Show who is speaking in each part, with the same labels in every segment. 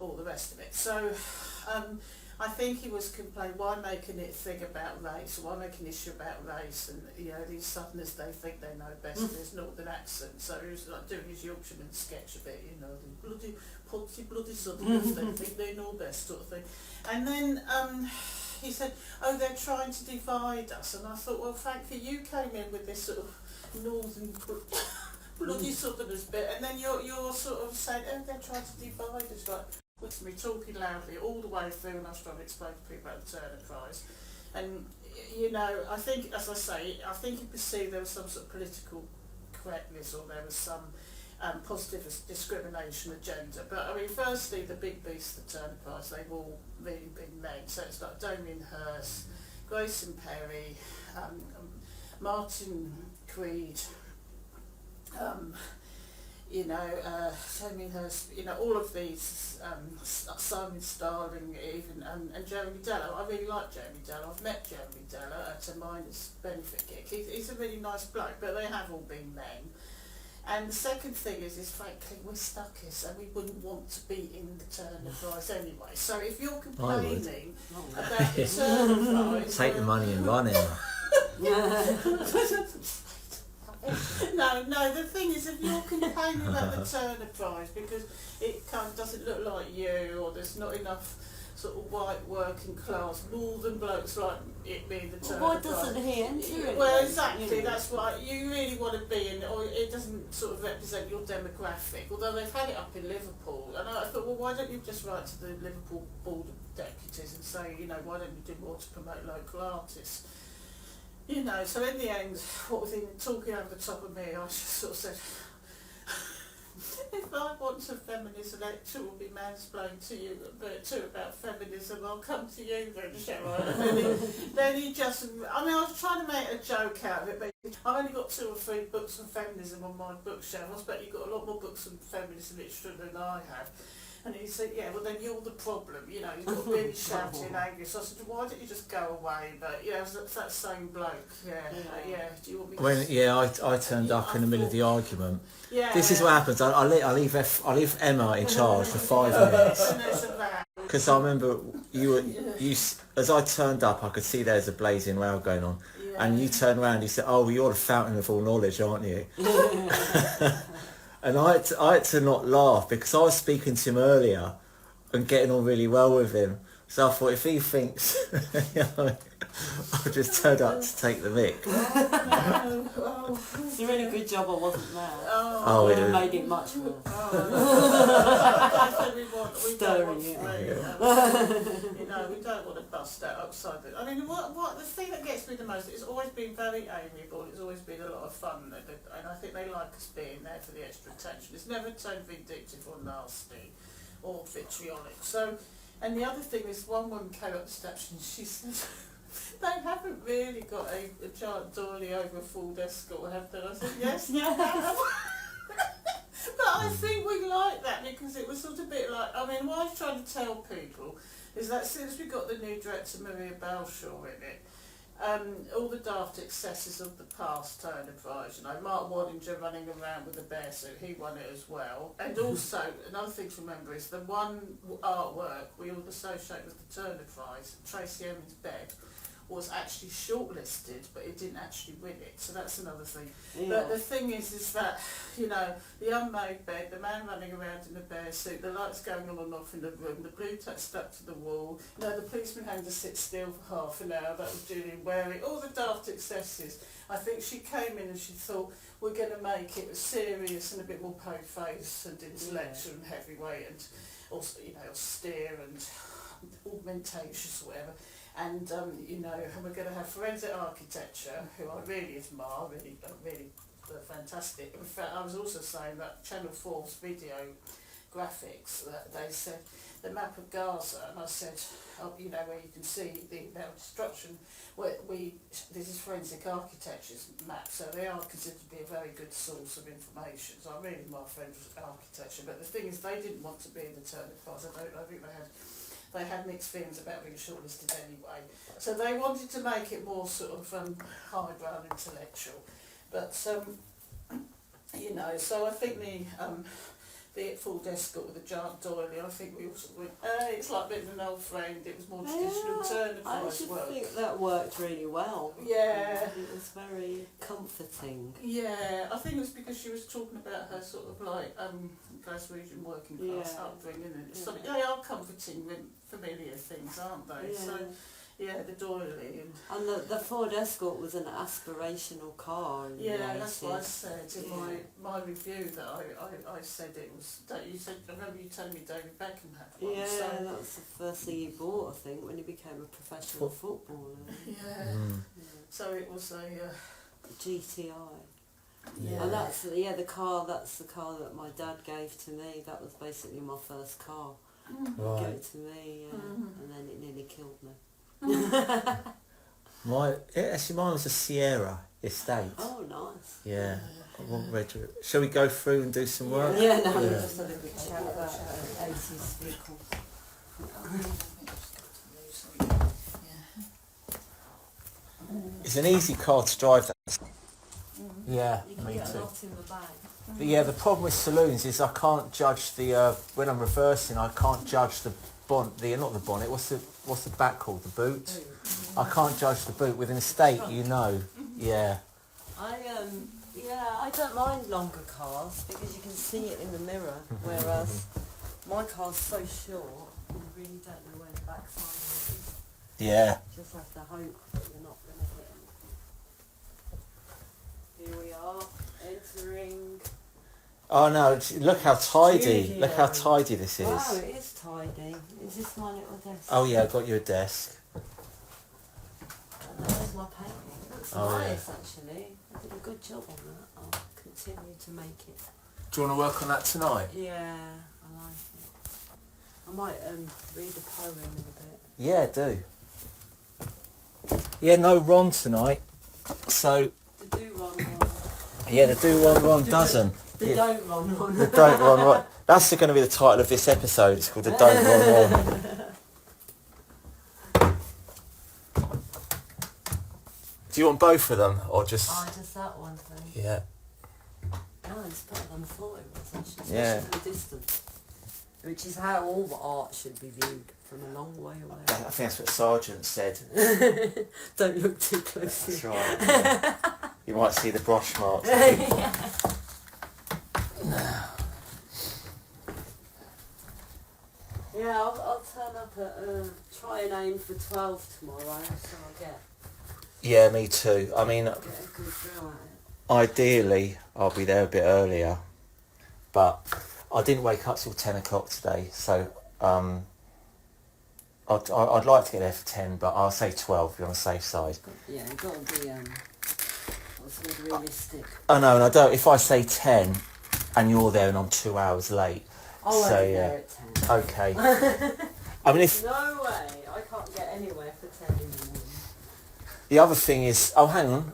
Speaker 1: all the rest of it. So I think he was complaining, why making it a thing about race, why make an issue about race, and these Southerners, they think they know best with his northern accent. So he was like doing his Yorkshireman sketch a bit, the bloody Southerners, they think they know best sort of thing. And then he said, oh, they're trying to divide us, and I thought, well, frankly, you came in with this sort of northern bloody Southerners bit, and then you're sort of saying, oh, they're trying to divide us, like, with me talking loudly all the way through, and I was trying to explain to people about the Turner Prize. And I think, as I say, I think he perceived there was some sort of political correctness, or there was some positive discrimination agenda. But I mean, firstly, the big beasts of the Turner Prize, they've all really been men. So it's like Damien Hirst, Grayson Perry, Martin Creed, Damien Hirst, all of these, Simon Starling even, and Jeremy Deller. I really like Jeremy Deller. I've met Jeremy Deller at a miners' benefit gig. He's a really nice bloke, but they have all been men. And the second thing is frankly, we're stuckers and we wouldn't want to be in the Turner Prize anyway. So if you're complaining about the Turner Prize...
Speaker 2: Take the money and run it.
Speaker 1: No, the thing is, if you're complaining about the Turner Prize because it kind of doesn't look like you, or there's not enough sort of white working class northern blokes like it being the Turner Prize.
Speaker 3: Why doesn't he enter it?
Speaker 1: Well, exactly, that's why you really want to be in, or it doesn't sort of represent your demographic, although they've had it up in Liverpool, and I thought, well, why don't you just write to the Liverpool Board of Deputies and say, why don't you do more to promote local artists? So in the end, what was in talking over the top of me, I just sort of said, if I want a feminist lecture will be mansplained to you about feminism, I'll come to you then, shall I? And then he just, I was trying to make a joke out of it, but I've only got 2 or 3 books on feminism on my bookshelf. I bet you've got a lot more books on feminist literature than I have. And he said, yeah, well then you're the problem, you've got really shouting and angry. So I said, why don't you just go away? But it's that same bloke, do you want me to...
Speaker 2: I turned up in the middle of the argument. Yeah. This is what happens, I leave Emma in charge for 5 minutes. Because I remember you as I turned up, I could see there's a blazing row going on. Yeah. And you turned around and you said, oh, well, you're the fountain of all knowledge, aren't you? And I had to not laugh because I was speaking to him earlier and getting on really well with him. So I thought, if he thinks, I'll just turn up to take the mick.
Speaker 3: It's a really good job I wasn't there.
Speaker 2: Oh,
Speaker 3: it would have made it much worse.
Speaker 1: Stirring it. We don't want to bust out outside it. I mean, what the thing that gets me the most, it's always been very amiable, it's always been a lot of fun, and I think they like us being there for the extra attention. It's never turned vindictive or nasty or vitriolic. So, and the other thing is, one woman came up the steps and she said, they haven't really got a giant doily over a full escort, have they? I said, yes, they have. But I think we like that because it was sort of a bit like, what I was trying to tell people is that since we got the new director Maria Balshaw in it, all the daft excesses of the past Turner Prize, Mark Waddinger running around with a bear suit, he won it as well. And also, another thing to remember is the one artwork we all associate with the Turner Prize, Tracy Emin's bed, was actually shortlisted, but it didn't actually win it. So that's another thing. Yeah. But the thing is that, the unmade bed, the man running around in a bear suit, the lights going on and off in the room, the blue tack stuck to the wall, the policeman having to sit still for half an hour, that was Julian Waring, all the daft excesses. I think she came in and she thought, we're going to make it serious and a bit more po-faced and intellectual and heavyweight and also, austere and augmentatious or whatever. And and we're going to have forensic architecture, who I really admire, really fantastic. In fact, I was also saying that Channel 4's video graphics, that they said the map of Gaza, and I said, where you can see the amount of destruction. This is forensic architecture's map, so they are considered to be a very good source of information. So I really admire forensic architecture, but the thing is, they didn't want to be in the Turner Prize. I think they had mixed feelings about being shortlisted anyway. So they wanted to make it more sort of highbrow and intellectual. But, so I think the full escort with a giant doily. I think we all sort of went, it's like a bit of an old friend. It was more traditional turn of
Speaker 3: I
Speaker 1: voice
Speaker 3: should
Speaker 1: work.
Speaker 3: think that worked really well.
Speaker 1: Yeah.
Speaker 3: It was very comforting.
Speaker 1: Yeah, I think it was because she was talking about her sort of like Glaswegian working class upbringing, and so they are comforting, familiar things, aren't they?
Speaker 3: Yeah.
Speaker 1: So yeah, the doily
Speaker 3: And the Ford Escort was an aspirational car. In the
Speaker 1: that's what I
Speaker 3: 80s.
Speaker 1: said in my review that I said it was. That you said, I remember you telling me David Beckham had one.
Speaker 3: Yeah,
Speaker 1: So,
Speaker 3: that was the first thing he bought, I think, when he became a professional footballer.
Speaker 1: yeah. So it was a
Speaker 3: GTI.
Speaker 1: yeah.
Speaker 3: And that's the car. That's the car that my dad gave to me. That was basically my first car. He gave
Speaker 2: Right.
Speaker 3: it to me, and then it nearly killed me.
Speaker 2: Actually mine was a Sierra Estate.
Speaker 3: Oh, nice.
Speaker 2: Yeah. I want red. Shall we go through and do some work?
Speaker 3: Yeah, no,
Speaker 2: Yeah.
Speaker 3: just had a good chat about 80s vehicles.
Speaker 2: It's an easy car to drive. That. Yeah,
Speaker 3: You can
Speaker 2: me
Speaker 3: get a
Speaker 2: too.
Speaker 3: lot in the bag.
Speaker 2: But yeah, the problem with saloons is I can't judge the when I'm reversing. I can't judge the not the bonnet. What's the back called? The boot. I can't judge the boot. With an estate, you know. Yeah.
Speaker 3: I don't mind longer cars because you can see it in the mirror, whereas my car's so short, you really don't know where the backside is.
Speaker 2: Yeah.
Speaker 3: You just have to hope that you're not going to hit anything. Here we are, entering.
Speaker 2: Oh no! Look how tidy.
Speaker 3: Studio.
Speaker 2: Look how tidy this is.
Speaker 3: Wow, it is tidy. Is this my little desk?
Speaker 2: Oh yeah, I got you a desk.
Speaker 3: And there's my painting. Looks
Speaker 2: Oh,
Speaker 3: nice, actually. I did a good job on that. I'll continue to make it.
Speaker 2: Do you want to work on that tonight?
Speaker 3: Yeah, I like it. I might read a poem in a bit.
Speaker 2: Yeah, do. Yeah, no Ron tonight. So
Speaker 3: The do-run.
Speaker 2: yeah, the do Ron doesn't.
Speaker 3: The
Speaker 2: Yeah.
Speaker 3: don't run one.
Speaker 2: The don't Ron. That's going to be the title of this episode. It's called the don't Ron. Do you want both of them or just?
Speaker 3: Oh, just that one thing.
Speaker 2: Yeah.
Speaker 3: No, it's better than I thought it was, actually.
Speaker 2: Yeah.
Speaker 3: Especially from a distance. Which is how all the art should be viewed, from a long way away.
Speaker 2: I think that's what Sargent said.
Speaker 3: Don't look too closely.
Speaker 2: That's right. Yeah. You might see the brush marks.
Speaker 3: Yeah, I'll turn up at, try and aim for 12 tomorrow, so I'll get
Speaker 2: Yeah, me too. I mean,
Speaker 3: a good go at it.
Speaker 2: ideally, I'll be there a bit earlier, but I didn't wake up till 10 o'clock today, so I'd like to get there for 10, but I'll say 12 to be on the safe side.
Speaker 3: Yeah, you've got to be what's called realistic.
Speaker 2: I know, and I don't. If I say 10 and you're there and I'm 2 hours late,
Speaker 3: I'll
Speaker 2: so
Speaker 3: be
Speaker 2: yeah,
Speaker 3: there at 10.
Speaker 2: okay. I mean, if
Speaker 3: No way, I can't get anywhere for 10 in the morning.
Speaker 2: the other thing is, oh hang on,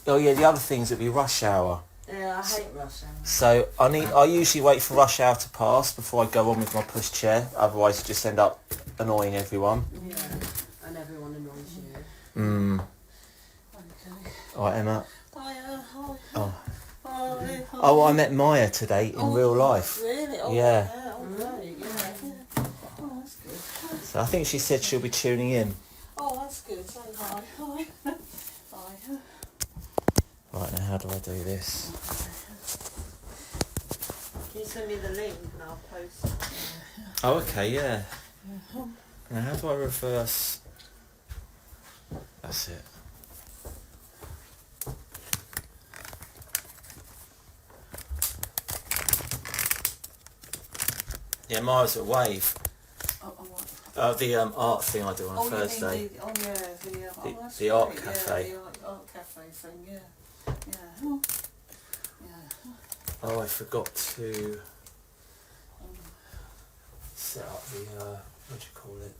Speaker 2: oh yeah, the other thing is it'll be rush hour.
Speaker 3: Yeah, I hate rush hour.
Speaker 2: So I usually wait for rush hour to pass before I go on with my pushchair. Otherwise, you just end up annoying everyone.
Speaker 3: Yeah, and everyone annoys you.
Speaker 1: Okay.
Speaker 2: All right, Emma.
Speaker 1: Hi.
Speaker 2: Oh.
Speaker 1: Hi.
Speaker 2: Oh, I met Maya today in real life.
Speaker 1: Really? Oh,
Speaker 2: Yeah.
Speaker 1: Okay. Yeah. Oh, that's good.
Speaker 2: So I think she said she'll be tuning in.
Speaker 1: Oh, that's good. Say hi. Hi. Hi.
Speaker 2: Right, now how do I do this?
Speaker 3: Can you send me the link and I'll post it?
Speaker 2: Oh, okay, yeah. Now how do I reverse? That's it. Yeah, Maya's at Wave.
Speaker 1: What?
Speaker 2: The art thing I do on a Thursday. The art cafe.
Speaker 1: Yeah, the art cafe thing, yeah. Yeah. Yeah.
Speaker 2: Oh, I forgot to set up the, what do you call it?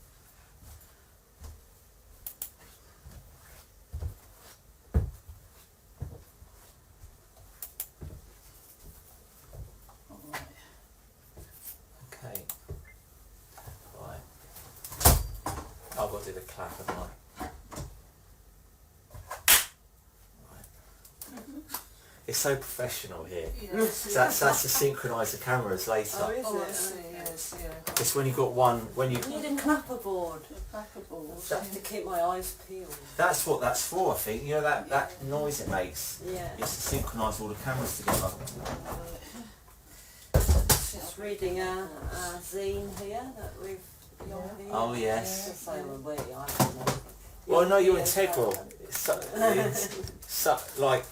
Speaker 1: Alright.
Speaker 2: Okay. Right. I've got to do the clap, haven't I? Right. It's so professional here.
Speaker 1: Yes.
Speaker 2: That's to synchronise the cameras later.
Speaker 3: Oh, is
Speaker 1: Oh, I
Speaker 3: it?
Speaker 1: see, yes, yeah.
Speaker 2: It's when you got one, when you.
Speaker 3: I need a clapperboard.
Speaker 1: Clapperboard.
Speaker 3: Just to keep my eyes peeled.
Speaker 2: That's what that's for, I think. You know that noise it makes.
Speaker 3: Yeah.
Speaker 2: It's to synchronise all the cameras together.
Speaker 3: Just reading a zine here that we've got here.
Speaker 2: Oh yes.
Speaker 3: Just so we, I don't know.
Speaker 2: Well, no, you're
Speaker 3: Yeah,
Speaker 2: integral. Like,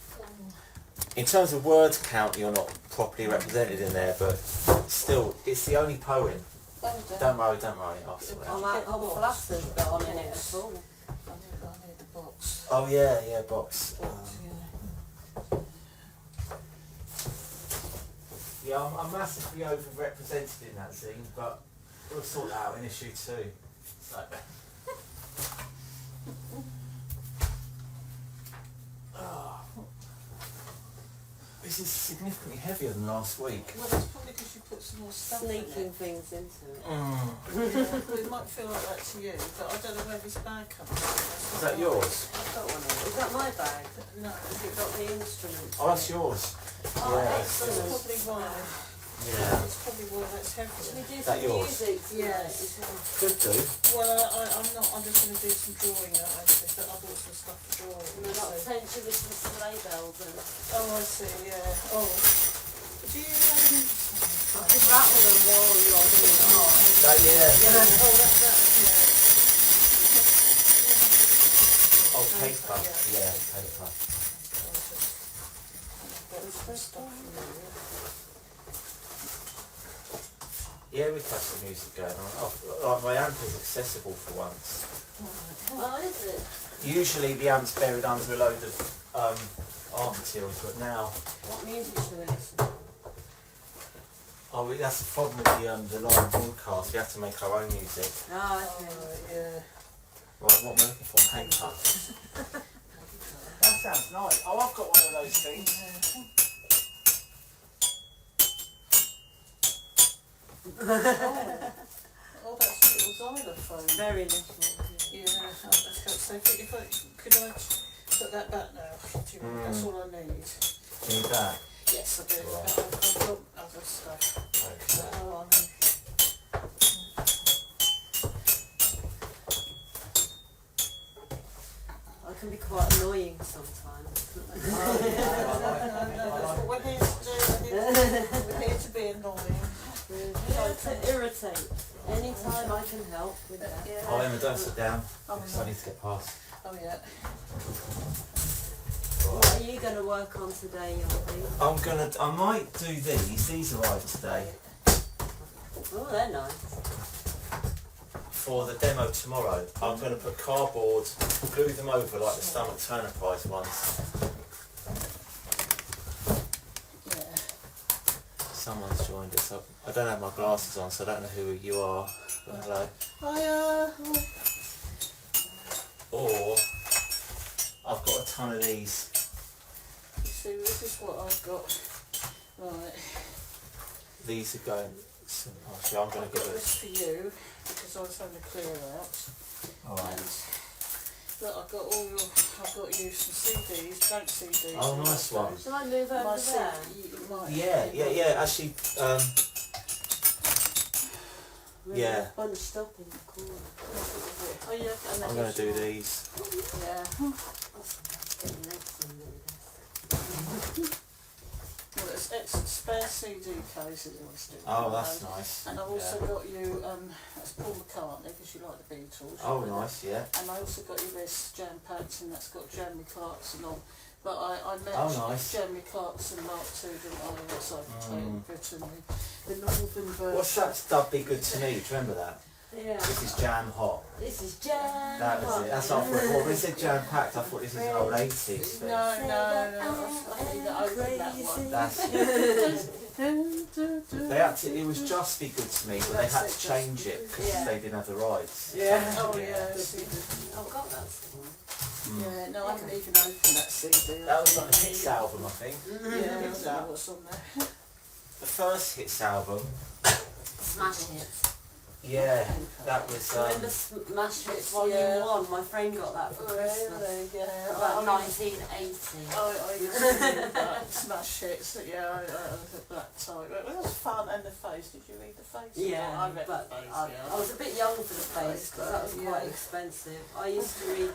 Speaker 2: in terms of word count, you're not properly represented in there, but still, it's the only poem. Don't worry, I'll sort it out.
Speaker 3: I'm flattered that I'm in it at all.
Speaker 1: I need the box.
Speaker 2: Oh yeah, box. Yeah, I'm massively overrepresented in that scene, but we'll sort that out in issue 2. So. This is significantly heavier than last week.
Speaker 1: Well, that's probably because you put some more stuff in
Speaker 3: Sneaking
Speaker 1: it.
Speaker 3: things into it.
Speaker 2: Mm.
Speaker 1: Yeah, well, it might feel like that to you, but I don't know where this bag comes from.
Speaker 2: Is that yours?
Speaker 3: I've got one of them. Is that my bag?
Speaker 1: No.
Speaker 3: Has it got the instruments?
Speaker 2: Oh, that's yours.
Speaker 3: Oh,
Speaker 2: Yeah.
Speaker 1: That's
Speaker 3: excellent.
Speaker 1: probably why.
Speaker 2: Yeah.
Speaker 1: That's probably why that's
Speaker 3: Should we
Speaker 1: heavy.
Speaker 3: do
Speaker 2: Is that
Speaker 3: some
Speaker 2: yours?
Speaker 3: music tonight
Speaker 1: Yes.
Speaker 3: as well?
Speaker 2: Good dude.
Speaker 1: Well, I'm not. I'm just going to do some drawing now. Actually, but I bought some stuff for drawing.
Speaker 3: We're not
Speaker 1: so-
Speaker 3: potentially with some sleigh bells and
Speaker 1: Oh, I see. Yeah. Oh. Do you?
Speaker 3: I could rattle them while you're doing it. Oh,
Speaker 2: That, yeah.
Speaker 1: Yeah. Oh, that. Yeah.
Speaker 2: Oh, paper. Yeah, paper.
Speaker 1: Got some stuff for you.
Speaker 2: Yeah, we have some music going on. Oh, my amp is accessible for once.
Speaker 3: oh, is it?
Speaker 2: Usually the amp's buried under a load of art materials, but now,
Speaker 3: What music should we listen to?
Speaker 2: that's the problem with the live broadcast. We have to make our own music.
Speaker 3: Oh, okay.
Speaker 1: Yeah.
Speaker 2: Right, what am I looking for? Paper. That sounds nice. Oh, I've got one of those things.
Speaker 1: Oh, that's a little xylophone.
Speaker 3: Very little.
Speaker 1: Yeah, so if I could I put that back now? That's all I need.
Speaker 2: Do you need that?
Speaker 1: Yes, I do.
Speaker 2: Right.
Speaker 1: I've got other stuff.
Speaker 2: Okay.
Speaker 3: I can be quite annoying sometimes.
Speaker 1: That's what we're here to do. We're here to be annoying.
Speaker 3: Yeah, to irritate. Anytime I can help with that.
Speaker 1: Yeah.
Speaker 2: Oh, Emma, don't sit down.
Speaker 1: Oh,
Speaker 2: Because I need to get past.
Speaker 1: Oh, yeah.
Speaker 3: What are you going to work on today, Yonki?
Speaker 2: I might do these. These arrived today.
Speaker 3: Oh, they're nice.
Speaker 2: For the demo tomorrow, I'm going to put cardboard, glue them over like the Stomach Turner Prize ones.
Speaker 1: Yeah.
Speaker 2: Someone's joined us up. I don't have my glasses on, so I don't know who you are. But hello. Or I've got a ton of these.
Speaker 1: You see, this is what I've got. Right.
Speaker 2: These are going. Actually, I'm going
Speaker 1: I've
Speaker 2: to
Speaker 1: got
Speaker 2: give
Speaker 1: this for you because I was having to clear out.
Speaker 2: it. Alright.
Speaker 1: And look, I've got you some CDs, blank CDs.
Speaker 2: Oh,
Speaker 1: and
Speaker 2: nice
Speaker 1: all
Speaker 2: one.
Speaker 1: those.
Speaker 3: Shall I move
Speaker 1: My
Speaker 3: over there?
Speaker 2: Yeah. Actually,
Speaker 3: Really
Speaker 2: yeah.
Speaker 3: bunched up in the corner.
Speaker 1: Oh, yeah, and
Speaker 2: I'm going to do these.
Speaker 1: Yeah.
Speaker 3: Get the next one really.
Speaker 1: Well, it's spare CD cases I was doing.
Speaker 2: Oh, that's nice.
Speaker 1: And I've also
Speaker 2: Yeah.
Speaker 1: got you, that's Paul McCartney, because you like the Beatles.
Speaker 2: Oh, nice, yeah.
Speaker 1: And I also got you this jam packed, and that's got Jeremy Clarkson on. But I met
Speaker 2: Oh, nice.
Speaker 1: Jeremy Clarkson, Mark II, didn't I, outside Britain, the northern version.
Speaker 2: What's that stuff Be Good to Me? Do you remember that?
Speaker 3: Yeah.
Speaker 2: This is Jam Hot.
Speaker 3: This is jam.
Speaker 2: That was it. That's what I thought. Well, when it said Jam Packed, I thought this was an old 80s thing.
Speaker 1: No, I think that opened that one.
Speaker 2: That's They had to, it was just Be Good to Me, but they had to change it because
Speaker 3: Yeah.
Speaker 2: they didn't have the rights.
Speaker 3: Yeah.
Speaker 1: Oh yeah, see,
Speaker 3: I've got that one.
Speaker 1: yeah, no, I haven't even opened that CD.
Speaker 2: That was like the Hits album, I think.
Speaker 1: Yeah, I don't know what's on there.
Speaker 2: The first Hits album.
Speaker 3: Smash hits.
Speaker 2: Yeah, that was.
Speaker 3: Remember Smash Hits Volume 1? My friend got that for Christmas.
Speaker 1: Really? Yeah.
Speaker 3: About 1980.
Speaker 1: I used to read that Smash Hits. Yeah, I was at that time. It was fun. And The Face. Did you read The Face?
Speaker 3: Yeah,
Speaker 1: I read
Speaker 3: but
Speaker 1: The Face.
Speaker 3: I was a bit young for The Face because that was quite expensive. I used to read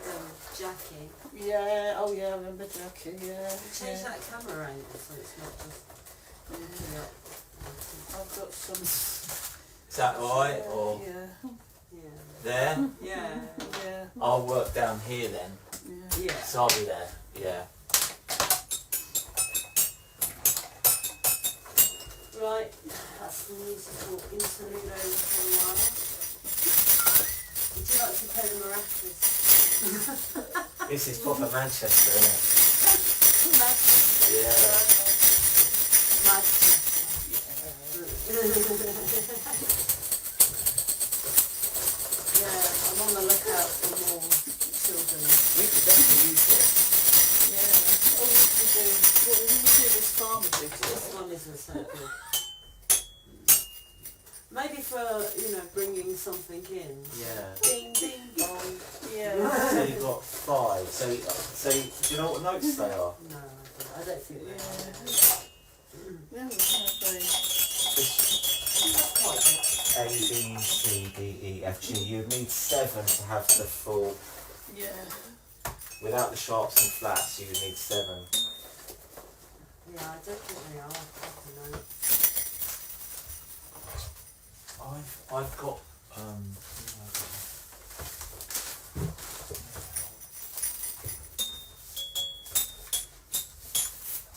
Speaker 3: Jackie.
Speaker 1: Yeah. Oh yeah, I remember Jackie. Yeah.
Speaker 3: Change that camera angle so it's not just.
Speaker 1: I've got some.
Speaker 2: Is that right? Or there?
Speaker 3: Yeah.
Speaker 2: I'll work down here then.
Speaker 3: Yeah.
Speaker 2: So I'll be there. Yeah.
Speaker 3: Right, that's the musical interlude over for a while. Would you like to play the maracas?
Speaker 2: This is proper Manchester, isn't it?
Speaker 3: Manchester.
Speaker 2: Yeah.
Speaker 3: Manchester. Yeah, I'm on the lookout for more children.
Speaker 2: We could definitely use this.
Speaker 1: Yeah. Oh, we do. What we do this farmer picture.
Speaker 3: This one isn't so good. Maybe for, bringing something in.
Speaker 2: Yeah.
Speaker 3: Ding, ding, bong.
Speaker 1: Yeah.
Speaker 2: So you've got 5. So do you know what notes they are?
Speaker 3: No, I don't think they
Speaker 1: Yeah, we have
Speaker 3: That's quite good.
Speaker 2: A, B, C, D, E, F, G. You need 7 to have the full.
Speaker 1: Yeah.
Speaker 2: Without the sharps and flats, you would need 7.
Speaker 3: Yeah, I don't think they are. I don't know.
Speaker 2: I've got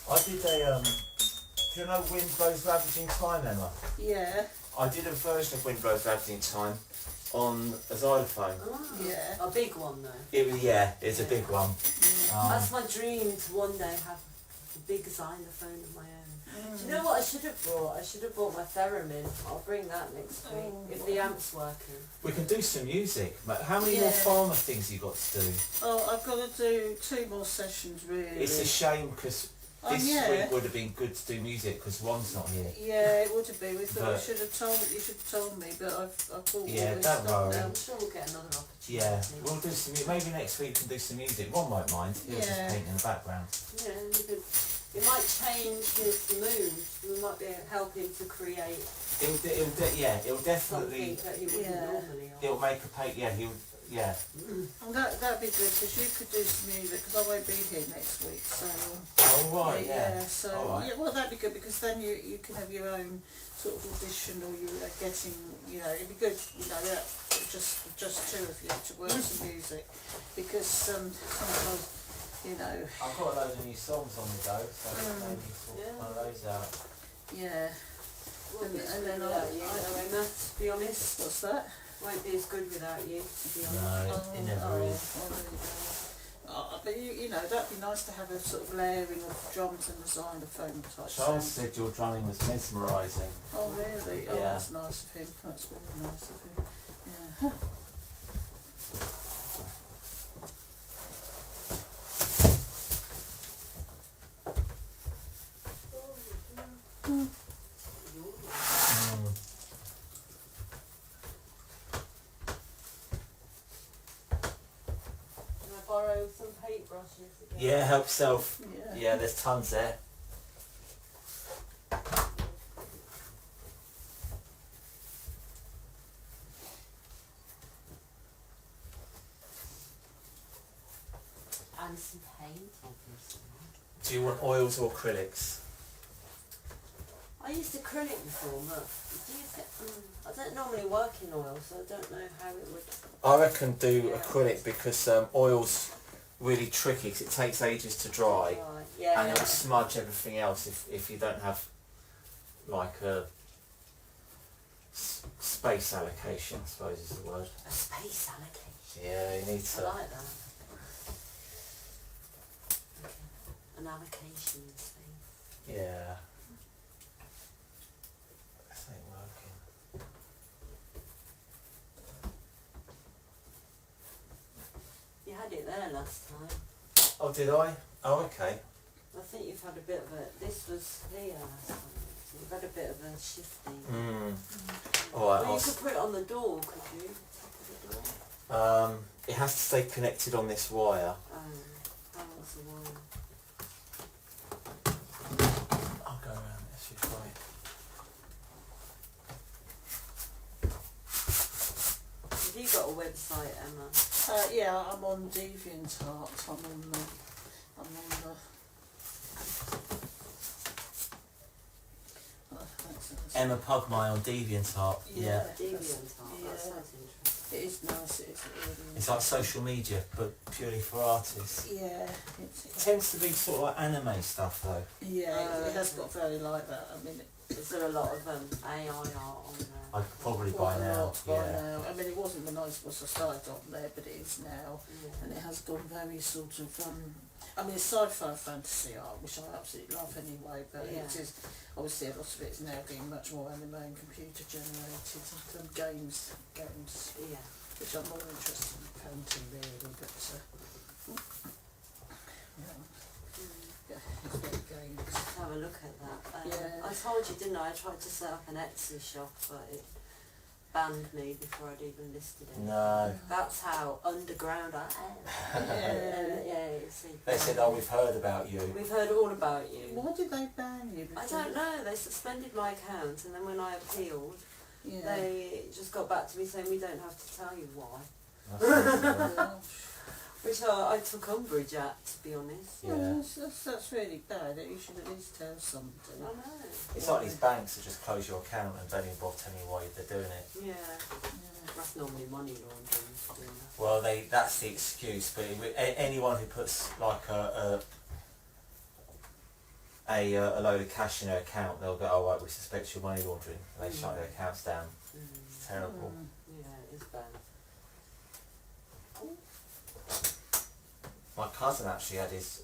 Speaker 2: I did a do you know Wind Blows Ravaging Time, Emma?
Speaker 1: Yeah.
Speaker 2: I did a version of Wind Blows Ravaging Time on a xylophone.
Speaker 3: Oh,
Speaker 1: Yeah.
Speaker 3: A big one though.
Speaker 2: It's a big one.
Speaker 3: That's my dream to one day have a big xylophone of my own. Do you know what I should have brought? I should have brought my theremin. I'll bring that next week if the amp's working.
Speaker 2: We can do some music. How many more farmer things you got to do?
Speaker 1: Oh, I've got to do 2 more sessions really.
Speaker 2: It's a shame because this week would have been good to do music because Ron's not here.
Speaker 1: Yeah, it would have been. We thought you should have told me, but I thought
Speaker 2: don't worry.
Speaker 3: I'm sure we'll get another opportunity.
Speaker 2: Yeah, we'll do some. Maybe next week we can do some music. Ron won't mind. He'll just paint in the background.
Speaker 3: Yeah, it might change his mood. We might be helping to create.
Speaker 2: It'll definitely.
Speaker 3: Something that he wouldn't normally.
Speaker 2: It'll make a paint. Yeah, he'll. Yeah.
Speaker 1: And that'd be good because you could do some music because I won't be here next week. So.
Speaker 2: Oh right. Yeah.
Speaker 1: So
Speaker 2: right.
Speaker 1: that'd be good because then you can have your own sort of audition or you are getting it'd be good just 2 of you to work some music because sometimes.
Speaker 2: I've got a load of new songs on the go, so maybe sort one of those out.
Speaker 1: Yeah.
Speaker 3: And then Emma, to be honest.
Speaker 1: What's that?
Speaker 3: Won't be as good without you, to be honest.
Speaker 2: No, it never is.
Speaker 1: But that'd be nice to have a sort of layering of drums and the xylophone type.
Speaker 2: Charles said your drumming was mesmerising.
Speaker 1: Oh really?
Speaker 2: Yeah.
Speaker 1: Oh, that's nice of him. That's really nice of him. Yeah.
Speaker 3: Borrow some paintbrushes again.
Speaker 2: Yeah, help yourself. Yeah, there's tons there.
Speaker 3: And some paint, obviously.
Speaker 2: Do you want oils or acrylics?
Speaker 3: I used acrylic before, but I don't normally work in oil, so I don't know how it would.
Speaker 2: I reckon do acrylic because oil's really tricky because it takes ages to dry, and it'll smudge everything else if you don't have like a space allocation, I suppose is the word.
Speaker 3: A space allocation.
Speaker 2: Yeah, you need to.
Speaker 3: I like that. Okay. An allocation thing.
Speaker 2: Yeah. This ain't working.
Speaker 3: You had it there last time.
Speaker 2: Oh, did I? Oh, okay.
Speaker 3: I think you've had a bit of this was here last time. So you've had a bit of a shifting.
Speaker 2: Alright,
Speaker 3: Well, You could put it on the door, could you? Top of the door?
Speaker 2: It has to stay connected on this wire.
Speaker 3: How long's the wire?
Speaker 2: I'll go around this, you're right.
Speaker 3: Have you got a website, Emma?
Speaker 1: Yeah, I'm on DeviantArt. I'm on the.
Speaker 2: Emma Pugmire on DeviantArt.
Speaker 1: Yeah.
Speaker 3: DeviantArt. That sounds interesting.
Speaker 1: It is nice. It is really.
Speaker 2: It's like social media, but purely for artists.
Speaker 1: Yeah.
Speaker 2: It tends to be sort of like anime stuff, though.
Speaker 1: Yeah, it has got very like that. I mean,
Speaker 3: is there a lot of AI art on there?
Speaker 2: I could probably buy now.
Speaker 1: Now. I mean, it wasn't when I started on there, but it is now,
Speaker 3: Yeah.
Speaker 1: and it has gone very sort of. I mean, it's sci-fi fantasy art, which I absolutely love anyway. But it is obviously a lot of it is now being much more anime and computer generated and games,
Speaker 3: Yeah.
Speaker 1: which I'm more interested in painting really. But it's very games.
Speaker 3: Have a look at that.
Speaker 1: Yeah.
Speaker 3: I told you, didn't I? I tried to set up an Etsy shop, but it banned me before I'd even listed it.
Speaker 2: No.
Speaker 3: That's how underground I am.
Speaker 1: Yeah.
Speaker 2: They said, oh, we've heard about you.
Speaker 3: We've heard all about you.
Speaker 1: Why did they ban you?
Speaker 3: I don't know. They suspended my account, and then when I appealed,
Speaker 1: Yeah.
Speaker 3: they just got back to me saying we don't have to tell you why. Which I took umbrage at, to be honest.
Speaker 2: Yeah.
Speaker 1: That's really bad. You should at least tell somebody.
Speaker 3: I know.
Speaker 2: It's like these banks that just close your account and don't even bother telling you why they're doing it.
Speaker 3: Yeah. That's normally money laundering. Doing that.
Speaker 2: Well, that's the excuse, but anyone who puts like a load of cash in their account, they'll go, oh right, we suspect you're money laundering, and they shut their accounts down. It's terrible.
Speaker 3: Yeah, it is bad.
Speaker 2: My cousin actually had his.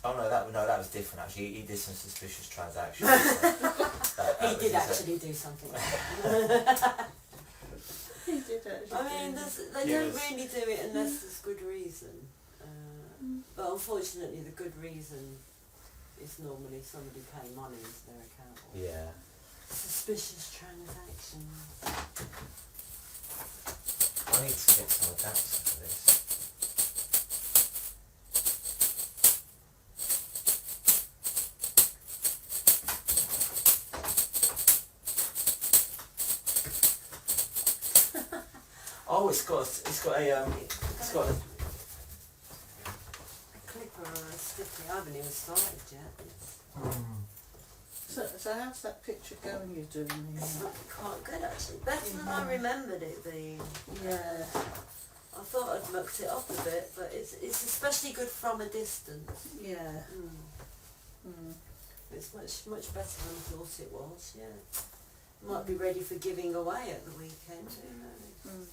Speaker 2: Oh no, that was different. Actually, he did some suspicious transactions.
Speaker 3: He did actually do something.
Speaker 1: He did actually.
Speaker 3: I mean, they don't really do it unless there's good reason. But unfortunately, the good reason is normally somebody paying money into their account.
Speaker 2: Yeah.
Speaker 3: Suspicious transactions.
Speaker 2: I need to get some adapters for this. Oh, it's got a
Speaker 3: clipper or a sticky. I haven't even started yet.
Speaker 1: So how's that picture going you're doing?
Speaker 3: It's not quite good actually. Better than I remembered it being.
Speaker 1: Yeah.
Speaker 3: I thought I'd mucked it up a bit, but it's especially good from a distance.
Speaker 1: Yeah.
Speaker 3: It's much better than I thought it was. Yeah. Might be ready for giving away at the weekend. Who knows?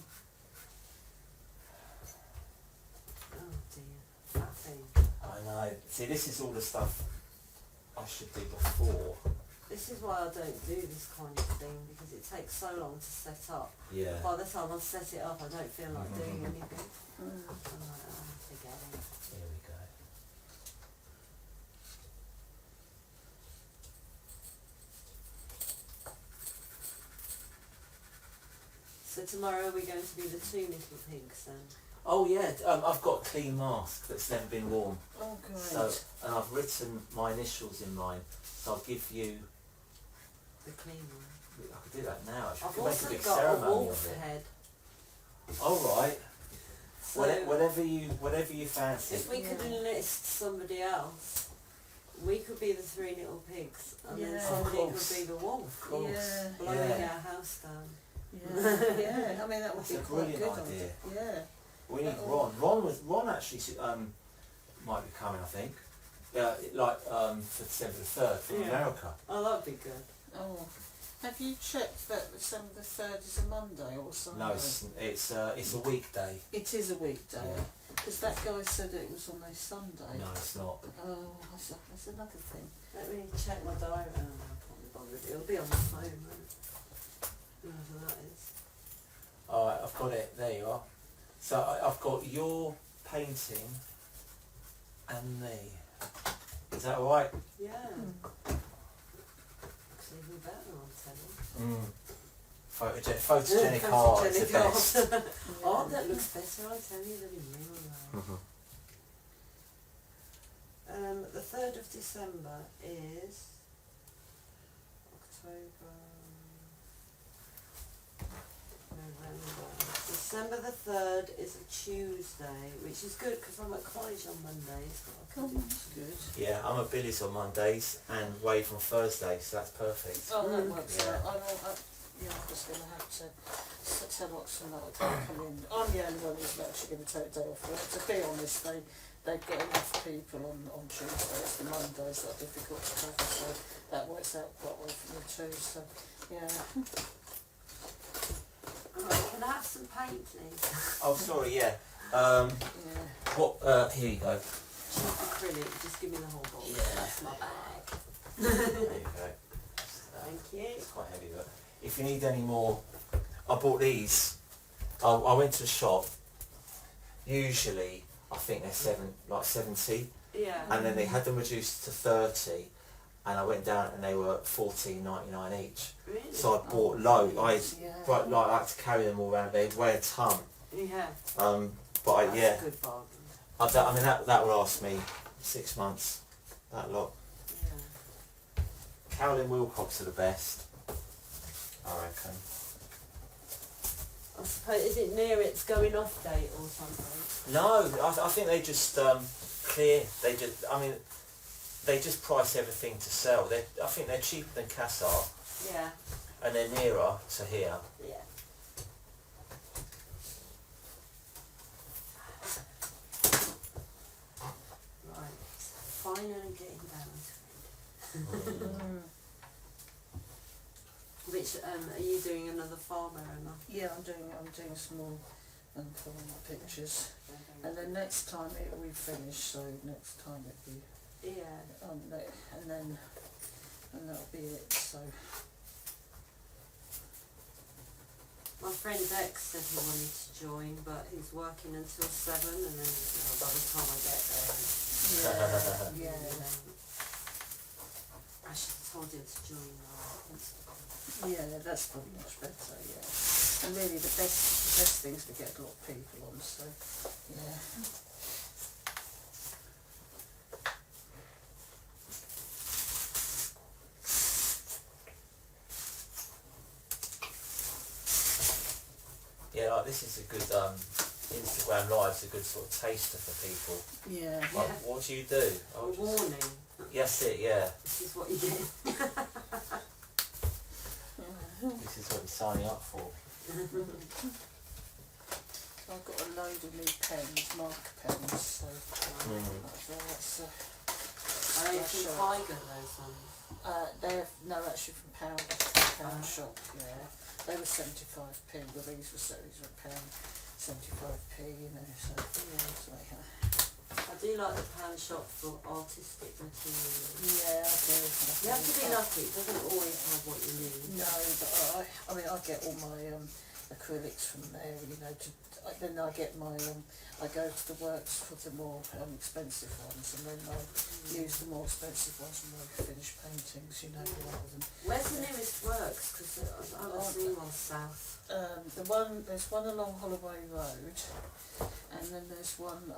Speaker 3: Oh dear, that thing.
Speaker 2: I know. See, this is all the stuff I should do before.
Speaker 3: This is why I don't do this kind of thing, because it takes so long to set up.
Speaker 2: Yeah.
Speaker 3: By the time I set it up, I don't feel like doing anything. I'm like, oh, forget it.
Speaker 2: Here we go.
Speaker 3: So tomorrow we're going to be the two little pigs then.
Speaker 2: Oh yeah, I've got a clean mask that's never been worn.
Speaker 1: Oh great.
Speaker 2: So, and I've written my initials in mine. So I'll give you.
Speaker 3: The clean one.
Speaker 2: I could do that now. Actually.
Speaker 3: I've
Speaker 2: Could make a
Speaker 3: also
Speaker 2: big
Speaker 3: got a
Speaker 2: ceremony
Speaker 3: wolf
Speaker 2: of it.
Speaker 3: head.
Speaker 2: All right.
Speaker 3: So
Speaker 2: Whatever you fancy.
Speaker 3: if we could enlist somebody else, we could be the three little pigs, and then
Speaker 1: Yeah.
Speaker 3: somebody
Speaker 2: Of
Speaker 3: could
Speaker 2: course.
Speaker 3: be the wolf,
Speaker 2: Of course.
Speaker 1: Yeah.
Speaker 3: blowing our house down.
Speaker 1: Yeah. I mean that would
Speaker 2: That's
Speaker 1: be
Speaker 2: a
Speaker 1: quite
Speaker 2: brilliant
Speaker 1: good.
Speaker 2: idea.
Speaker 1: Yeah.
Speaker 2: We need Ron. Ron actually might be coming. I think. For December the 3rd from
Speaker 3: Yeah.
Speaker 2: America.
Speaker 3: Oh, that'd be good.
Speaker 1: Oh. Have you checked that December the 3rd is a Monday or Sunday?
Speaker 2: No, it's a weekday.
Speaker 1: It is a weekday.
Speaker 2: Yeah.
Speaker 1: Because that guy said it was on a Sunday.
Speaker 2: No, it's not.
Speaker 1: Oh, that's another thing.
Speaker 3: Let me check my diary. Oh, no, I can't be bothered. It'll be on my phone, won't it? Whoever that is.
Speaker 2: Alright, I've got it. There you are. So I've got your painting and me. Is that alright?
Speaker 3: Yeah. Looks even better on telly.
Speaker 2: photogenic art is the best.
Speaker 3: Oh, that looks better, I'll tell you, than in real life. The 3rd of December is October, November. December the 3rd is a Tuesday, which is good because I'm at college on Mondays. It's good.
Speaker 2: Yeah, I'm at Billy's on Mondays and Wave on Thursday, so that's perfect.
Speaker 1: Oh, that works out. I'm just going to have to tell Oxford that I can't come in. I'm the only one who's actually going to take a day off work. To be honest, they've got enough people on Tuesdays. The Mondays that are difficult to cover, so that works out quite well for me too. So, yeah.
Speaker 3: Alright, can I have some paint, please?
Speaker 2: Oh, sorry, yeah. What? Here you go.
Speaker 3: Cheap acrylic, just give me the whole box.
Speaker 2: Yeah.
Speaker 3: That's my bag.
Speaker 2: There you go.
Speaker 3: Thank you.
Speaker 2: It's quite heavy, but if you need any more, I bought these. I went to the shop. Usually, I think they're 70,
Speaker 3: Yeah.
Speaker 2: and then they had them reduced to 30, and I went down and they were $14.99 each.
Speaker 3: Really?
Speaker 2: So I bought loads. I like to carry them all around. They weigh a ton.
Speaker 3: Yeah.
Speaker 2: But
Speaker 3: That's
Speaker 2: yeah.
Speaker 3: a good bargain.
Speaker 2: I mean that will last me 6 months. That lot.
Speaker 3: Yeah.
Speaker 2: Carolyn Wilcox are the best, I reckon.
Speaker 3: I suppose, is it near its going off date or something?
Speaker 2: No, I think they just clear. They just price everything to sell. I think they're cheaper than Cassar,
Speaker 3: Yeah.
Speaker 2: and they're nearer to here.
Speaker 3: Yeah. Right. Finally getting down to it. Which are you doing another farmer, Emma?
Speaker 1: Yeah, I'm doing some more for my pictures, and then next time it'll be finished. So next time it'll be and that'll be it. So
Speaker 3: my friend Dex said he wanted to join, but he's working until 7, and then by the time I get there, I should have told him to join
Speaker 1: that's probably much better. Yeah, and really the best thing is to get a lot of people on. So yeah.
Speaker 2: Yeah, like this is a good Instagram Live's a good sort of taster for people.
Speaker 1: Yeah.
Speaker 2: Like, what do you do?
Speaker 3: A warning.
Speaker 2: Yes, yeah.
Speaker 3: This is what you get.
Speaker 2: This is what you're signing up for.
Speaker 1: I've got a load of new pens, marker pens. So that's
Speaker 3: Are they from Tiger, those ones?
Speaker 1: they're actually from Pound Shop. Yeah. They were 75p, but these were £75p, you know, so
Speaker 3: I do like the Pound Shop for artistic materials.
Speaker 1: yeah, I do.
Speaker 3: You have to be lucky, it doesn't always have what you need.
Speaker 1: No, but I mean, I get all my acrylics from there, you know, then I get my, I go to the works for the more expensive ones, and then I use the more expensive ones when I finish paintings, you know, rather than...
Speaker 3: Where's the nearest works? Because I haven't seen one south.
Speaker 1: There's one along Holloway Road, and then there's one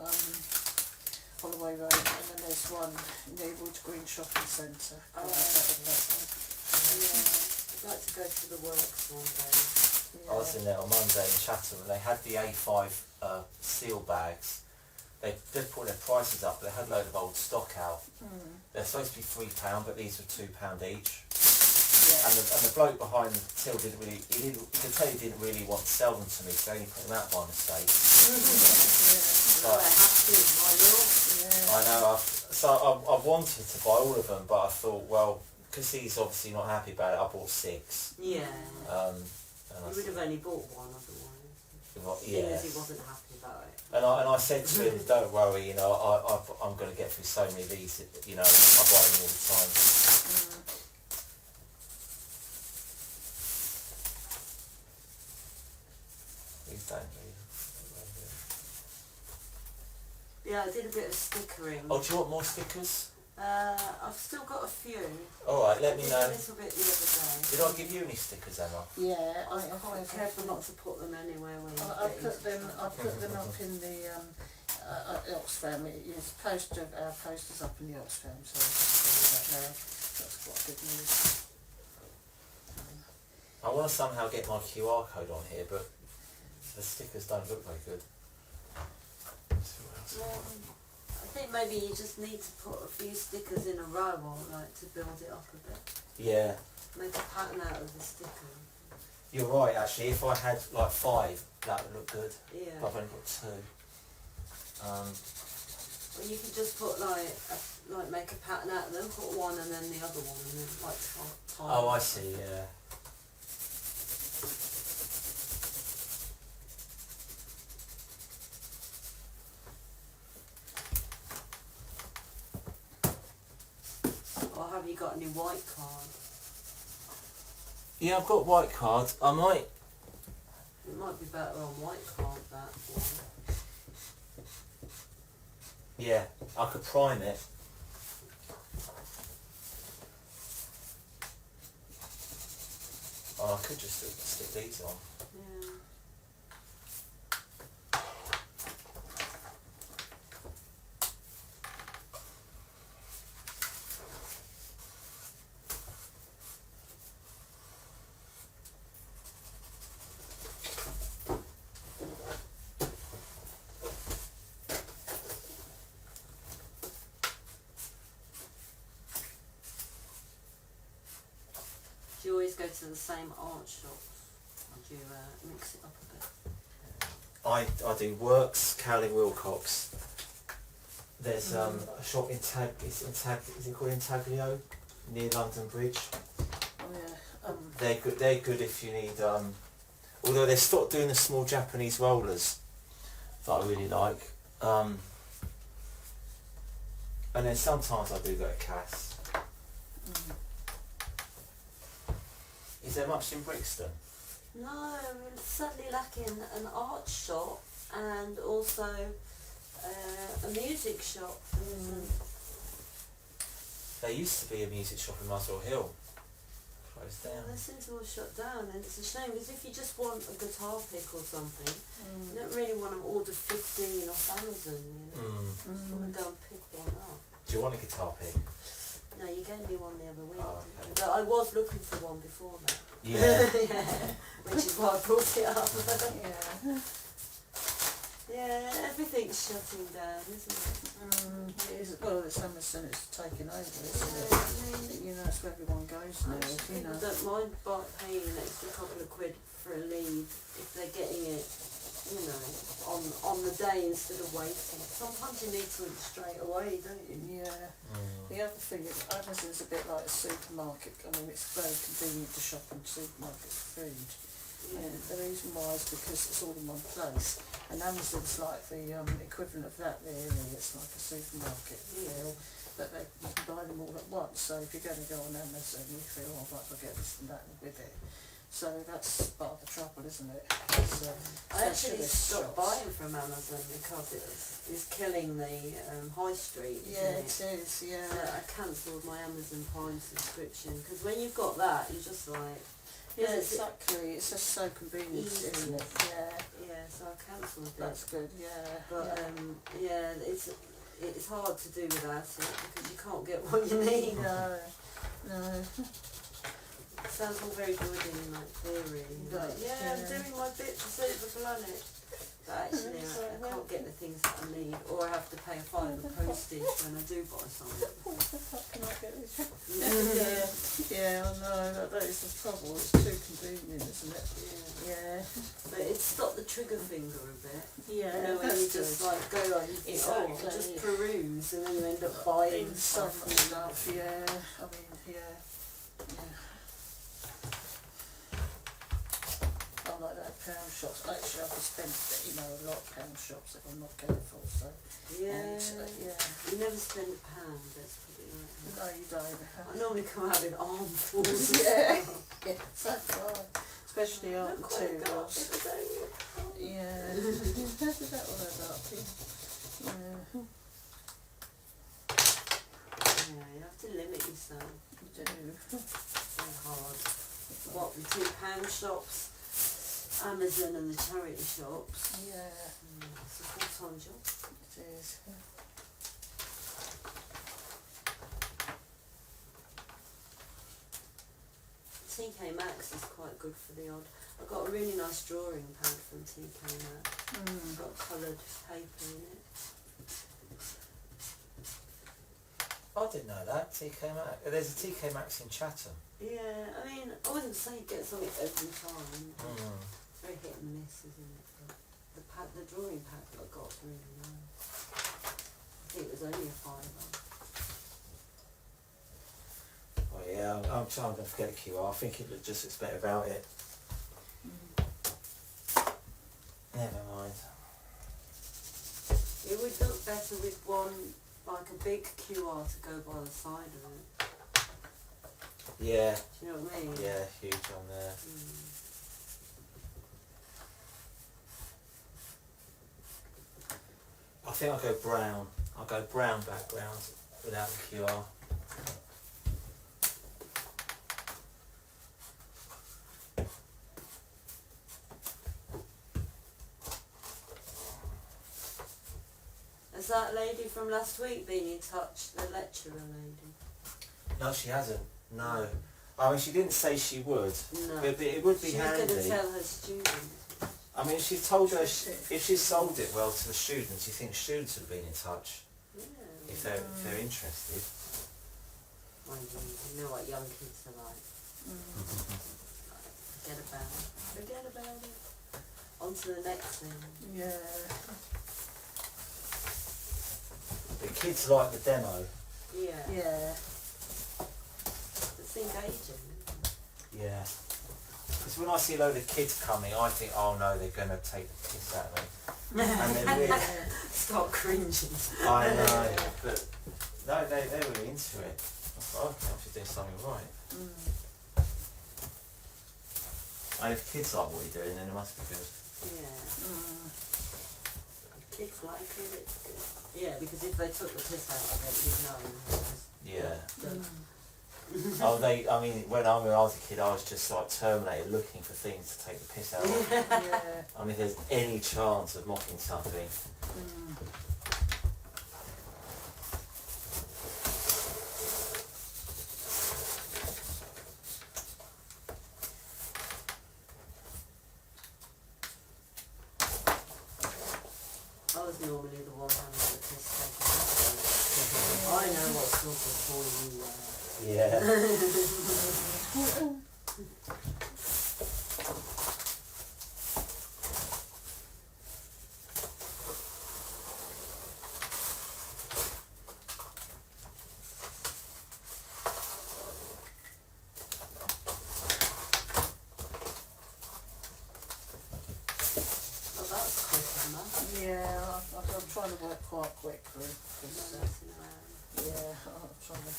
Speaker 1: Holloway Road, and then there's one near Wood Green Shopping Centre.
Speaker 3: Yeah, I'd like to go to the works one day.
Speaker 2: I was in there on Monday in Chatham and they had the A5 seal bags. They put their prices up, but they had a load of old stock out. They're supposed to be £3, but these were £2 each.
Speaker 1: Yeah.
Speaker 2: And the bloke behind the till didn't really, you could tell he didn't really want to sell them to me, so he only put them out by mistake.
Speaker 3: But I have to, why not?
Speaker 2: I know, I wanted to buy all of them, but I thought, well, because he's obviously not happy about it, I bought 6.
Speaker 3: Yeah.
Speaker 2: And
Speaker 3: You would have only bought one otherwise.
Speaker 2: Yeah.
Speaker 3: Seeing as he wasn't happy about it.
Speaker 2: And I said to him, don't worry, you know, I'm going to get through so many of these, you know, I buy them all the time. These don't really.
Speaker 3: Yeah, I did a bit of stickering.
Speaker 2: Oh, do you want more stickers?
Speaker 3: I've still got a few.
Speaker 2: Alright, let me
Speaker 3: I did
Speaker 2: know.
Speaker 3: a little bit the other day.
Speaker 2: Did I give you any stickers, Emma?
Speaker 1: Yeah,
Speaker 3: I was quite careful not to put them anywhere where you
Speaker 1: I
Speaker 3: get
Speaker 1: put
Speaker 3: into
Speaker 1: them. I
Speaker 3: trouble.
Speaker 1: put them up in the Oxfam. Yes, our posters up in the Oxfam. So I can do that there. That's quite good news.
Speaker 2: I want to somehow get my QR code on here, but the stickers don't look very good. Let's see what else.
Speaker 3: I think maybe you just need to put a few stickers in a row or like to build it up a bit.
Speaker 2: Yeah,
Speaker 3: Make a pattern out of the sticker.
Speaker 2: you're right actually. If I had like 5, that would look good.
Speaker 3: Yeah.
Speaker 2: But I've only got 2.
Speaker 3: Or you could just put like make a pattern out of them, put one and then the other one and then like tie.
Speaker 2: Oh, I see, yeah.
Speaker 3: Or have you got any white card?
Speaker 2: Yeah, I've got white cards. I might...
Speaker 3: It might be better on white card that one.
Speaker 2: Yeah, I could prime it. Oh, I could just stick these on.
Speaker 3: Yeah. Do you always go to the same art shops? Or do you mix it up a bit?
Speaker 2: I do Works, Cowling Wilcox. There's a shop in is it called Intaglio? Near London Bridge.
Speaker 1: Oh yeah.
Speaker 2: They're good if you need although they stopped doing the small Japanese rollers that I really like. And then sometimes I do go to Cass. Is there much in Brixton?
Speaker 3: No, we're certainly lacking an art shop and also a music shop.
Speaker 2: There used to be a music shop in Muswell Hill. Closed down.
Speaker 3: They seem to have shut down, and it's a shame because if you just want a guitar pick or something, you don't really want to order 15 off Amazon, you know. You just want to go and pick one up.
Speaker 2: Do you want a guitar pick?
Speaker 3: No, you gave me one the other week.
Speaker 2: Oh, okay.
Speaker 3: But I was looking for one before that.
Speaker 2: Yeah.
Speaker 3: Yeah, which is why I brought it up.
Speaker 1: Yeah.
Speaker 3: Yeah, everything's shutting down, isn't it?
Speaker 1: It is, well, it's Amazon, it's taken over, isn't it? You know, it's where everyone goes now, you
Speaker 3: People
Speaker 1: know.
Speaker 3: don't mind paying an extra couple of quid for a lead if they're getting it, you know, on the day instead of waiting. Sometimes you need something straight away, don't you?
Speaker 1: Yeah. The other thing is, Amazon's a bit like a supermarket. I mean, it's very convenient to shop in supermarkets for food. And the reason why is because it's all in one place. And Amazon's like the equivalent of that really. It's like a supermarket feel. But you can buy them all at once. So if you're going to go on Amazon, you feel, oh, right, I'll get this and that with it. So that's part of the trouble, isn't it?
Speaker 3: I actually stopped buying from Amazon because it's killing the high street.
Speaker 1: Yeah,
Speaker 3: it
Speaker 1: is, yeah.
Speaker 3: So I cancelled my Amazon Prime subscription because when you've got that, you're just like...
Speaker 1: Yeah, exactly. It's just so convenient, isn't it? Yeah.
Speaker 3: Yeah, so I cancelled it.
Speaker 1: That's good, yeah.
Speaker 3: But yeah, it's hard to do without it because you can't get what you need.
Speaker 1: No.
Speaker 3: It sounds all very good in like theory.
Speaker 1: Right,
Speaker 3: Like, yeah, I'm doing my bit to save the planet. But actually, I can't get the things that I need, or I have to pay a fine for postage when I do buy something.
Speaker 1: Can I get this?
Speaker 3: Yeah.
Speaker 1: Yeah, I know, that is the trouble, it's too convenient, isn't it? Yeah.
Speaker 3: But it stopped the trigger finger a bit.
Speaker 1: Yeah,
Speaker 3: You know, when you just like go on, you think, oh,
Speaker 1: Exactly.
Speaker 3: just peruse, and then you end up buying
Speaker 1: so
Speaker 3: stuff.
Speaker 1: much stuff, yeah. I mean, yeah. I like that pound shops. Actually, I could spend, a lot of pound shops if I'm not careful, so.
Speaker 3: Yeah.
Speaker 1: Yeah.
Speaker 3: You never spend a pound, let's put it like that.
Speaker 1: No, you don't.
Speaker 3: I normally come out with armfuls.
Speaker 1: Yeah. Yeah, that's right. Especially art
Speaker 3: Not quite got
Speaker 1: materials.
Speaker 3: it, but only a pound.
Speaker 1: Yeah. How did that all add up? Yeah.
Speaker 3: Yeah, you have to limit yourself.
Speaker 1: You do.
Speaker 3: Very hard. What, the £2 shops, Amazon and the charity shops?
Speaker 1: Yeah.
Speaker 3: It's a full-time job.
Speaker 1: It is.
Speaker 3: TK Maxx is quite good for the odd. I got a really nice drawing pad from TK Maxx. It's got coloured paper in it.
Speaker 2: I didn't know that, TK Maxx. There's a TK Maxx in Chatham.
Speaker 3: Yeah, I mean, I wouldn't say you get something every time.
Speaker 2: Mm.
Speaker 3: It's very hit and miss, isn't it? But the drawing pad that I got was really nice. I think it was only a £5.
Speaker 2: Oh yeah, I'm trying to forget the QR. I think it just looks better without it. Never mind.
Speaker 3: It would look better with one, like a big QR to go by the side of it.
Speaker 2: Yeah.
Speaker 3: Do you know what I mean?
Speaker 2: Yeah, huge on there. I think I'll go brown. I'll go brown background without the QR.
Speaker 3: Has that lady from last week been in touch, the lecturer lady?
Speaker 2: No, she hasn't. No. I mean, she didn't say she would.
Speaker 3: No.
Speaker 2: But it would be handy.
Speaker 3: She was going to tell her students.
Speaker 2: I mean, if she told her, if she sold it well to the students, you think students would have been in touch
Speaker 3: Yeah.
Speaker 2: if they're interested.
Speaker 3: Mind you know what young kids are like. Forget about it. Forget about it. On to the next thing.
Speaker 1: Yeah.
Speaker 2: The kids like the demo.
Speaker 3: Yeah.
Speaker 1: Yeah.
Speaker 3: It's engaging.
Speaker 2: Yeah. Because when I see a load of kids coming, I think, oh no, they're going to take the piss out of me. And they're really...
Speaker 3: Start cringing.
Speaker 2: I know, but no, they're really into it. I thought, okay, I should do something right. And if kids like what you're doing, then it must be good.
Speaker 3: Yeah. If kids like it, it's good. Yeah, because if they took the piss out of it, you'd know.
Speaker 2: Yeah. Oh, I mean, when I was a kid, I was just like Terminator looking for things to take the piss out of.
Speaker 1: Yeah.
Speaker 2: I mean, if there's any chance of mocking something.
Speaker 3: I was normally the one having the piss taken out of me. I know what sort of boy you are.
Speaker 2: Yeah.
Speaker 3: Oh, that's quick, Emma.
Speaker 1: Yeah, I'm trying to work quite quickly.
Speaker 3: No
Speaker 1: 'Cause,
Speaker 3: messing around.
Speaker 1: yeah, I'm trying to...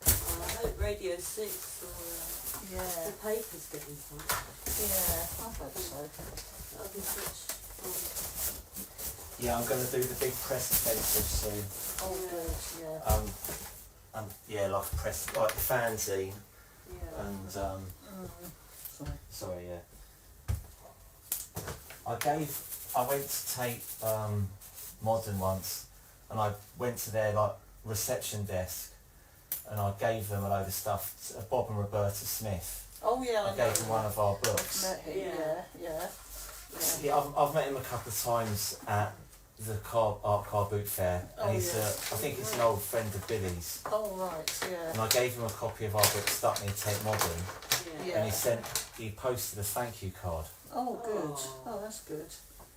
Speaker 3: I hope Radio 6 or
Speaker 1: Yeah,
Speaker 3: the paper's getting some.
Speaker 1: yeah, I hope so.
Speaker 3: That'll be such fun.
Speaker 2: Yeah, I'm going to do the big press offensive soon.
Speaker 1: Oh, good, yeah.
Speaker 2: Yeah, like a press, like the fanzine,
Speaker 3: Yeah.
Speaker 2: and
Speaker 1: Sorry.
Speaker 2: sorry, yeah. I went to take Modern once, and I went to their like reception desk, and I gave them a load of stuff. Bob and Roberta Smith.
Speaker 1: Oh, yeah,
Speaker 2: I gave them one of our books.
Speaker 1: Met him,
Speaker 3: Yeah.
Speaker 1: yeah.
Speaker 2: Yeah, I've met him a couple of times at the art car boot fair, and
Speaker 1: Oh,
Speaker 2: he's
Speaker 1: yeah.
Speaker 2: I think he's an old friend of Billy's.
Speaker 1: Oh, right, yeah.
Speaker 2: And I gave him a copy of our book, Stuck Me Take Modern,
Speaker 3: Yeah.
Speaker 2: and he posted a thank you card.
Speaker 1: Oh, good.
Speaker 3: Oh.
Speaker 1: Oh, that's good.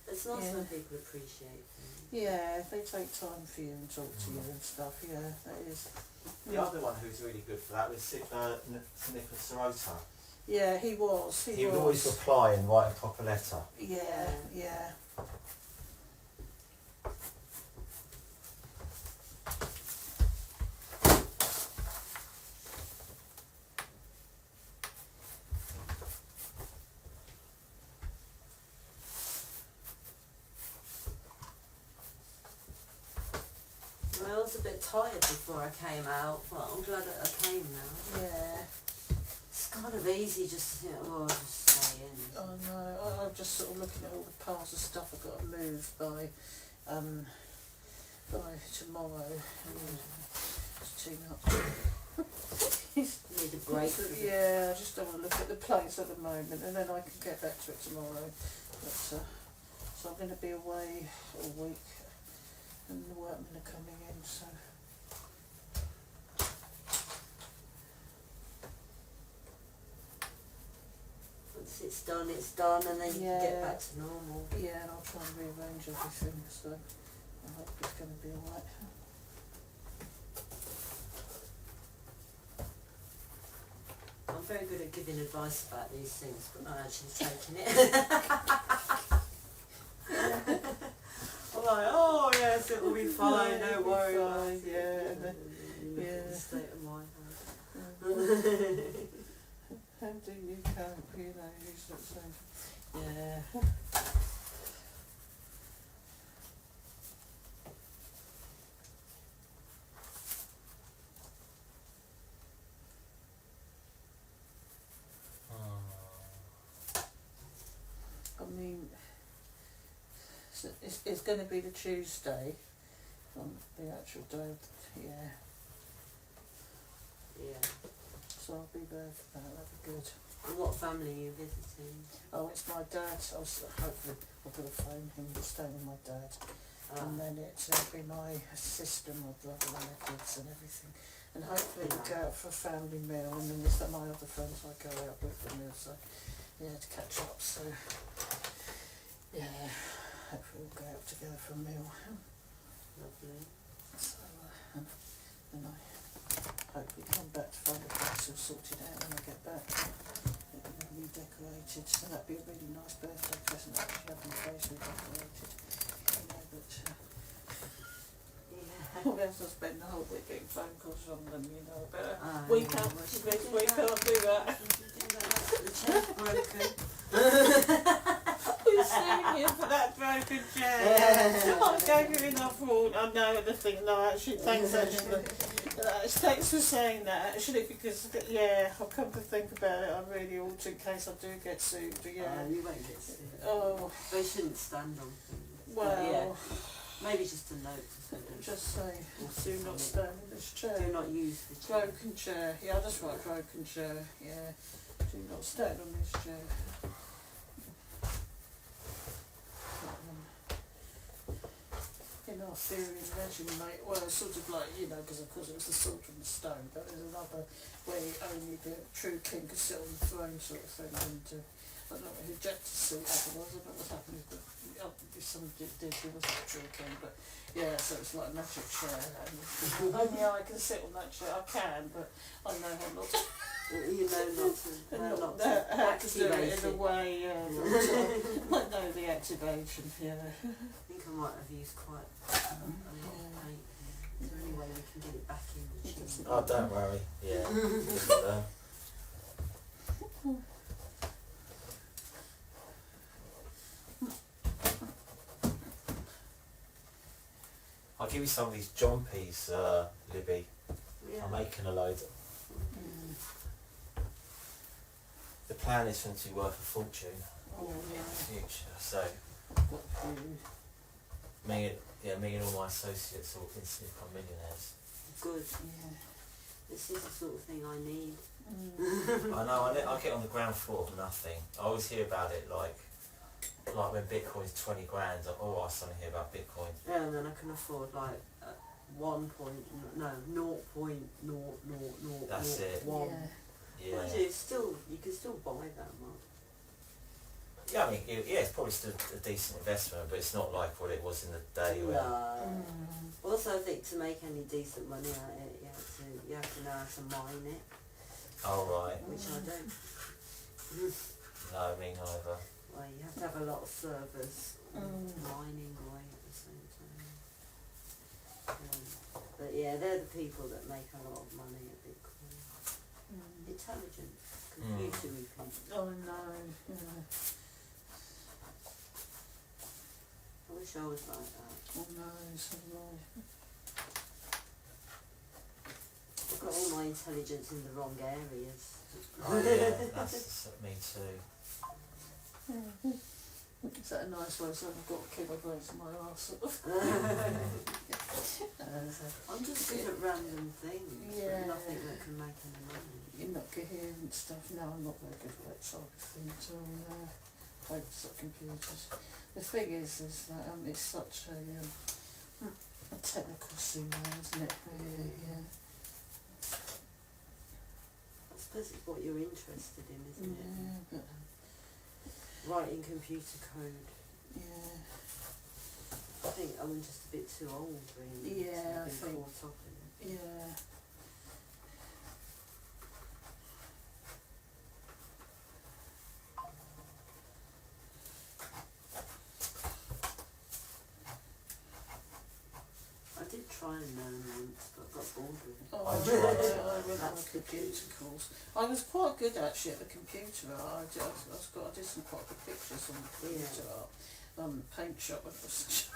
Speaker 3: It's nice
Speaker 1: Yeah.
Speaker 3: when people appreciate things.
Speaker 1: Yeah, if they take time for you and talk to you and stuff, yeah, that is.
Speaker 2: The other one who's really good for that was Nicola Sirota.
Speaker 1: Yeah, he was.
Speaker 2: He would always reply and write a proper letter.
Speaker 1: Yeah, yeah.
Speaker 3: I was a bit tired before I came out, but I'm glad that I came now.
Speaker 1: Yeah.
Speaker 3: It's kind of easy just to think, oh, just stay in.
Speaker 1: Oh no, I'm just sort of looking at all the piles of stuff I've got to move by tomorrow. It's too much.
Speaker 3: Need a break.
Speaker 1: Yeah, I just don't want to look at the place at the moment, and then I can get back to it tomorrow. But so I'm going to be away all week, and the workmen are coming in, so.
Speaker 3: Once it's done, and then you can get back to normal.
Speaker 1: Yeah, and I'll try and rearrange everything, so I hope it's going to be alright.
Speaker 3: I'm very good at giving advice about these things, but not actually taking it. I'm like, oh yes, it will be fine,
Speaker 1: Yeah,
Speaker 3: no
Speaker 1: it'll be
Speaker 3: worry.
Speaker 1: fine, yeah, and then,
Speaker 3: The state of mind.
Speaker 1: How do you cope, you know, you sort of say, yeah. I mean, it's going to be the Tuesday, on the actual day, yeah,
Speaker 3: Yeah.
Speaker 1: so I'll be there for that, that'll be good.
Speaker 3: And what family are you visiting?
Speaker 1: Oh, it's my dad, hopefully I'll be able to phone him, he's staying with my dad, and then it'll be my sister, my brother and their kids and everything, and hopefully we'll go out for a family meal, and then there's my other friends I go out with for meals, so yeah, to catch up, so yeah, hopefully we'll go out together for a meal.
Speaker 3: Lovely.
Speaker 1: So, and I hope we come back to find the place all sorted out when I get back. It'll be redecorated, so that'd be a really nice birthday present, actually having the place redecorated. You know, but I'll have to spend the whole week getting phone calls from them, you know, but we can't, next week can't do that.
Speaker 3: The chair's broken.
Speaker 1: We're staying here for that broken chair. I gave you enough warning. I know the thing. No, actually, thanks actually. Thanks for saying that actually, because yeah, I've come to think about it. I really ought to in case I do get sued. But yeah.
Speaker 3: You won't get sued.
Speaker 1: Oh.
Speaker 3: They shouldn't stand on things.
Speaker 1: Well.
Speaker 3: Yeah. Maybe just a note to say that.
Speaker 1: Just say, do not stand in this chair.
Speaker 3: Do not use the chair.
Speaker 1: Broken chair. Yeah, that's right. Broken chair. Yeah. Do not stand on this chair. In our theory and legend, mate, well, it's sort of like, you know, because of course it was the sword and the stone, but there's another where only the true king could sit on the throne sort of thing, and I don't know who Jack's suit ever was, I don't know what happened, but if someone did, he wasn't a true king, but yeah, so it's like a magic chair, and only I can sit on that chair, I can, but I know how not to.
Speaker 3: You know not to
Speaker 1: How to do
Speaker 3: activate
Speaker 1: it in a way, yeah, but I know the activation, yeah.
Speaker 3: I think I might have used quite a lot of paint. Is there any way we can get it back in the tube?
Speaker 2: Oh, don't worry. Yeah. I'll give you some of these jompies, Libby.
Speaker 3: Yeah.
Speaker 2: I'm making a load. The plan is for them to be worth a fortune
Speaker 1: Oh,
Speaker 2: in
Speaker 1: yeah.
Speaker 2: the future. So
Speaker 1: Got food.
Speaker 2: me and all my associates will instantly become millionaires.
Speaker 3: Good.
Speaker 1: Yeah.
Speaker 3: This is the sort of thing I need.
Speaker 2: I know. I get on the ground floor of nothing. I always hear about it like when Bitcoin's 20 grand. Oh, I suddenly hear about Bitcoin.
Speaker 3: Yeah, and then I can afford like 0.0000001.
Speaker 2: That's it. Yeah.
Speaker 3: Which is still, you can still buy that much.
Speaker 2: Yeah, I mean, it's probably still a decent investment, but it's not like what it was in the day when.
Speaker 3: No. Also, I think to make any decent money out of it, you have to know how to mine it.
Speaker 2: Oh right.
Speaker 3: Which I don't.
Speaker 2: No, me neither.
Speaker 3: Well, you have to have a lot of servers mining away at the same time. But yeah, they're the people that make a lot of money at Bitcoin. Intelligent, computer-y people.
Speaker 1: Oh no, yeah.
Speaker 3: I wish I was like that.
Speaker 1: Oh no, so do I.
Speaker 3: I've got all my intelligence in the wrong areas.
Speaker 2: Oh yeah, that's me too.
Speaker 1: Is that a nice way? So I've got to keep my brains in my arse.
Speaker 3: I'm just good at random things, but nothing that can make any money.
Speaker 1: You're not coherent stuff. No, I'm not very good at that sort of thing at all. Focus on computers. The thing is that it's such a technical scene now, isn't it? Really, yeah.
Speaker 3: I suppose it's what you're interested in, isn't it?
Speaker 1: Yeah, but
Speaker 3: Writing computer code.
Speaker 1: yeah.
Speaker 3: I think I'm just a bit too old, really.
Speaker 1: Yeah,
Speaker 3: to
Speaker 1: I
Speaker 3: be
Speaker 1: think.
Speaker 3: caught up in it.
Speaker 1: Yeah.
Speaker 3: I did try and learn once, but got bored with it.
Speaker 1: Oh,
Speaker 2: I
Speaker 1: I
Speaker 2: tried it.
Speaker 1: went on a computer course. I was quite good actually at the computer art. I did some quite good pictures on the computer art. Paint shop when it was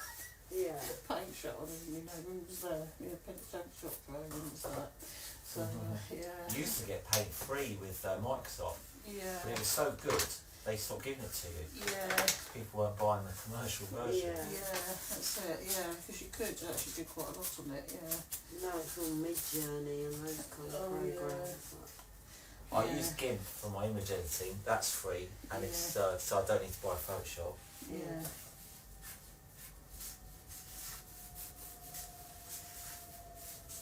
Speaker 3: Yeah.
Speaker 1: paint shop, I mean, you know, when it was there. Yeah, paint shop program was that. So, yeah.
Speaker 2: You used to get paid free with Microsoft,
Speaker 1: Yeah.
Speaker 2: but it was so good, they stopped giving it to you.
Speaker 1: Yeah.
Speaker 2: People weren't buying the commercial version.
Speaker 3: Yeah.
Speaker 1: Yeah, that's it, yeah, because you could actually do quite a lot on it, yeah.
Speaker 3: Now it's all Mid-Journey and those kind of programs.
Speaker 2: I use GIMP for my image editing, that's free, and it's so I don't need to buy Photoshop.
Speaker 1: Yeah.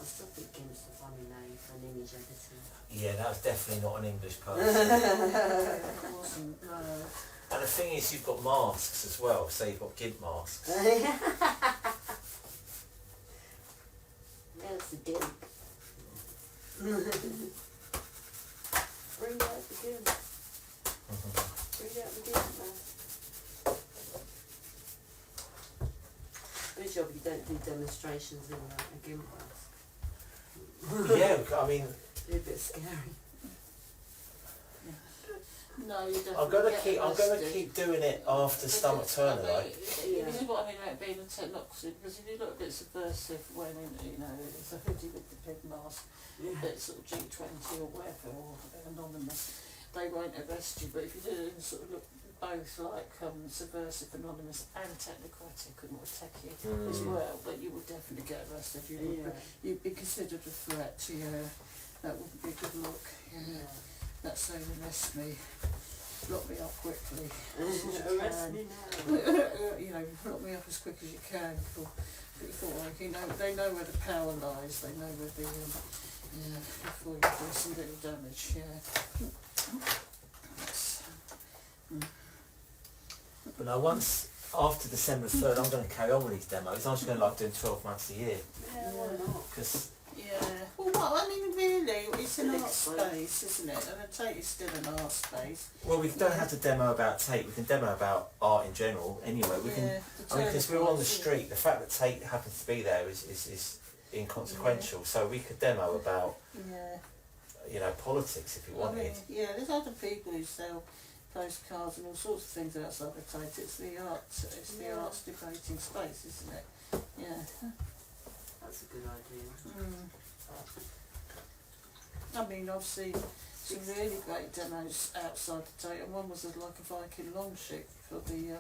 Speaker 3: I still think GIMP's a funny name for an image editor.
Speaker 2: Yeah, that was definitely not an English person.
Speaker 1: It wasn't, no.
Speaker 2: And the thing is, you've got masks as well, so you've got GIMP masks.
Speaker 3: Yeah, it's a GIMP. Bring out the GIMP. Bring out the GIMP, man. Good job you don't do demonstrations in a GIMP class.
Speaker 2: Yeah, I mean,
Speaker 3: It'd be a bit scary.
Speaker 1: No, you don't.
Speaker 2: I'm gonna keep doing it after Stomach Turner, though.
Speaker 1: This is what I mean about being a technocracy, because if you look a bit subversive when, you know, it's a hoodie with the pig mask, it's sort of G20 or whatever, or anonymous, they won't arrest you, but if you do sort of look both like subversive, anonymous and technocratic and more techie as well, but you will definitely get arrested. You'd be considered a threat, that wouldn't be a good look. That's saying arrest me, lock me up quickly.
Speaker 3: Arrest me now.
Speaker 1: You know, lock me up as quick as you can before they know where the power lies, they know where the before you do some little damage,
Speaker 2: But now once, after December 3rd, I'm going to carry on with these demos. I'm just going to like doing 12 months a year.
Speaker 3: Yeah, why not?
Speaker 2: Because
Speaker 1: well, what I mean, really, it's an art space, isn't it? And a Tate is still an art space.
Speaker 2: well, we don't have to demo about Tate. We can demo about art in general. Anyway, we can. I mean, because we're on the street. The fact that Tate happens to be there is inconsequential. So we could demo about you know, politics if you wanted.
Speaker 1: There's other people who sell postcards and all sorts of things outside the Tate. It's the arts debating space, isn't it? Yeah.
Speaker 3: That's a good idea.
Speaker 1: I mean, I've seen some really great demos outside the Tate, and one was like a Viking longship for the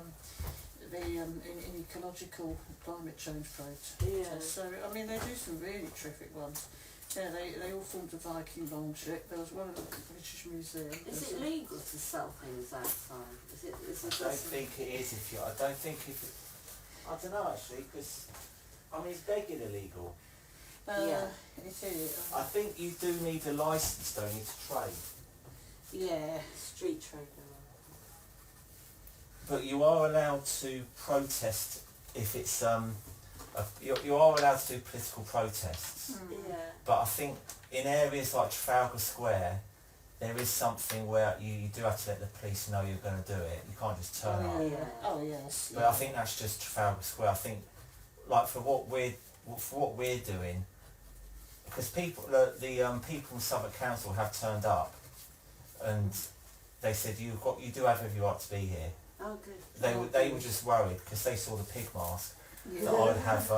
Speaker 1: ecological climate change project. So, I mean, they do some really terrific ones. Yeah, they all formed a Viking longship. There was one at the British Museum.
Speaker 3: Is it legal to sell things outside?
Speaker 2: I don't think it is. I don't know actually, because I mean, is begging illegal?
Speaker 1: It is.
Speaker 2: I think you do need a license, don't you, to trade?
Speaker 1: Yeah.
Speaker 3: Street trade.
Speaker 2: But you are allowed to protest if it's you are allowed to do political protests.
Speaker 3: Yeah.
Speaker 2: But I think in areas like Trafalgar Square, there is something where you do have to let the police know you're going to do it. You can't just turn up.
Speaker 3: Yeah.
Speaker 1: Oh yes.
Speaker 2: But I think that's just Trafalgar Square. I think, like for what we're doing, because people, the people in Southwark Council have turned up, and they said you do have every right to be here.
Speaker 3: Oh, good.
Speaker 2: They were just worried because they saw the pig mask
Speaker 1: Yeah.
Speaker 2: that I would have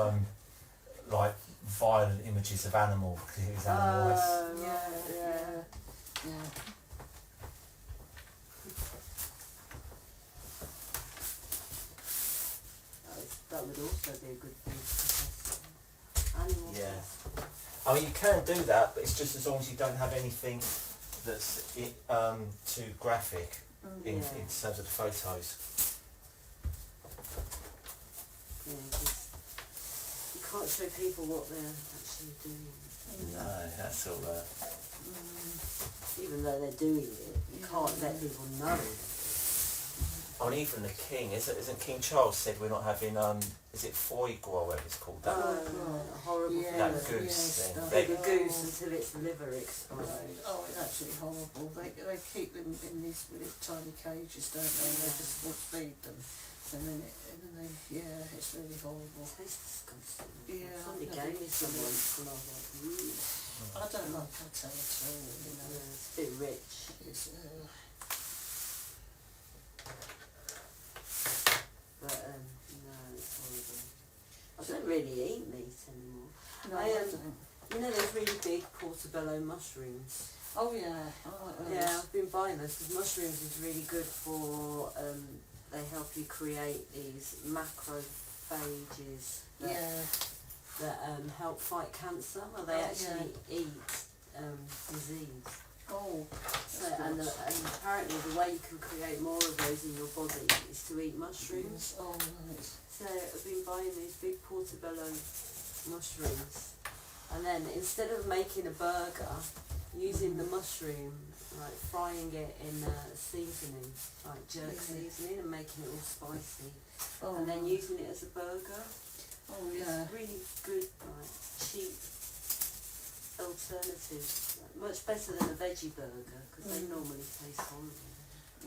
Speaker 2: like violent images of animals because it was animal waste.
Speaker 1: Yeah.
Speaker 3: That would also be a good thing to test animals.
Speaker 2: Yeah. I mean, you can do that, but it's just as long as you don't have anything that's too graphic in terms of the photos.
Speaker 3: Yeah, 'cause you can't show people what they're actually doing.
Speaker 2: No, that's all right.
Speaker 3: Even though they're doing it, you can't let people know.
Speaker 2: I mean, even the King, isn't King Charles said we're not having, is it foie gras, or whatever it's called? That,
Speaker 3: Horrible.
Speaker 1: Yeah,
Speaker 2: that goose thing.
Speaker 3: Take a goose until its liver explodes.
Speaker 1: Oh, it's absolutely horrible. They keep them in these little tiny cages, don't they? And they just won't feed them. And then it's really horrible.
Speaker 3: It tastes disgusting.
Speaker 1: Yeah,
Speaker 3: Somebody
Speaker 1: I've
Speaker 3: gave
Speaker 1: never
Speaker 3: me some
Speaker 1: eaten it.
Speaker 3: once and I was like,
Speaker 1: I don't like pate at all, you know.
Speaker 3: it's a bit rich.
Speaker 1: It's,
Speaker 3: But no, it's horrible. I don't really eat meat anymore.
Speaker 1: no,
Speaker 3: I,
Speaker 1: I don't.
Speaker 3: You know those really big portobello mushrooms?
Speaker 1: Oh yeah, I like those.
Speaker 3: Yeah, I've been buying those because mushrooms is really good for, they help you create these macrophages that help fight cancer. Well, they actually eat disease.
Speaker 1: Oh,
Speaker 3: So, and apparently the way you can create more of those in your body is to eat mushrooms.
Speaker 1: oh right.
Speaker 3: So I've been buying these big portobello mushrooms, and then instead of making a burger, using the mushroom, like frying it in seasoning, like jerk seasoning, and making it all spicy, and then using it as a burger.
Speaker 1: Oh yeah.
Speaker 3: It's really good, like cheap alternative, like, much better than a veggie burger because they normally taste horrible.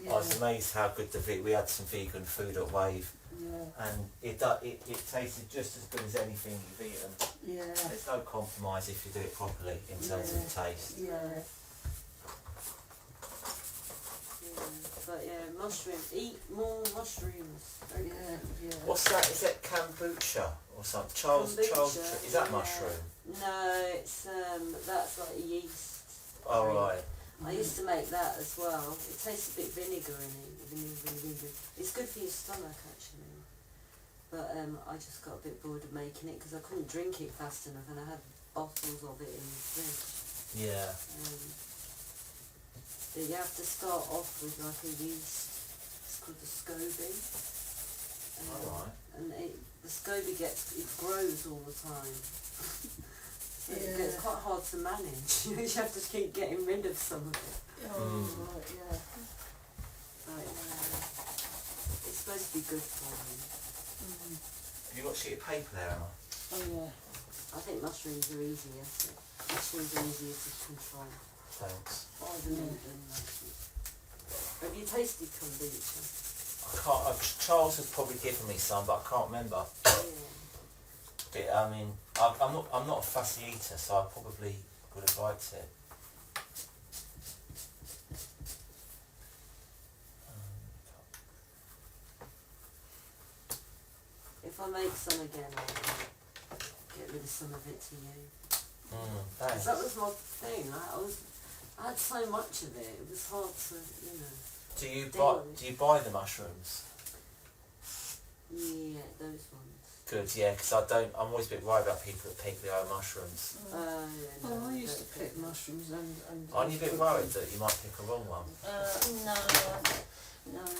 Speaker 1: Yeah.
Speaker 2: I was amazed how good we had some vegan food at Wave,
Speaker 1: Yeah.
Speaker 2: and it tasted just as good as anything you've eaten.
Speaker 1: Yeah.
Speaker 2: There's no compromise if you do it properly in terms of taste.
Speaker 1: Yeah.
Speaker 3: But yeah, mushrooms. Eat more mushrooms. Very good.
Speaker 1: Yeah.
Speaker 2: What's that? Is that kombucha or something? Charles,
Speaker 3: Kombucha,
Speaker 2: is that
Speaker 3: yeah.
Speaker 2: mushroom?
Speaker 3: No, it's that's like yeast.
Speaker 2: Oh right.
Speaker 3: I used to make that as well. It tastes a bit vinegar in it. Vinegar. It's good for your stomach actually. But I just got a bit bored of making it because I couldn't drink it fast enough, and I had bottles of it in the fridge.
Speaker 2: Yeah.
Speaker 3: But you have to start off with like a yeast. It's called the SCOBY.
Speaker 2: Alright.
Speaker 3: And the SCOBY grows all the time. So it gets quite hard to manage. You have to keep getting rid of some of it.
Speaker 1: Oh right, yeah.
Speaker 3: But, it's supposed to be good for you.
Speaker 2: Have you got a sheet of paper there, Emma?
Speaker 1: Oh yeah.
Speaker 3: I think mushrooms are easier. Mushrooms are easier to control.
Speaker 2: Thanks.
Speaker 3: Have you tasted kombucha?
Speaker 2: I can't. Charles has probably given me some, but I can't remember.
Speaker 3: Yeah.
Speaker 2: But, I mean, I'm not a fussy eater, so I probably would have liked it.
Speaker 3: If I make some again, I'll get rid of some of it to you.
Speaker 2: Thanks.
Speaker 3: That was my thing. I had so much of it. It was hard to, you know.
Speaker 2: Do you buy the mushrooms?
Speaker 3: Yeah, those ones.
Speaker 2: Good, yeah, because I'm always a bit worried about people that pick their own mushrooms.
Speaker 3: Yeah, no,
Speaker 1: Well, I used to pick mushrooms and
Speaker 2: Aren't you a bit worried that you might pick a wrong one?
Speaker 1: No, I think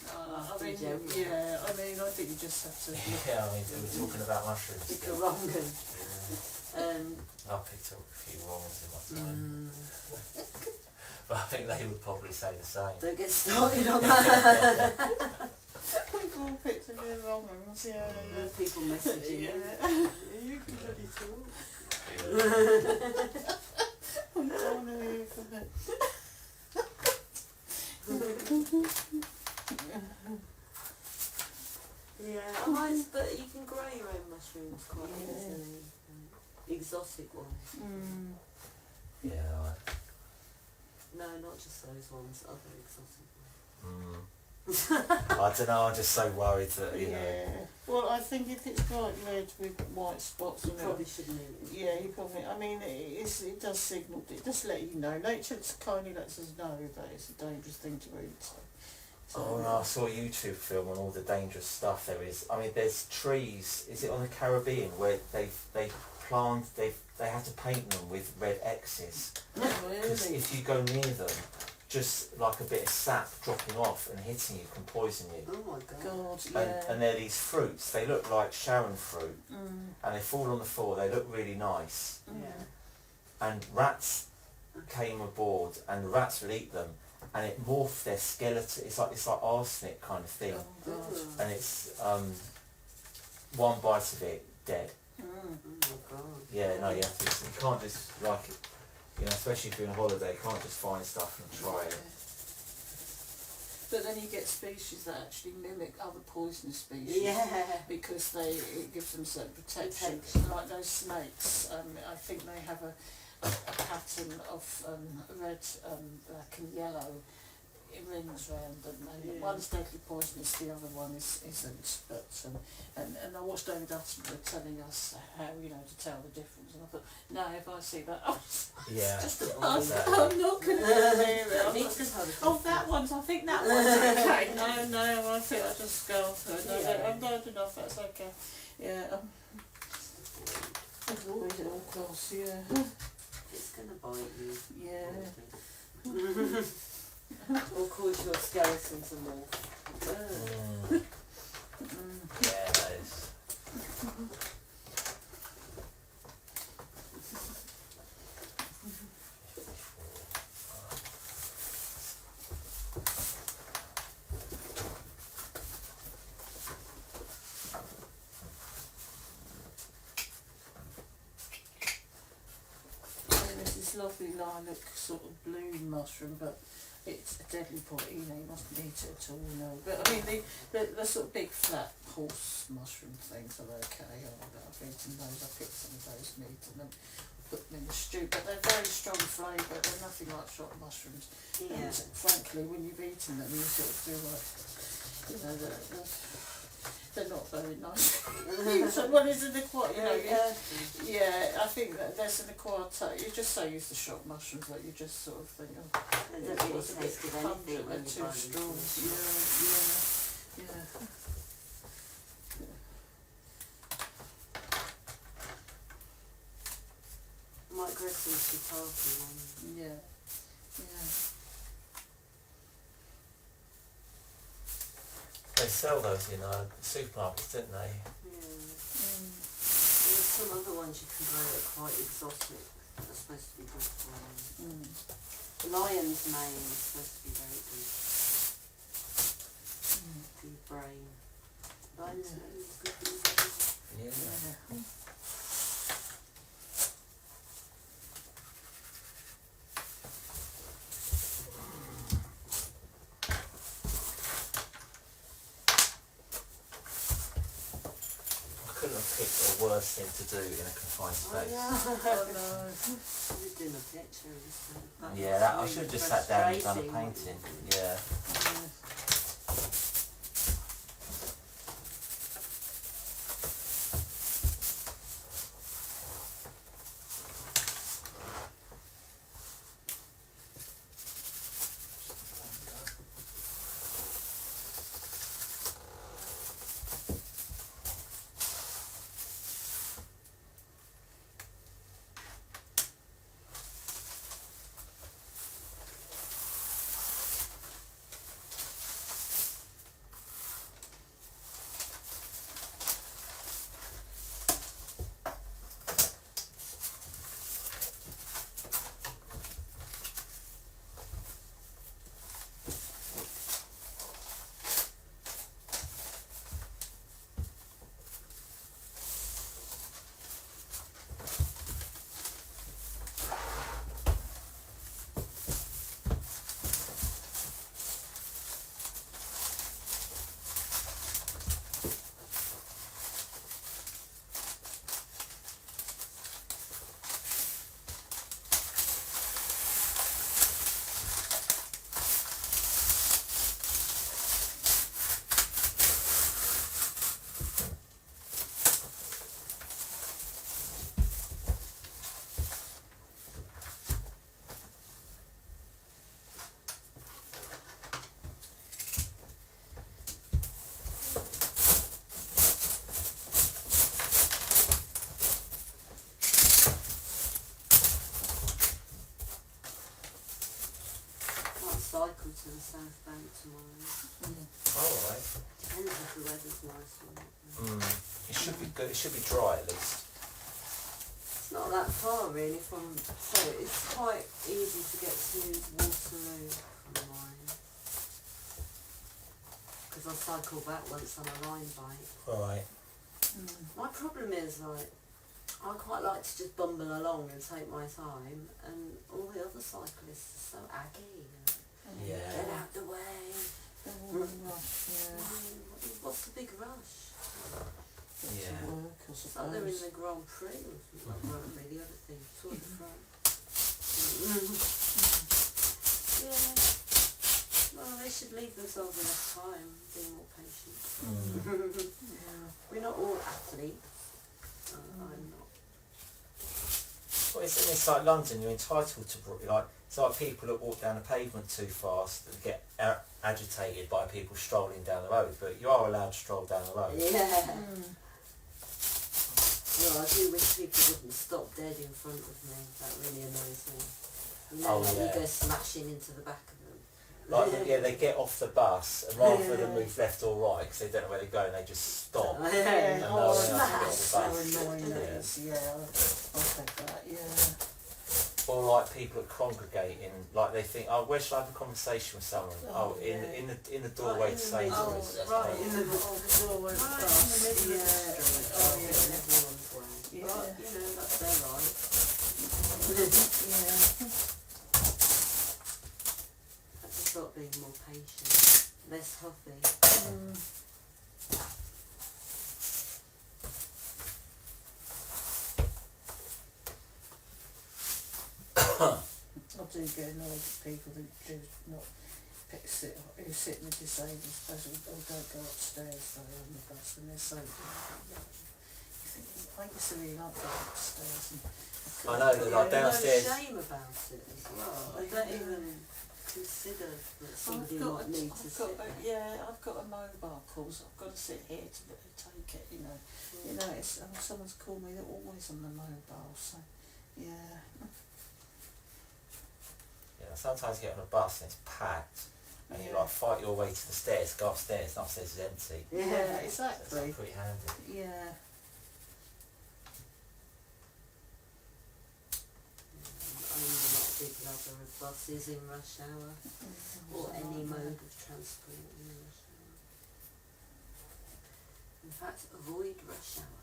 Speaker 1: I mean,
Speaker 3: joking.
Speaker 1: yeah, I mean, I think you just have to.
Speaker 2: Yeah, I mean, we were talking about mushrooms.
Speaker 3: pick a wrong one.
Speaker 2: I picked a few wrong ones in my time. But I think they would probably say the same.
Speaker 3: Don't get started on that.
Speaker 1: We've all picked a few wrong ones, yeah.
Speaker 3: People messaging you.
Speaker 1: You can bloody talk. I don't want to hear from it.
Speaker 3: Yeah, nice, but you can grow your own mushrooms quite easily. Exotic ones.
Speaker 2: Yeah.
Speaker 3: No, not just those ones, other exotic ones.
Speaker 2: I don't know, I'm just so worried that, you know.
Speaker 1: Well, I think if it's bright red with white spots,
Speaker 3: You probably shouldn't eat it.
Speaker 1: yeah, you probably. I mean, it does signal. It does let you know. Nature kindly lets us know that it's a dangerous thing to eat.
Speaker 2: Oh no, I saw a YouTube film on all the dangerous stuff there is. I mean, there's trees. Is it on the Caribbean where they have to paint them with red X's? Because
Speaker 1: Really?
Speaker 2: if you go near them, just like a bit of sap dropping off and hitting you can poison you.
Speaker 3: Oh my god.
Speaker 1: God, yeah.
Speaker 2: And they're these fruits. They look like Sharon fruit, and they fall on the floor. They look really nice.
Speaker 3: Yeah.
Speaker 2: And rats came aboard, and the rats would eat them. And it morphed their skeleton. It's like arsenic kind of thing,
Speaker 1: Oh, God.
Speaker 2: and it's one bite of it dead.
Speaker 3: Oh my god.
Speaker 2: Yeah, no, you have to. You can't just like, you know, especially if you're on holiday, you can't just find stuff and try it.
Speaker 1: But then you get species that actually mimic other poisonous species.
Speaker 3: Yeah.
Speaker 1: Because it gives them certain protection. Like those snakes, I think they have a pattern of red, black and yellow rings around them, and one's deadly poisonous, the other one isn't. But and I watched David Attenborough telling us how, you know, to tell the difference, and I thought, no, if I see that,
Speaker 2: Yeah.
Speaker 1: I'm not going to go near it. Oh, that one's, I think that one's okay. No, I think I just go for it. No, I'm good enough, that's okay. Yeah. Avoid it all costs, yeah.
Speaker 3: It's gonna bite you.
Speaker 1: Yeah.
Speaker 3: Or cause your skeleton to morph.
Speaker 2: Yeah, that is.
Speaker 1: There's this lovely lilac sort of blue mushroom, but it's a deadly poison, you know, you mustn't eat it at all, no. But I mean, the sort of big flat horse mushroom things are okay. I've eaten those, I picked some of those and eaten them, put them in the stew, but they're very strong flavour, they're nothing like shot mushrooms.
Speaker 3: Yeah.
Speaker 1: And frankly, when you've eaten them, you sort of feel like, you know, they're not very nice. So, well, it's an acquired, you know, yeah, I think that there's an acquired taste. You're just so used to shot mushrooms that you just sort of think, oh,
Speaker 3: They don't really taste of anything when
Speaker 1: they're
Speaker 3: you
Speaker 1: too
Speaker 3: buy
Speaker 1: strong.
Speaker 3: them.
Speaker 1: Yeah.
Speaker 3: Might grow some shiitake one.
Speaker 1: Yeah.
Speaker 2: They sell those in supermarkets, don't they?
Speaker 3: Yeah. There's some other ones you can grow that are quite exotic. They're supposed to be good for you. Lion's mane is supposed to be very good for your brain. Lion's mane is good for your brain.
Speaker 2: Yeah. Couldn't have picked a worse thing to do in a confined space.
Speaker 1: Oh no.
Speaker 3: You're doing a picture instead.
Speaker 2: Yeah, I should have just sat down and done a painting. Yeah.
Speaker 3: cycle to the South Bank tomorrow.
Speaker 2: Alright.
Speaker 3: Depends if the weather's nice or not.
Speaker 2: It should be good. It should be dry at least.
Speaker 3: It's not that far really from, so it's quite easy to get to Waterloo from mine. Because I cycle back once on a line bike.
Speaker 2: Right.
Speaker 3: My problem is like, I quite like to just bumble along and take my time, and all the other cyclists are so aggy.
Speaker 2: Yeah.
Speaker 3: Get out the way. What's the big rush?
Speaker 2: Yeah.
Speaker 3: It's like they're in the Grand Prix or something. Not Grand Prix, the other thing, Tour de France. Yeah. Well, they should leave themselves enough time, be more patient. We're not all athletes. I'm not.
Speaker 2: Well, it's like London. You're entitled to like. It's like people that walk down the pavement too fast and get agitated by people strolling down the road. But you are allowed to stroll down the road.
Speaker 3: Yeah. Well, I do wish people wouldn't stop dead in front of me. That really annoys me. You know, you go smashing into the back of them.
Speaker 2: Like, they get off the bus and rather than move left or right because they don't know where they're going, they just stop.
Speaker 1: So annoying that is, I'll take that,
Speaker 2: Or like people that congregate in, like they think, oh, where should I have a conversation with someone? In the doorway to Sainsbury's.
Speaker 1: Right, in the doorway.
Speaker 3: You know, that's their right. Have to start being more patient, less huffy.
Speaker 1: I do get annoyed with people who do not sit in the disabled space or don't go upstairs though on the bus when they're so. You think, I used to really like going upstairs.
Speaker 2: I know that like downstairs.
Speaker 3: There's no shame about it as well. They don't even consider that somebody might need to sit there.
Speaker 1: I've got a mobile course. I've got to sit here to take it. You know, it's someone's called me. They're always on the mobile. So, yeah.
Speaker 2: Sometimes you get on a bus and it's packed, and you like fight your way to the stairs, go upstairs, and upstairs is empty.
Speaker 1: Yeah, exactly.
Speaker 2: It's pretty handy.
Speaker 1: Yeah.
Speaker 3: I'm not a big lover of buses in rush hour, or any mode of transport in rush hour. In fact, avoid rush hour.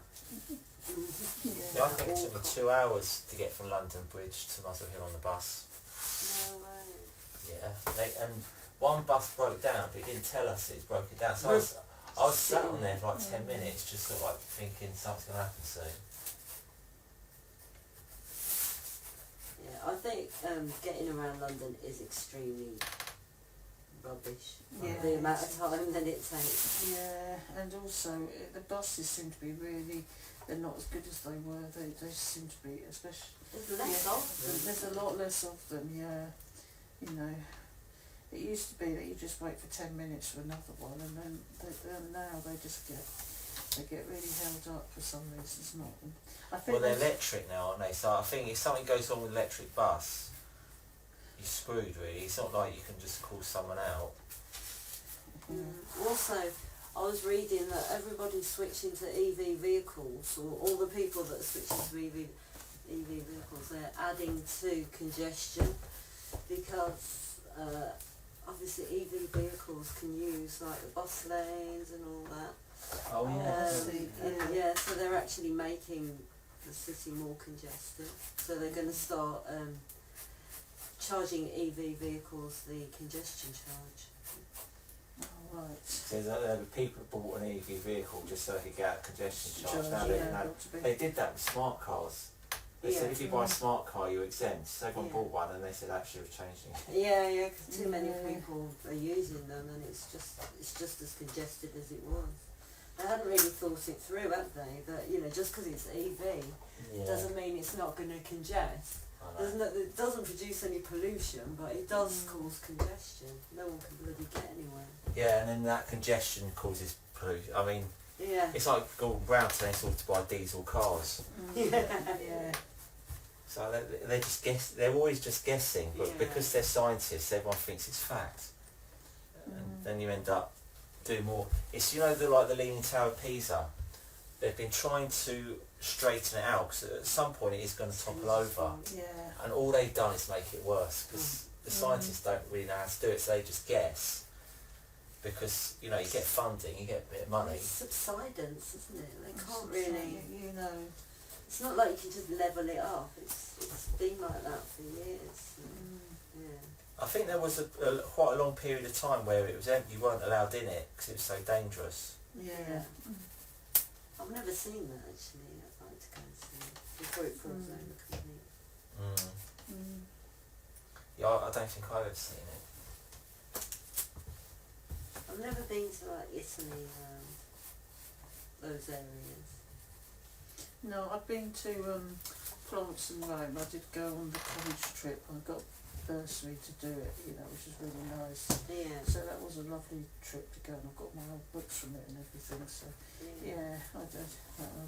Speaker 2: I think it took me 2 hours to get from London Bridge to Muswell Hill on the bus.
Speaker 3: No way.
Speaker 2: Yeah, and one bus broke down, but it didn't tell us it's broken down. So I was sat on there for like 10 minutes, just sort of like thinking something's going to happen soon.
Speaker 3: Yeah, I think getting around London is extremely rubbish. The amount of time that it takes.
Speaker 1: Yeah, and also the buses seem to be really. They're not as good as they were. They seem to be, especially.
Speaker 3: There's less of them.
Speaker 1: There's a lot less of them. Yeah, you know, it used to be that you just wait for 10 minutes for another one, and then now they just get really held up for some reasons. Not. I think.
Speaker 2: Well, they're electric now, aren't they? So I think if something goes wrong with an electric bus, you're screwed. Really, it's not like you can just call someone out.
Speaker 3: Also, I was reading that everybody's switching to EV vehicles, or all the people that are switching to EV vehicles, they're adding to congestion because obviously EV vehicles can use like the bus lanes and all that.
Speaker 2: Oh yeah.
Speaker 3: So they're actually making the city more congested. So they're going to start charging EV vehicles the congestion charge.
Speaker 1: Right.
Speaker 2: So there were people that bought an EV vehicle just so they could get out congestion charge. Now they did that with smart cars. They said if you buy a smart car you're exempt. So everyone bought one and they said actually we're changing it.
Speaker 3: Yeah, because too many people are using them and it's just as congested as it was. They hadn't really thought it through, had they? That just because it's EV doesn't mean it's not going to congest. It doesn't produce any pollution, but it does cause congestion. No one can bloody get anywhere.
Speaker 2: Yeah, and then that congestion causes pollution. I mean, it's like Gordon Brown telling us all to buy diesel cars.
Speaker 1: Yeah.
Speaker 2: So like they just guess. They're always just guessing, but because they're scientists, everyone thinks it's fact, and then you end up doing more. It's the Leaning Tower of Pisa. They've been trying to straighten it out because at some point it is going to topple over, and all they've done is make it worse because the scientists don't really know how to do it, so they just guess. Because you get funding, you get a bit of money.
Speaker 3: It's subsidence, isn't it? They can't really, It's not like you can just level it up. It's been like that for years.
Speaker 2: I think there was quite a long period of time where it was empty. You weren't allowed in it because it was so dangerous.
Speaker 3: Yeah. I've never seen that actually. I'd like to go and see it before it falls over completely.
Speaker 2: Yeah, I don't think I've ever seen it.
Speaker 3: I've never been to Italy, those areas.
Speaker 1: No, I've been to Florence and Rome. I did go on the college trip. I got bursary to do it, which was really nice.
Speaker 3: Yeah.
Speaker 1: So that was a lovely trip to go, and I've got my old books from it and everything. So I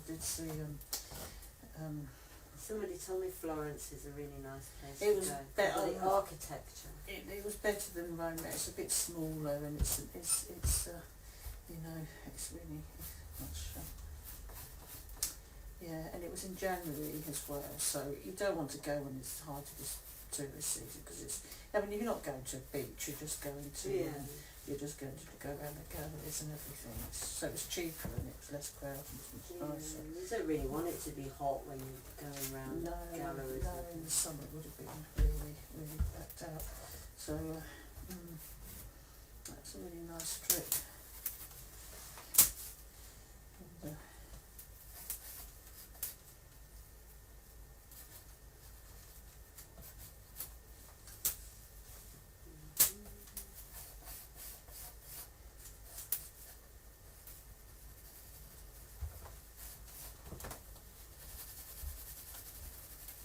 Speaker 1: did see.
Speaker 3: Somebody told me Florence is a really nice place
Speaker 1: It
Speaker 3: to
Speaker 1: was
Speaker 3: go.
Speaker 1: better.
Speaker 3: The architecture.
Speaker 1: It was better than Rome. It's a bit smaller, and it's really much. And it was in January as well, so you don't want to go when it's hard to this tourist season because you're not going to a beach. You're just going to go around the galleries and everything. So it's cheaper and it's less crowded and it's much nicer.
Speaker 3: You don't really want it to be hot when you're going around galleries.
Speaker 1: No, in the summer it would have been really, really packed out. So that's a really nice trip.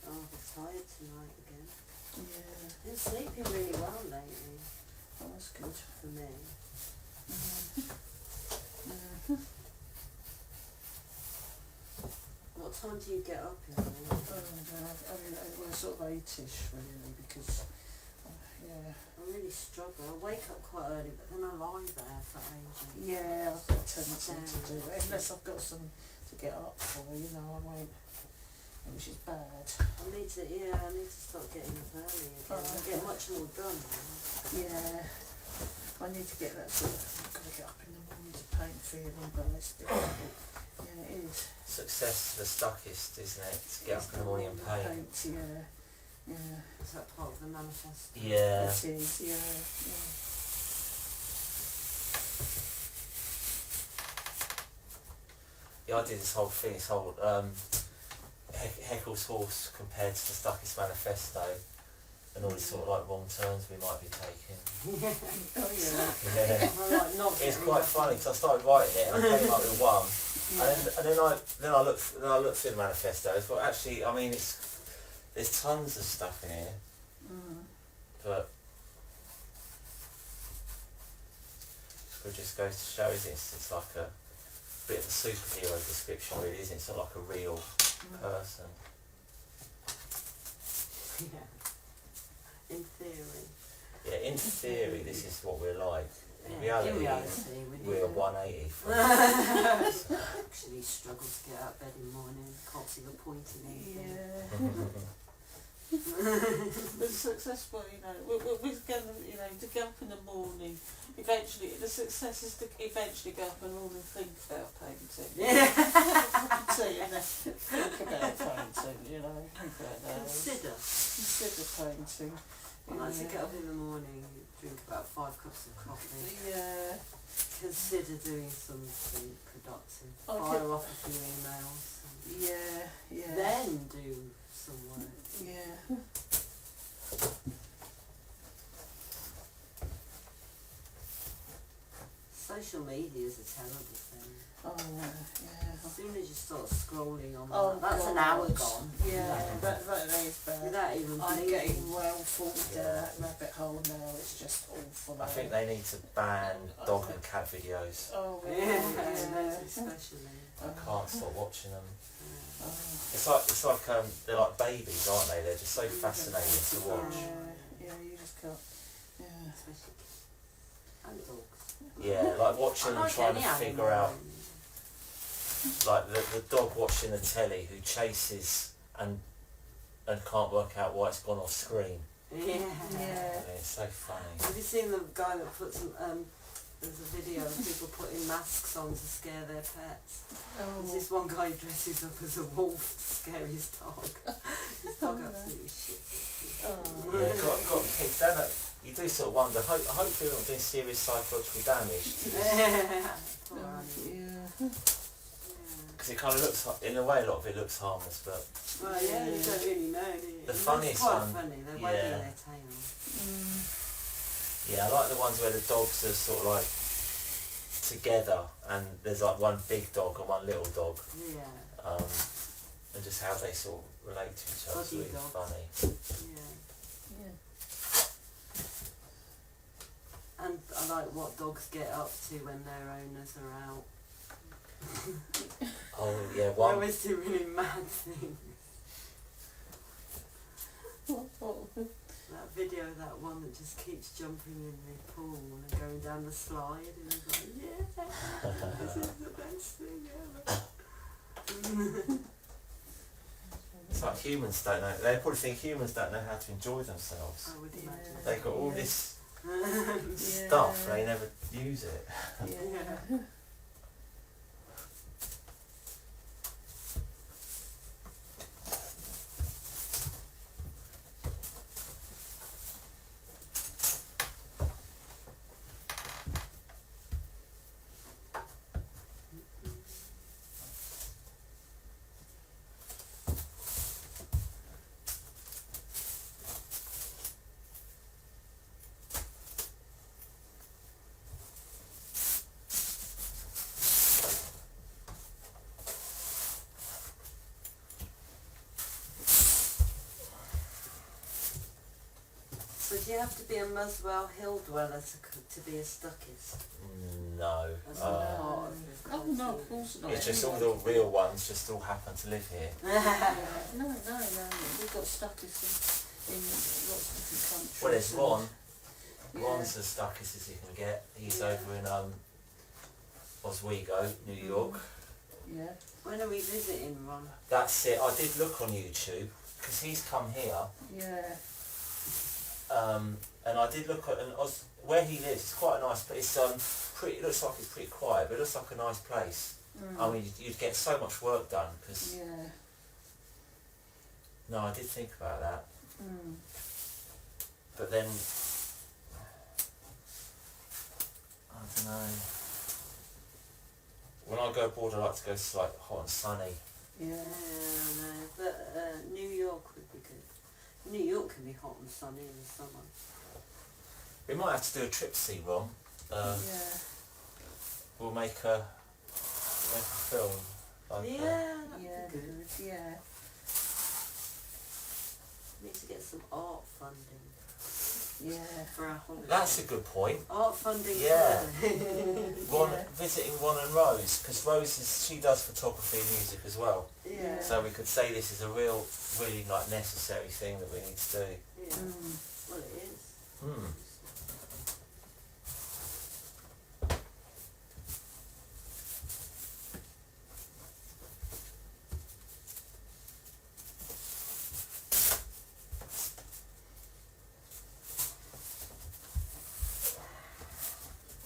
Speaker 1: And,
Speaker 3: tired tonight again.
Speaker 1: Yeah.
Speaker 3: Been sleeping really well lately.
Speaker 1: Oh, that's good.
Speaker 3: For me. What time do you get up in the morning?
Speaker 1: We're sort of 8ish really because,
Speaker 3: I really struggle. I wake up quite early but then I lie there for ages.
Speaker 1: Yeah, I've got a tendency to do it. Unless I've got some to get up for, I won't. Which is bad.
Speaker 3: I need to start getting up early again. I get much more done now.
Speaker 1: Yeah. I need to get that sort of, I've got to get up in the morning to paint feeling, but it's difficult. Yeah, it is.
Speaker 2: Success to the stuckist, isn't it? To get up in the morning and paint.
Speaker 1: Yeah.
Speaker 3: Is that part of the manifesto?
Speaker 2: Yeah.
Speaker 1: It is, yeah.
Speaker 2: Yeah, I did this whole Heckle's horse compared to the Stuckist Manifesto and all these sort of wrong turns we might be taking.
Speaker 1: Oh
Speaker 2: Yeah. It's quite funny because I started writing it and I came up with one, and then I looked through the manifesto. I thought actually, there's tons of stuff in here, but it just goes to show, isn't it? It's like a bit of a superhero description, really, isn't it? It's not like a real person.
Speaker 3: In theory.
Speaker 2: Yeah, in theory, this is what we're like. In
Speaker 3: Yeah.
Speaker 2: reality, we're 180.
Speaker 3: Actually struggle to get out of bed in the morning. Can't see the point in anything.
Speaker 1: Yeah. But successful, we're going to get up in the morning. Eventually, the success is to eventually go up in the morning and think about painting.
Speaker 3: Yeah.
Speaker 1: Think about painting, think about that. Consider painting.
Speaker 3: I like to get up in the morning, drink about 5 cups of coffee.
Speaker 1: Yeah.
Speaker 3: Consider doing something productive. Fire off a few emails.
Speaker 1: Yeah.
Speaker 3: Then do some work.
Speaker 1: Yeah.
Speaker 3: Social media is a terrible thing.
Speaker 1: Oh, yeah.
Speaker 3: As soon as you start scrolling on that's
Speaker 1: God.
Speaker 3: an hour gone.
Speaker 1: Yeah, that is bad.
Speaker 3: Without even
Speaker 1: I'm
Speaker 3: blinking.
Speaker 1: getting well full down that rabbit hole now. It's just awful.
Speaker 2: I think they need to ban dog and cat videos.
Speaker 1: Oh,
Speaker 3: Yeah,
Speaker 1: yeah.
Speaker 3: especially.
Speaker 2: I can't stop watching them.
Speaker 3: Yeah.
Speaker 2: It's like they're like babies, aren't they? They're just so fascinating to watch.
Speaker 1: Yeah, you just can't. Yeah.
Speaker 3: And dogs.
Speaker 2: Yeah, like watching them trying to figure out, like the dog watching the telly who chases and can't work out why it's gone off screen.
Speaker 3: Yeah.
Speaker 2: It's so funny.
Speaker 3: Have you seen the guy that puts there's a video of people putting masks on to scare their pets. There's this one guy who dresses up as a wolf to scare his dog. His dog absolutely shit.
Speaker 2: Yeah, got kids. You do sort of wonder, hopefully they're not doing serious psychological damage. Because it kind of looks, in a way a lot of it looks harmless, but...
Speaker 3: Well, yeah, you don't really know, do you?
Speaker 2: The funniest
Speaker 3: quite
Speaker 2: one...
Speaker 3: funny, they're wagging their tail.
Speaker 2: Yeah, I like the ones where the dogs are sort of like together and there's like one big dog and one little dog.
Speaker 3: Yeah.
Speaker 2: And just how they sort of relate to each other. It's really funny.
Speaker 3: Yeah. And I like what dogs get up to when their owners are out.
Speaker 2: Oh yeah,
Speaker 3: They
Speaker 2: one...
Speaker 3: always do really mad things. That video of that one that just keeps jumping in the pool and going down the slide and he's like, yeah, this is the best thing ever.
Speaker 2: It's like humans don't know, they probably think humans don't know how to enjoy themselves.
Speaker 3: I would imagine.
Speaker 2: They've got all this stuff, they never use it.
Speaker 3: Yeah. So do you have to be a Muswell Hill dweller to be a stuckist?
Speaker 2: No.
Speaker 3: That's not part of the
Speaker 1: Oh no, of course not.
Speaker 2: It's just all the real ones just all happen to live here.
Speaker 1: No. We've got stuckies in lots of different countries.
Speaker 2: Well, there's Ron. Ron's as stuckist as you can get. He's over in Oswego, New York.
Speaker 1: Yeah.
Speaker 3: When are we visiting, Ron?
Speaker 2: That's it. I did look on YouTube because he's come here.
Speaker 1: Yeah.
Speaker 2: And I did look at where he lives. It's quite a nice place. It looks like it's pretty quiet, but it looks like a nice place. I mean, you'd get so much work done because.
Speaker 1: Yeah.
Speaker 2: No, I did think about that. But then, I don't know. When I go abroad, I like to go to like hot and sunny.
Speaker 1: Yeah.
Speaker 3: No, but New York would be good. New York can be hot and sunny in the summer.
Speaker 2: We might have to do a trip to see Ron. We'll make a film. Like
Speaker 3: Yeah, that'd be good.
Speaker 1: Yeah.
Speaker 3: Need to get some art funding.
Speaker 1: Yeah.
Speaker 3: For our holiday.
Speaker 2: That's a good point.
Speaker 3: Art funding.
Speaker 2: Yeah.
Speaker 3: For
Speaker 2: Visiting Ron and Rose, because she does photography and music as well.
Speaker 3: Yeah.
Speaker 2: So we could say this is a really like necessary thing that we need to do.
Speaker 3: Yeah. Well, it is.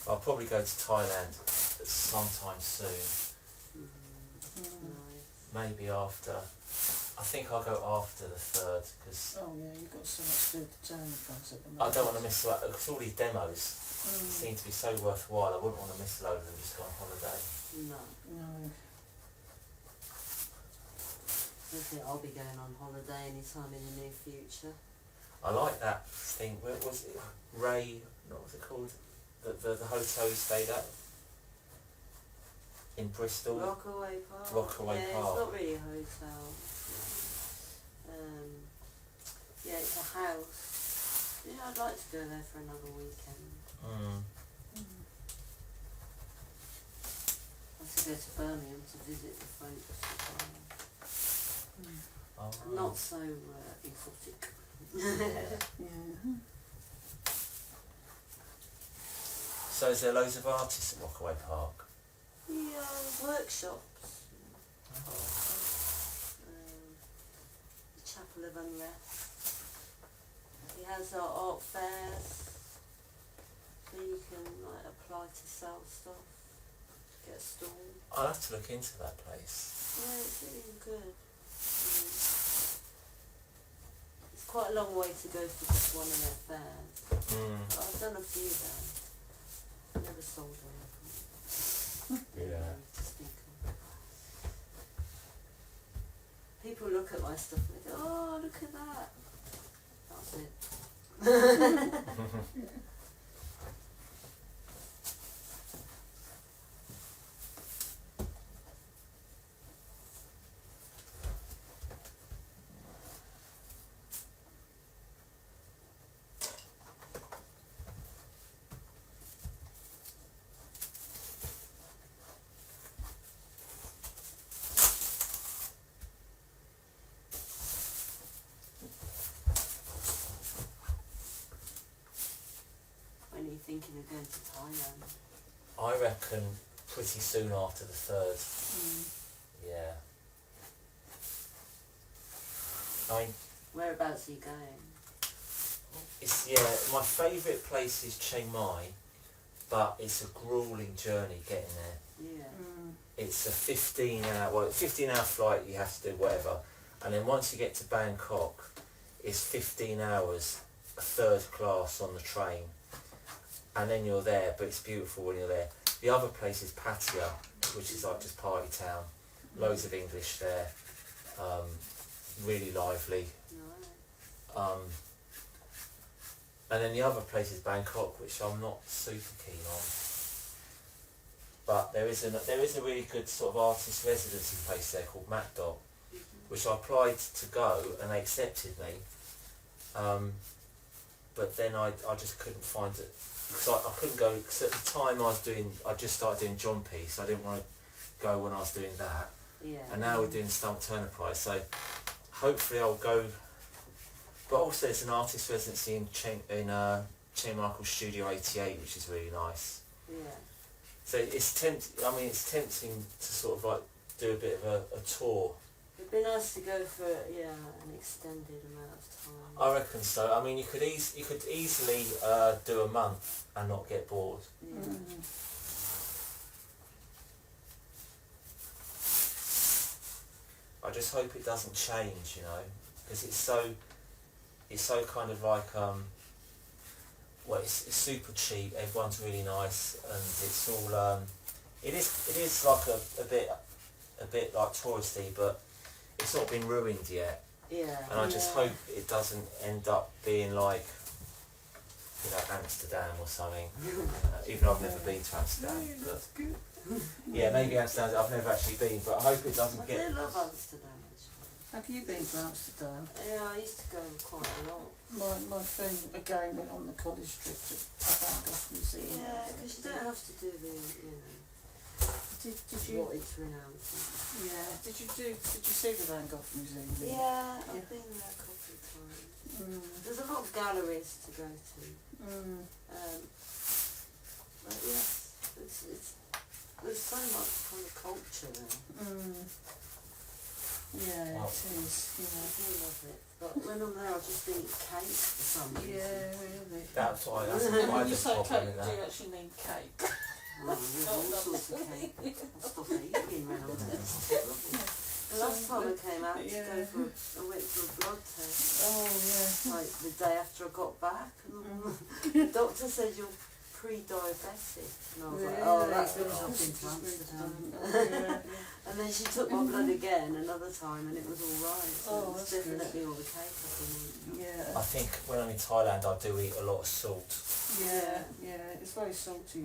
Speaker 2: I'll probably go to Thailand sometime soon.
Speaker 3: Nice.
Speaker 2: Maybe after. I think I'll go after the 3rd because
Speaker 1: Oh yeah, you've got so much to do to turn the front at the moment.
Speaker 2: I don't want to miss because all these demos seem to be so worthwhile. I wouldn't want to miss a load of them just go on holiday.
Speaker 3: No.
Speaker 1: No.
Speaker 3: I think I'll be going on holiday anytime in the near future.
Speaker 2: I like that thing. Where was it? What was it called? The hotel you stayed at in Bristol.
Speaker 3: Rockaway Park.
Speaker 2: Rockaway
Speaker 3: yeah,
Speaker 2: Park.
Speaker 3: It's not really a hotel. Yeah, it's a house. Yeah, I'd like to go there for another weekend. I have to go to Birmingham to visit the folks as well.
Speaker 2: Oh,
Speaker 3: Not so exotic.
Speaker 1: Yeah.
Speaker 2: So is there loads of artists at Rockaway Park?
Speaker 3: Yeah, workshops. The Chapel of Unrest. He has art fairs where you can like apply to sell stuff, get a stall.
Speaker 2: I'll have to look into that place.
Speaker 3: Yeah, it's really good. It's quite a long way to go for just one of their fairs. But I've done a few there. Never sold anything.
Speaker 2: Yeah.
Speaker 3: To speak of. People look at my stuff and they go, oh, look at that. That's it. When are you thinking of going to Thailand?
Speaker 2: I reckon pretty soon after the 3rd. Yeah. I mean,
Speaker 3: Whereabouts are you going?
Speaker 2: my favourite place is Chiang Mai, but it's a gruelling journey getting there.
Speaker 3: Yeah.
Speaker 2: It's a 15-hour flight you have to do, whatever. And then once you get to Bangkok, it's 15 hours, 3rd class on the train. And then you're there, but it's beautiful when you're there. The other place is Pattaya, which is like just party town. Loads of English there. Really lively.
Speaker 3: No.
Speaker 2: And then the other place is Bangkok, which I'm not super keen on. But there is a really good sort of artist residency place there called Macdot, which I applied to go and they accepted me. But then I just couldn't find it, because I couldn't go, because at the time I just started doing John P, so I didn't want to go when I was doing that.
Speaker 3: Yeah.
Speaker 2: And now we're doing Stump Turner Prize, so hopefully I'll go. But also there's an artist residency in Chiang Michael's Studio 88, which is really nice.
Speaker 3: Yeah.
Speaker 2: So it's tempting to sort of like do a bit of a tour.
Speaker 3: It'd be nice to go for an extended amount of time.
Speaker 2: I reckon so. I mean, you could easily do a month and not get bored.
Speaker 3: Yeah.
Speaker 2: I just hope it doesn't change, you know, because it's so kind of like it's super cheap. Everyone's really nice, and it's all it is like a bit like touristy, but it's not been ruined yet.
Speaker 3: Yeah.
Speaker 2: And I just hope it doesn't end up being like, you know, Amsterdam or something. Even though I've never been to Amsterdam.
Speaker 1: That's good.
Speaker 2: Yeah, maybe Amsterdam. I've never actually been, but I hope it doesn't
Speaker 3: I
Speaker 2: get.
Speaker 3: do love Amsterdam actually.
Speaker 1: Have you been to Amsterdam?
Speaker 3: Yeah, I used to go quite a lot.
Speaker 1: My friend again went on the college trip to Van Gogh Museum.
Speaker 3: Yeah, because you don't have to do the,
Speaker 1: Did you?
Speaker 3: what it's renowned for.
Speaker 1: Yeah. Did you see the Van Gogh Museum?
Speaker 3: Yeah, I've been there a couple of times. There's a lot of galleries to go to. But yes, there's so much kind of culture there.
Speaker 1: Yeah,
Speaker 2: Wow.
Speaker 1: it is.
Speaker 3: I do love it. But when I'm there, I just eat cake for some reason.
Speaker 1: Yeah, really.
Speaker 2: That's why. That's
Speaker 1: And
Speaker 2: why
Speaker 1: when
Speaker 2: I
Speaker 1: you
Speaker 2: just
Speaker 1: say
Speaker 2: pop
Speaker 1: cake,
Speaker 2: in
Speaker 1: do you
Speaker 2: that.
Speaker 1: actually mean cake?
Speaker 3: Well, there's all sorts of cake. I stop eating when I'm there. It's lovely. The last time I came out I went for a blood test.
Speaker 1: Oh, yeah.
Speaker 3: Like the day after I got back. And the doctor said you're pre-diabetic. And I was like, oh, that's because I've been to Amsterdam. And then she took my blood again another time and it was all right. So
Speaker 1: Oh,
Speaker 3: it's
Speaker 1: that's
Speaker 3: definitely
Speaker 1: good.
Speaker 3: all the cake I've been eating.
Speaker 1: Yeah.
Speaker 2: I think when I'm in Thailand, I do eat a lot of salt.
Speaker 1: Yeah, it's very salty.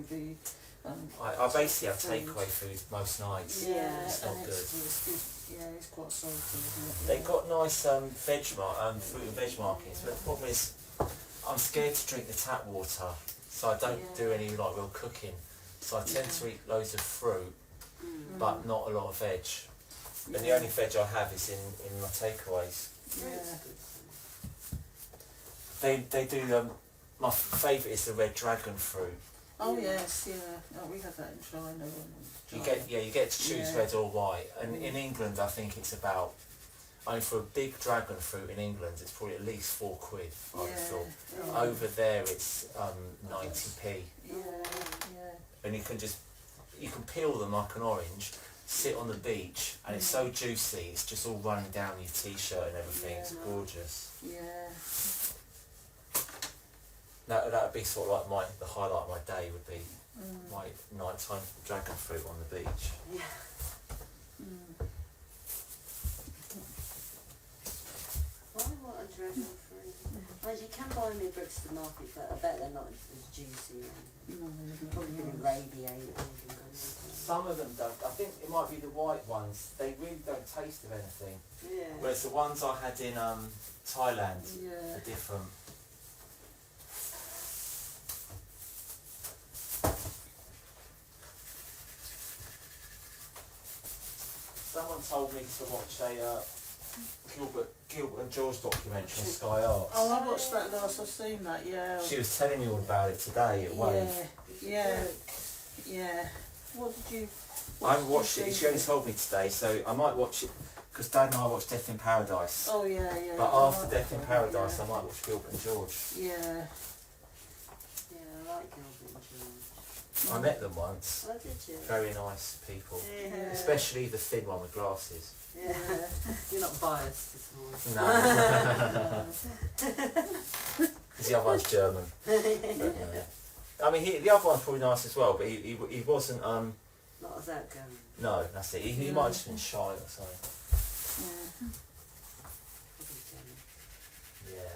Speaker 2: I basically have takeaway food most nights.
Speaker 3: Yeah,
Speaker 2: It's not
Speaker 1: and
Speaker 2: good.
Speaker 1: It's good. Yeah, it's quite salty, isn't it?
Speaker 2: They've got nice fruit and veg markets, but the problem is I'm scared to drink the tap water, so I don't do any like real cooking. So I tend to eat loads of fruit, but not a lot of veg. And the only veg I have is in my takeaways. They do my favourite is the red dragon fruit.
Speaker 1: Oh yes, yeah. Oh, we have that in China.
Speaker 2: You get to choose red or white, and in England I think it's about. I mean, for a big dragon fruit in England, it's probably at least £4. I would have thought. Over there, it's 90p.
Speaker 1: Yeah.
Speaker 2: And you can peel them like an orange, sit on the beach, and it's so juicy. It's just all running down your t-shirt and everything. It's gorgeous.
Speaker 1: Yeah.
Speaker 2: That would be sort of like the highlight of my day would be my nighttime dragon fruit on the beach.
Speaker 3: Yeah. Why want a dragon fruit? Well, you can buy them in Brixton Market, but I bet they're not as juicy. Probably been irradiated.
Speaker 2: Some of them don't. I think it might be the white ones. They really don't taste of anything.
Speaker 3: Yeah.
Speaker 2: Whereas the ones I had in Thailand are different. Someone told me to watch a Gilbert and George documentary on Sky Arts.
Speaker 1: Oh, I watched that last. I've seen that. Yeah.
Speaker 2: She was telling me all about it today at Wave.
Speaker 1: Yeah. What did you?
Speaker 2: I haven't watched it. She only told me today, so I might watch it because Dad and I watched Death in Paradise.
Speaker 1: Oh yeah.
Speaker 2: But after Death in Paradise, I might watch Gilbert and George.
Speaker 1: Yeah.
Speaker 3: Yeah, I like Gilbert and George.
Speaker 2: I met them once.
Speaker 3: Oh, did you?
Speaker 2: Very nice people.
Speaker 3: Yeah.
Speaker 2: Especially the thin one with glasses.
Speaker 3: Yeah. You're not biased at all.
Speaker 2: No. Because the other one's German. I mean, the other one's probably nice as well, but he wasn't.
Speaker 3: Not as outgoing.
Speaker 2: No, that's it. He might have just been shy or something. Yeah.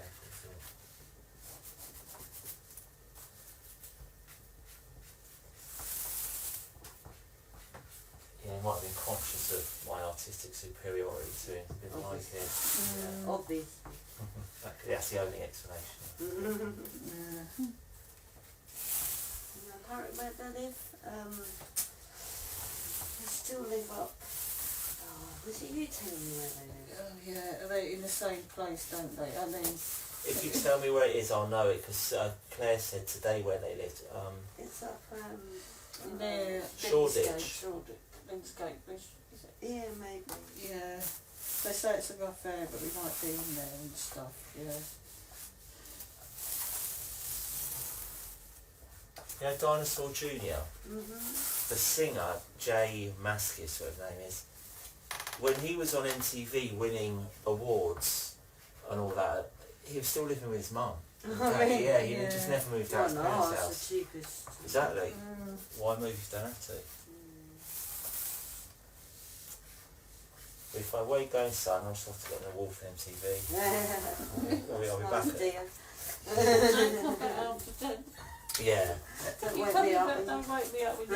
Speaker 2: Yeah, he might have been conscious of my artistic superiority to him. Didn't like it.
Speaker 3: Obvious.
Speaker 2: That's the only explanation.
Speaker 3: Apparently where they live, they still live up. Oh, was it you telling me where they live?
Speaker 1: Oh yeah, they're in the same place, don't they? I mean,
Speaker 2: If you tell me where it is, I'll know it, because Claire said today where they lived.
Speaker 3: It's up
Speaker 1: near
Speaker 2: Shoreditch.
Speaker 1: Lingsgate, is it?
Speaker 3: Yeah, maybe.
Speaker 1: Yeah. They say it's a rough area, but we might be in there and stuff. Yeah.
Speaker 2: You know Dinosaur Jr.? The singer, Jay Maskis, whatever his name is, when he was on MTV winning awards and all that, he was still living with his mum.
Speaker 3: Really?
Speaker 2: Yeah, he just never moved out of his parents'
Speaker 3: That's
Speaker 2: house.
Speaker 3: the cheapest.
Speaker 2: Exactly. Why move if you don't have to? But if I wait going son, I'll just have to get on a wall for MTV. I'll be back at it. Yeah.
Speaker 3: Don't wake me up.
Speaker 1: Don't wake me up when you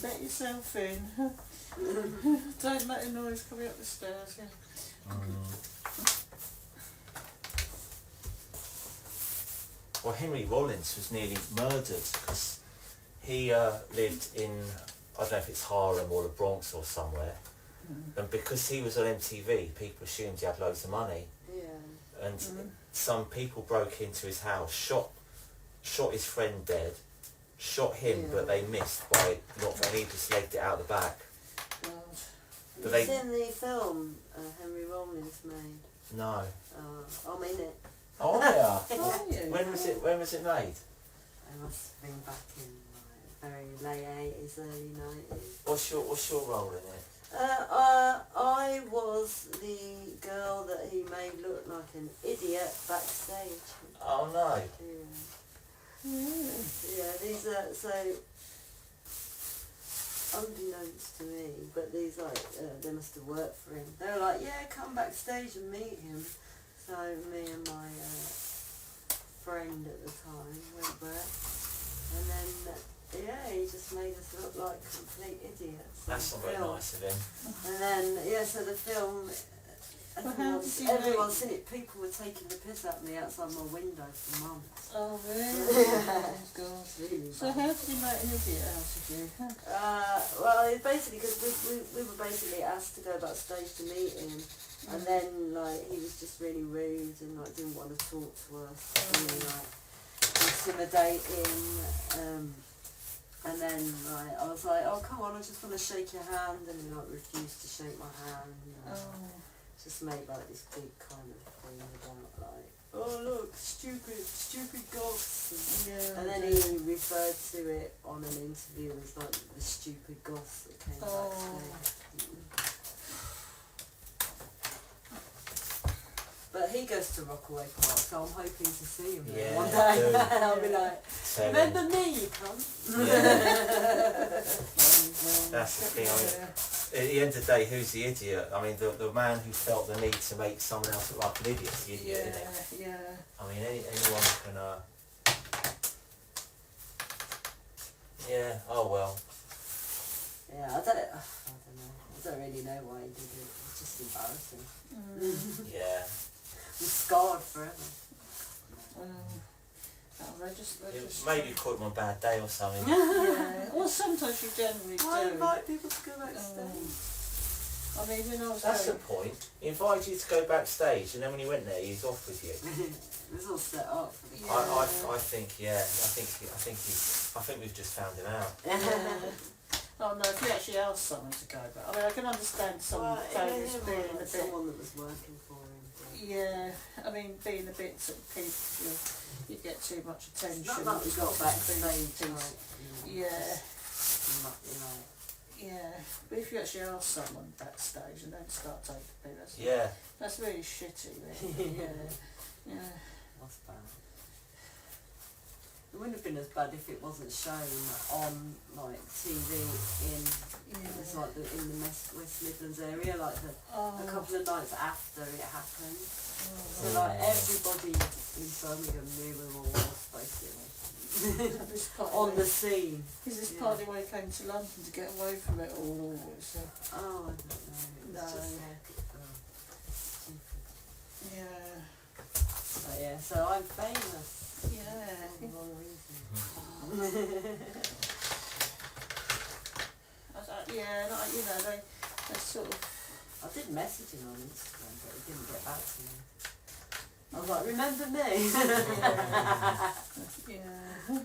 Speaker 1: let yourself in. Don't make a noise coming up the stairs. Yeah.
Speaker 2: Well, Henry Rollins was nearly murdered because he lived in, I don't know if it's Harlem or the Bronx or somewhere, and because he was on MTV, people assumed he had loads of money.
Speaker 3: Yeah.
Speaker 2: And some people broke into his house, shot his friend dead, shot him, but they missed by not, and he just legged it out the back.
Speaker 3: Have you seen the film Henry Rollins made?
Speaker 2: No.
Speaker 3: I'm in it.
Speaker 2: Oh yeah.
Speaker 1: Oh, yeah.
Speaker 2: When was it made?
Speaker 3: It must have been back in very late 80s, early 90s.
Speaker 2: What's your role in it?
Speaker 3: I was the girl that he made look like an idiot backstage.
Speaker 2: Oh no.
Speaker 3: Yeah, these are, so, unbeknownst to me, but these they must have worked for him. They were like, yeah, come backstage and meet him. So me and my friend at the time went there, and then he just made us look like complete idiots.
Speaker 2: That's not very nice of him.
Speaker 3: And then so the film Everyone's seen it. People were taking the piss out of me outside my window for months.
Speaker 1: Oh, really? Oh, God.
Speaker 3: Really
Speaker 1: So
Speaker 3: bad.
Speaker 1: how did he make an idiot out of you?
Speaker 3: Well, it's basically because we were basically asked to go backstage to meet him, and then like he was just really rude and like didn't want to talk to us, really like intimidating. And then like I was like, oh come on, I just want to shake your hand, and he like refused to shake my hand. You know. Just made like this big kind of thing about like, oh look, stupid goths. And then he referred to it on an interview as like the stupid goths that came backstage. But he goes to Rockaway Park, so I'm hoping to see him there one day. And I'll be like, remember me, you cunt?
Speaker 2: That's the thing. I mean, at the end of the day, who's the idiot? I mean, the man who felt the need to make someone else look like an idiot is the idiot, isn't it?
Speaker 1: Yeah.
Speaker 2: I mean, anyone can. Yeah. Oh well.
Speaker 3: Yeah, I don't know. I don't really know why he did it. It's just embarrassing.
Speaker 2: Yeah.
Speaker 3: I'm scarred forever.
Speaker 2: Maybe caught him on a bad day or something.
Speaker 1: Yeah. Well, sometimes you generally do.
Speaker 3: I invite people to go backstage.
Speaker 1: I mean, when I was
Speaker 2: That's the point. He invited you to go backstage, and then when you went there, he was off with you.
Speaker 3: It was all set up for the
Speaker 2: I think we've just found him out.
Speaker 1: Oh no, if you actually ask someone to go back. I mean, I can understand someone being a bit.
Speaker 3: Someone that was working for him.
Speaker 1: Yeah, I mean, being a bit sort of people, you get too much attention.
Speaker 3: Not that we got backstage.
Speaker 1: Yeah.
Speaker 3: You know.
Speaker 1: Yeah, but if you actually ask someone backstage and then start taking piss, that's really shitty, really. Yeah.
Speaker 3: That's bad. It wouldn't have been as bad if it wasn't shown on like TV in it was like in the West Midlands area, like a couple of nights after it happened. So like everybody in Birmingham knew we were all basically on the scene.
Speaker 1: Is this partly why you came to London to get away from it all? So?
Speaker 3: Oh, I don't know. It was just like,
Speaker 1: yeah.
Speaker 3: But yeah, so I'm famous.
Speaker 1: Yeah.
Speaker 3: For the wrong reason.
Speaker 1: You know, they sort of.
Speaker 3: I did message him on Instagram, but he didn't get back to me. I was like, remember me?
Speaker 1: Yeah.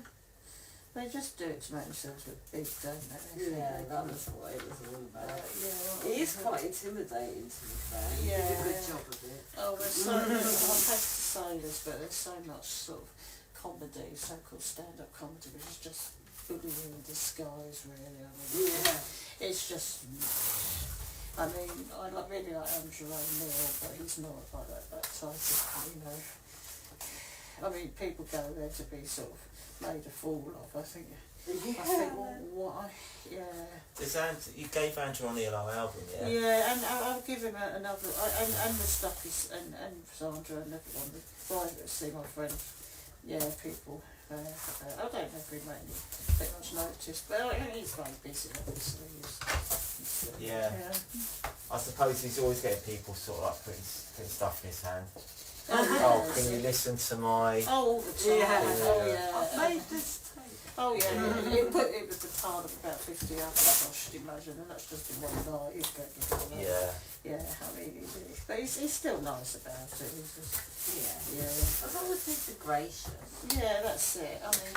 Speaker 1: They just do it to make themselves look big, don't they?
Speaker 3: Yeah, that was what it was all about.
Speaker 1: Yeah.
Speaker 3: It is quite intimidating, to be fair. You
Speaker 1: Yeah.
Speaker 3: did a good job of it.
Speaker 1: Oh, there's so much, I hate to say this, but there's so much sort of comedy, so-called stand-up comedy, which is just bullying in disguise, really. I mean, it's just, I mean, I really like Andrew O'Neill, but he's not like that type of, you know. I mean, people go there to be sort of made a fool of, I think, well, why? Yeah.
Speaker 2: You gave Andrew O'Neill our album, yeah?
Speaker 1: Yeah, and I'll give him another, and the stuff is, and Sandra and everyone, see my friends, people, I don't know if we made take much notice, but he's very busy, obviously.
Speaker 2: Yeah. I suppose he's always getting people sort of like putting stuff in his hand. Oh, can you listen to my...
Speaker 1: Oh, all the time.
Speaker 3: I've made this tape.
Speaker 1: Oh yeah, it was a part of about 50 hours, I should imagine, and that's just in one night. He's going to get it. Yeah, I mean, but he's still nice about it. He's just,
Speaker 3: As long as he's gracious.
Speaker 1: Yeah, that's it. I mean,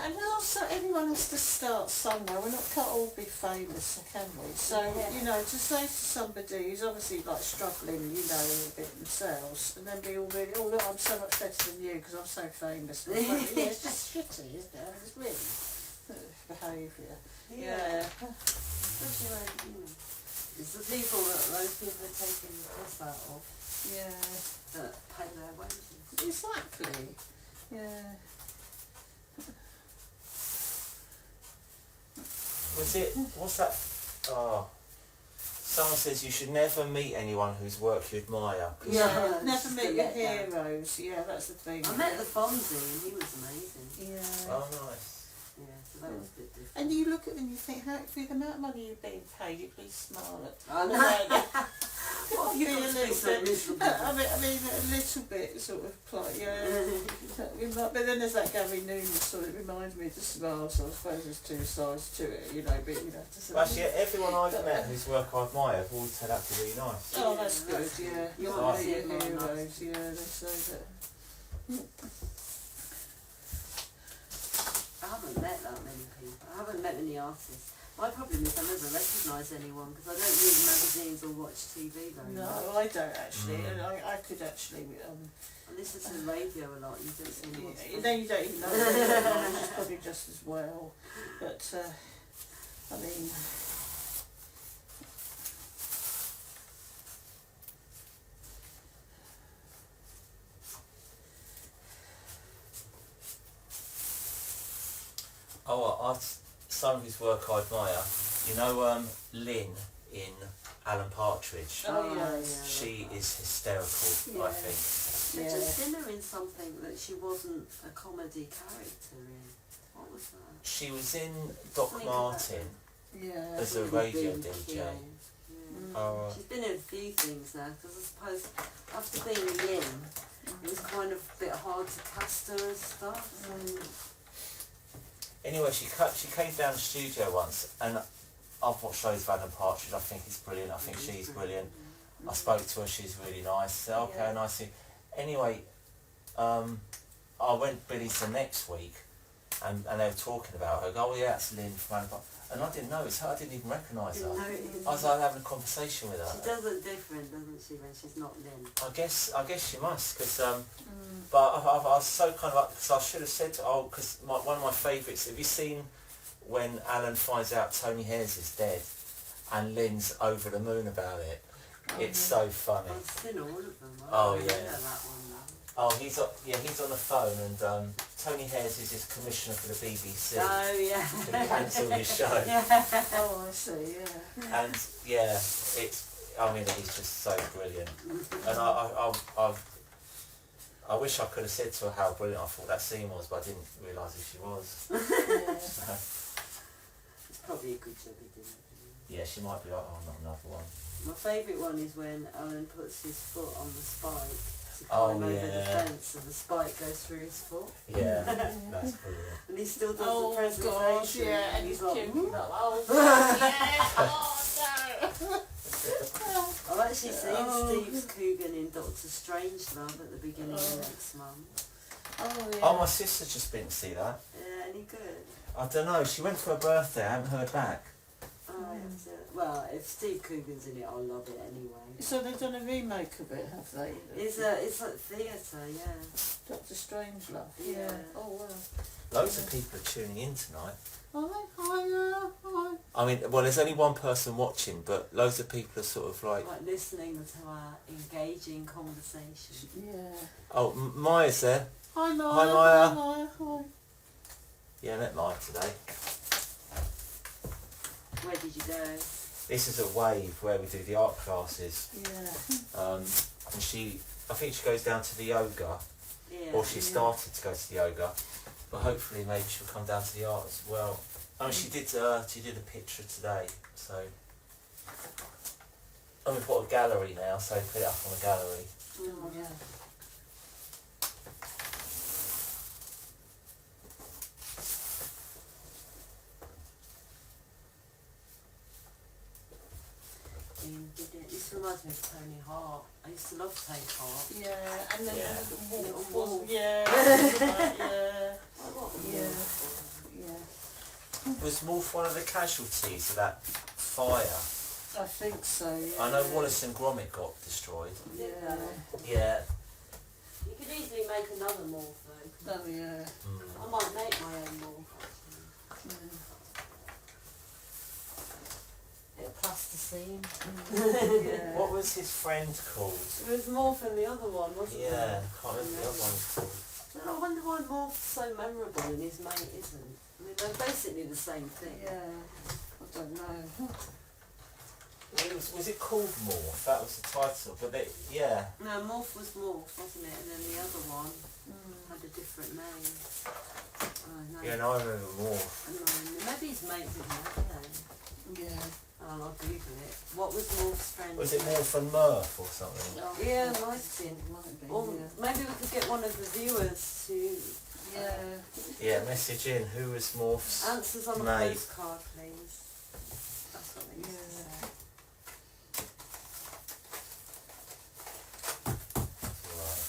Speaker 1: and also everyone has to start somewhere. We're not can't all be famous, can we? So you know, to say to somebody who's obviously like struggling, you know, a bit themselves, and then be all really, oh look, I'm so much better than you because I'm so famous. It's just shitty, isn't it? I mean, it's really behaviour. Yeah.
Speaker 3: Especially when it's the people that those people are taking the piss out of. That pay their wages.
Speaker 1: Exactly. Yeah.
Speaker 2: What's that? Oh, someone says you should never meet anyone whose work you admire.
Speaker 1: Never meet your heroes. Yeah, that's the thing.
Speaker 3: I met the Fonzie and he was amazing.
Speaker 1: Yeah.
Speaker 2: Oh, nice.
Speaker 3: Yeah, so that was a bit different.
Speaker 1: And you look at them and you think, how for the amount of money you're being paid, you'd be smart.
Speaker 3: I know. What have you got to be so miserable?
Speaker 1: I mean, a little bit sort of like, but then there's that Gary Noonan sort of reminds me of the smile, so I suppose there's two sides to it, you know, but you know.
Speaker 2: Well, actually, everyone I've met whose work I admire have always turned out to be really nice.
Speaker 1: Oh, that's good, yeah. You're
Speaker 3: Nice.
Speaker 1: one of your heroes, yeah, they say that.
Speaker 3: I haven't met that many people. I haven't met many artists. My problem is I never recognise anyone because I don't read magazines or watch TV very much.
Speaker 1: No, I don't actually, and I could actually.
Speaker 3: I listen to the radio a lot. You don't see anyone.
Speaker 1: Then you don't even know which is probably just as well. But I mean.
Speaker 2: Oh, someone whose work I admire. You know, Lynn in Alan Partridge.
Speaker 1: Oh yes.
Speaker 2: She is hysterical, I think.
Speaker 3: I've just seen her in something that she wasn't a comedy character in. What was that?
Speaker 2: She was in Doc Martin
Speaker 1: Yeah.
Speaker 2: as a radio DJ.
Speaker 3: Yeah. She's been in a few things now because I suppose after being Lynn, it was kind of a bit hard to cast her as stuff.
Speaker 2: Anyway, she came down to the studio once, and I've watched shows of Alan Partridge. I think it's brilliant. I think she's brilliant. I spoke to her. She's really nice. I said, okay, nice to see you. Anyway, I went Billy's the next week, and they were talking about her. I go, oh yeah, that's Lynn from Alan Partridge. And I didn't know it's her. I didn't even recognise her. I was like having a conversation with her.
Speaker 3: She does look different, doesn't she, when she's not Lynn?
Speaker 2: I guess she must, because but I was so kind of up, because I should have said to her, because one of my favourites. Have you seen when Alan finds out Tony Hayes is dead, and Lynn's over the moon about it? It's so funny.
Speaker 3: I've seen all of them.
Speaker 2: Oh,
Speaker 3: I know
Speaker 2: yeah.
Speaker 3: that one now.
Speaker 2: Oh, he's on the phone, and Tony Hayes is his commissioner for the BBC.
Speaker 3: Oh yeah.
Speaker 2: To cancel his show.
Speaker 3: Yeah.
Speaker 1: Oh, I see. Yeah.
Speaker 2: And yeah, he's just so brilliant. And I wish I could have said to her how brilliant I thought that scene was, but I didn't realise who she was.
Speaker 1: Yeah.
Speaker 2: So,
Speaker 3: It's probably a good job he didn't.
Speaker 2: yeah, she might be like, oh, not another one.
Speaker 3: My favourite one is when Alan puts his foot on the spike to
Speaker 2: Oh,
Speaker 3: climb over the
Speaker 2: yeah.
Speaker 3: fence and the spike goes through his foot.
Speaker 2: Yeah, that's brilliant.
Speaker 3: And he still does the
Speaker 1: Oh
Speaker 3: presentation.
Speaker 1: gosh, yeah, and
Speaker 3: he's
Speaker 1: he's
Speaker 3: like,
Speaker 1: cute.
Speaker 3: "Woo."
Speaker 1: Oh, yeah. Oh no.
Speaker 3: I've actually seen Steve Coogan in Doctor Strangelove at the beginning of next month.
Speaker 1: Oh yeah.
Speaker 2: Oh, my sister's just been to see that.
Speaker 3: Yeah, any good?
Speaker 2: I don't know, she went for her birthday, I haven't heard back.
Speaker 3: Oh, I have to, well, if Steve Coogan's in it, I'll love it anyway.
Speaker 1: So they've done a remake of it, have they?
Speaker 3: It's like theatre, yeah.
Speaker 1: Doctor Strangelove.
Speaker 3: Yeah.
Speaker 1: Oh wow.
Speaker 2: Loads of people are tuning in tonight.
Speaker 1: Hi.
Speaker 2: I mean, well, there's only one person watching, but loads of people are sort of like...
Speaker 3: Like listening to our engaging conversation.
Speaker 1: Yeah.
Speaker 2: Oh, Maya's there.
Speaker 1: Hi Maya.
Speaker 2: Hi, Maya.
Speaker 1: Hi Maya. Hi.
Speaker 2: Yeah, I met Maya today.
Speaker 3: Where did you go?
Speaker 2: This is a wave where we do the art classes.
Speaker 1: Yeah.
Speaker 2: And I think she goes down to the yoga,
Speaker 3: Yeah.
Speaker 2: or she started to go to the yoga, but hopefully maybe she'll come down to the art as well. I mean, she did a picture today, so. And we've got a gallery now, so put it up on a gallery.
Speaker 1: Oh yeah.
Speaker 3: This reminds me of Tony Hart. I used to love Tony Hart.
Speaker 1: Yeah, and then
Speaker 2: Yeah.
Speaker 1: the
Speaker 3: Little
Speaker 1: wolf.
Speaker 3: wolf.
Speaker 1: Yeah. Yeah. Yeah.
Speaker 2: Was Morph one of the casualties of that fire?
Speaker 1: I think so. Yeah.
Speaker 2: I know Wallace and Gromit got destroyed.
Speaker 1: Yeah.
Speaker 2: Yeah.
Speaker 3: You could easily make another morph though.
Speaker 1: Oh yeah.
Speaker 3: I might make my own morph actually.
Speaker 1: Yeah.
Speaker 3: Bit of plasticine.
Speaker 1: Yeah.
Speaker 2: What was his friend called?
Speaker 3: It was morph in the other one, wasn't it?
Speaker 2: Yeah, can't remember the other one called.
Speaker 3: I wonder why Morph's so memorable and his mate isn't. I mean, they're basically the same thing.
Speaker 1: Yeah. I don't know.
Speaker 2: Was it called Morph? That was the title, but yeah.
Speaker 3: No, Morph was Morph, wasn't it? And then the other one had a different name. Oh, no.
Speaker 2: Yeah, no, I remember Morph.
Speaker 3: Maybe his mate didn't have a name.
Speaker 1: Yeah.
Speaker 3: Oh, I'll Google it. What was Morph's friend?
Speaker 2: Was it Morph and Murph or something?
Speaker 1: Oh,
Speaker 3: Yeah, might be. Or
Speaker 1: yeah.
Speaker 3: maybe we could get one of the viewers to
Speaker 2: Yeah, message in. Who was Morph's
Speaker 3: answers on a
Speaker 2: mate?
Speaker 3: postcard, please. That's what they used to say.
Speaker 2: Right.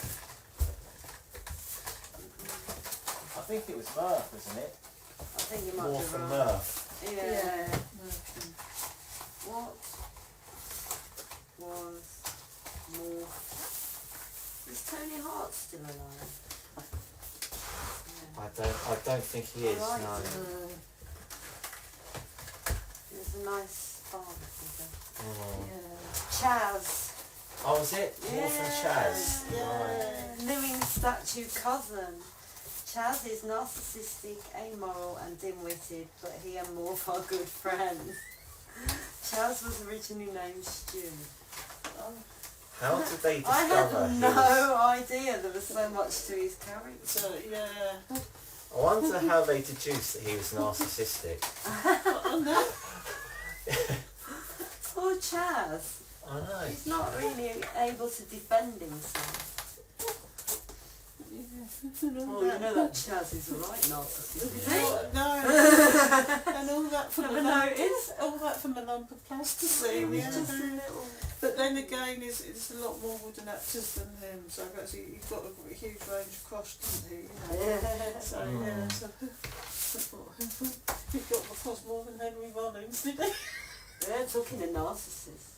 Speaker 2: I think it was Murph, wasn't it?
Speaker 3: I think you might
Speaker 2: Morph
Speaker 3: be
Speaker 2: and
Speaker 3: right.
Speaker 2: Murph.
Speaker 3: Yeah. What was Morph? Is Tony Hart still alive?
Speaker 2: I don't think he is.
Speaker 3: Right.
Speaker 2: No.
Speaker 3: He was a nice father figure.
Speaker 2: Mm.
Speaker 3: Chaz.
Speaker 2: Oh, was it? Morph and Chaz. Right.
Speaker 3: Living statue cousin. Chaz is narcissistic, amoral and dim-witted, but he and Morph are good friends. Chaz was originally named Stu.
Speaker 2: How did they discover
Speaker 3: I had
Speaker 2: his...
Speaker 3: no idea there was so much to his character.
Speaker 1: So, yeah.
Speaker 2: I wonder how they deduced that he was narcissistic.
Speaker 3: Poor Chaz.
Speaker 2: I know.
Speaker 3: He's not really able to defend himself. Oh, you know that Chaz is a right narcissist, is he?
Speaker 1: No. And all that from
Speaker 3: Never
Speaker 1: a
Speaker 3: noticed.
Speaker 1: all that from a lump of plasticine.
Speaker 3: He's
Speaker 1: Yeah.
Speaker 3: just a little...
Speaker 1: But then again, it's a lot more wooden actors than him. So actually, you've got a huge range of cross, didn't he? You know? So yeah. So he got across more than Henry Rollins, did he?
Speaker 3: Yeah, talking a narcissist.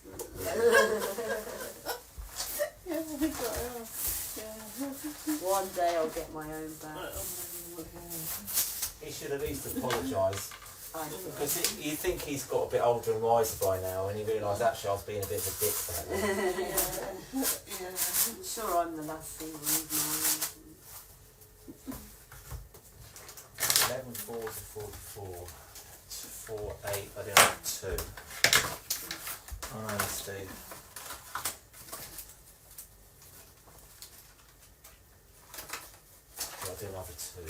Speaker 1: Yeah, he got. Yeah.
Speaker 3: One day I'll get my own back.
Speaker 2: He should at least apologise.
Speaker 3: I think.
Speaker 2: Because you think he's got a bit older and wiser by now, and you realise actually I was being a bit of a dick back then.
Speaker 1: Yeah.
Speaker 3: I'm sure I'm the last thing on his mind.
Speaker 2: 11 4 to 44. 4 8. I didn't have 2. Oh no, let's do. I'll do another 2.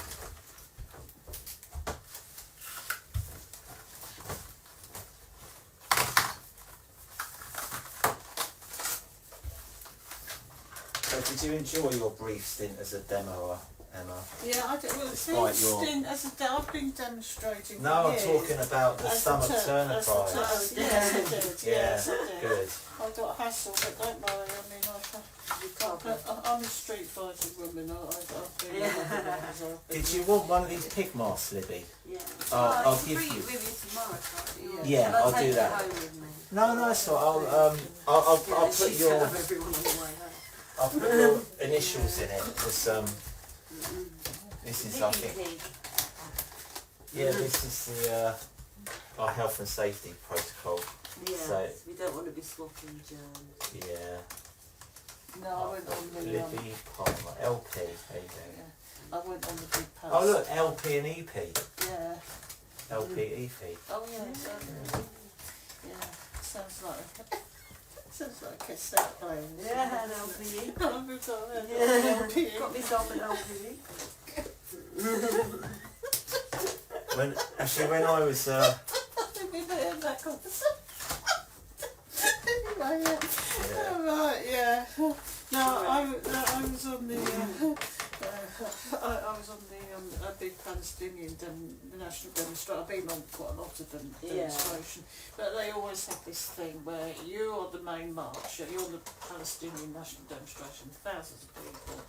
Speaker 2: So did you enjoy your brief stint as a demoer, Emma?
Speaker 1: Yeah, I do. Well,
Speaker 2: Despite your-
Speaker 1: I've been demonstrating.
Speaker 2: No,
Speaker 1: for
Speaker 2: I'm
Speaker 1: years.
Speaker 2: talking about the
Speaker 1: As a
Speaker 2: Summer Turner
Speaker 1: as a
Speaker 2: Prize.
Speaker 1: Turner, yes, I did. Yes, I did.
Speaker 2: Good.
Speaker 1: I got hassled, but don't worry. I mean, I'm a street fighting woman. I've been.
Speaker 2: Did you want one of these pig masks, Libby?
Speaker 3: Yeah.
Speaker 2: I'll
Speaker 3: you
Speaker 2: give
Speaker 3: can bring
Speaker 2: you-
Speaker 3: it with you tomorrow, can't you?
Speaker 2: Yeah,
Speaker 3: Shall I
Speaker 2: I'll
Speaker 3: take
Speaker 2: do
Speaker 3: it
Speaker 2: that.
Speaker 3: home with me?
Speaker 2: No, no, it's all right. I'll put
Speaker 3: She's
Speaker 2: your
Speaker 3: gonna have everyone on the way home.
Speaker 2: I'll put your initials in it. This is I think
Speaker 3: Libby.
Speaker 2: yeah, this is the our health and safety protocol.
Speaker 3: Yes,
Speaker 2: So-
Speaker 3: we don't want to be swapping germs.
Speaker 2: Yeah.
Speaker 1: No, I went on the.
Speaker 2: Libby Palmer, LP. There you go.
Speaker 1: Yeah, I went on the big post.
Speaker 2: Oh look, LP and EP.
Speaker 1: Yeah.
Speaker 2: LP, EP.
Speaker 1: Oh yeah. Yeah. Sounds like. Sounds like a cassette playing.
Speaker 3: Yeah, an LPE.
Speaker 1: Oh, we've got an
Speaker 3: Yeah,
Speaker 1: LP.
Speaker 3: got myself an LPE.
Speaker 2: When I was
Speaker 1: We had that conversation. Anyway, yeah.
Speaker 2: yeah.
Speaker 1: Right, yeah. No, I was on the. I was on the a big Palestinian the national demonstration. I've been on quite a lot of them demonstration, but they always have this thing where you're on the main march, you're on the Palestinian national demonstration, thousands of people,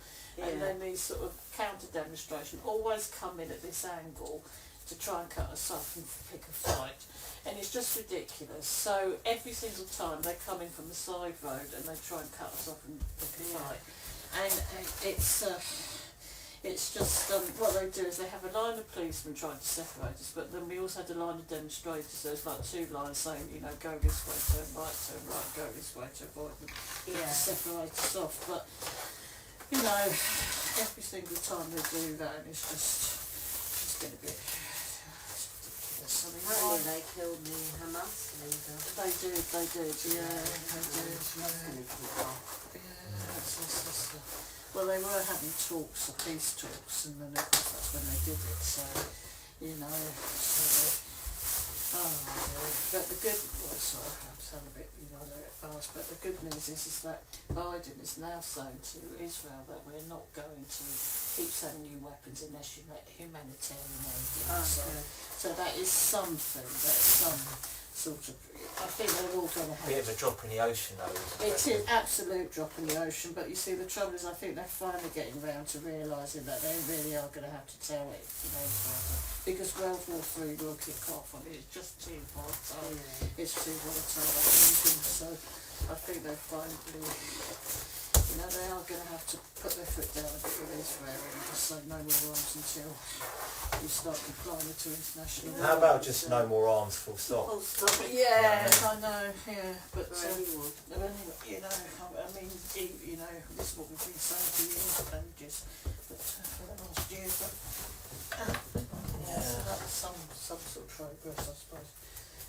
Speaker 1: and then these sort of counter demonstration always come in at this angle to try and cut us off and pick a fight. And it's just ridiculous. So every single time they come in from the side road and they try and cut us off and pick a fight. And it's just, what they do is they have a line of policemen trying to separate us, but then we also had a line of demonstrators, so there's like 2 lines saying, you know, go this way, turn right, go this way to avoid them, to separate us off. But, you know, every single time they do that, and it's just getting a bit ridiculous. I mean,
Speaker 3: Apparently they killed the Hamas leader.
Speaker 1: They did, yeah, they did. Well, they were having talks, peace talks, and then of course that's when they did it. So, you know, Oh, yeah. But the good, well, sorry, I'm sounding a bit, a bit fast, but the good news is that Biden is now saying to Israel that we're not going to keep sending you weapons unless you make humanitarian aid. So that is something, that is some sort of, I think they're all going to have...
Speaker 2: Bit of a drop in the ocean though.
Speaker 1: It's an absolute drop in the ocean, but you see the trouble is I think they're finally getting round to realising that they really are going to have to tell it, because World War III will kick off. I mean, it's just too volatile. It's too volatile. So I think they finally, they are going to have to put their foot down a bit with Israel and just say no more arms until you start complying to international law.
Speaker 2: How about just no more arms, full stop?
Speaker 3: Full stop.
Speaker 1: Yeah, I know, but
Speaker 3: anyone.
Speaker 1: I mean, this is what we've been saying for years and ages, but for the last year, but so that was some sort of progress, I suppose.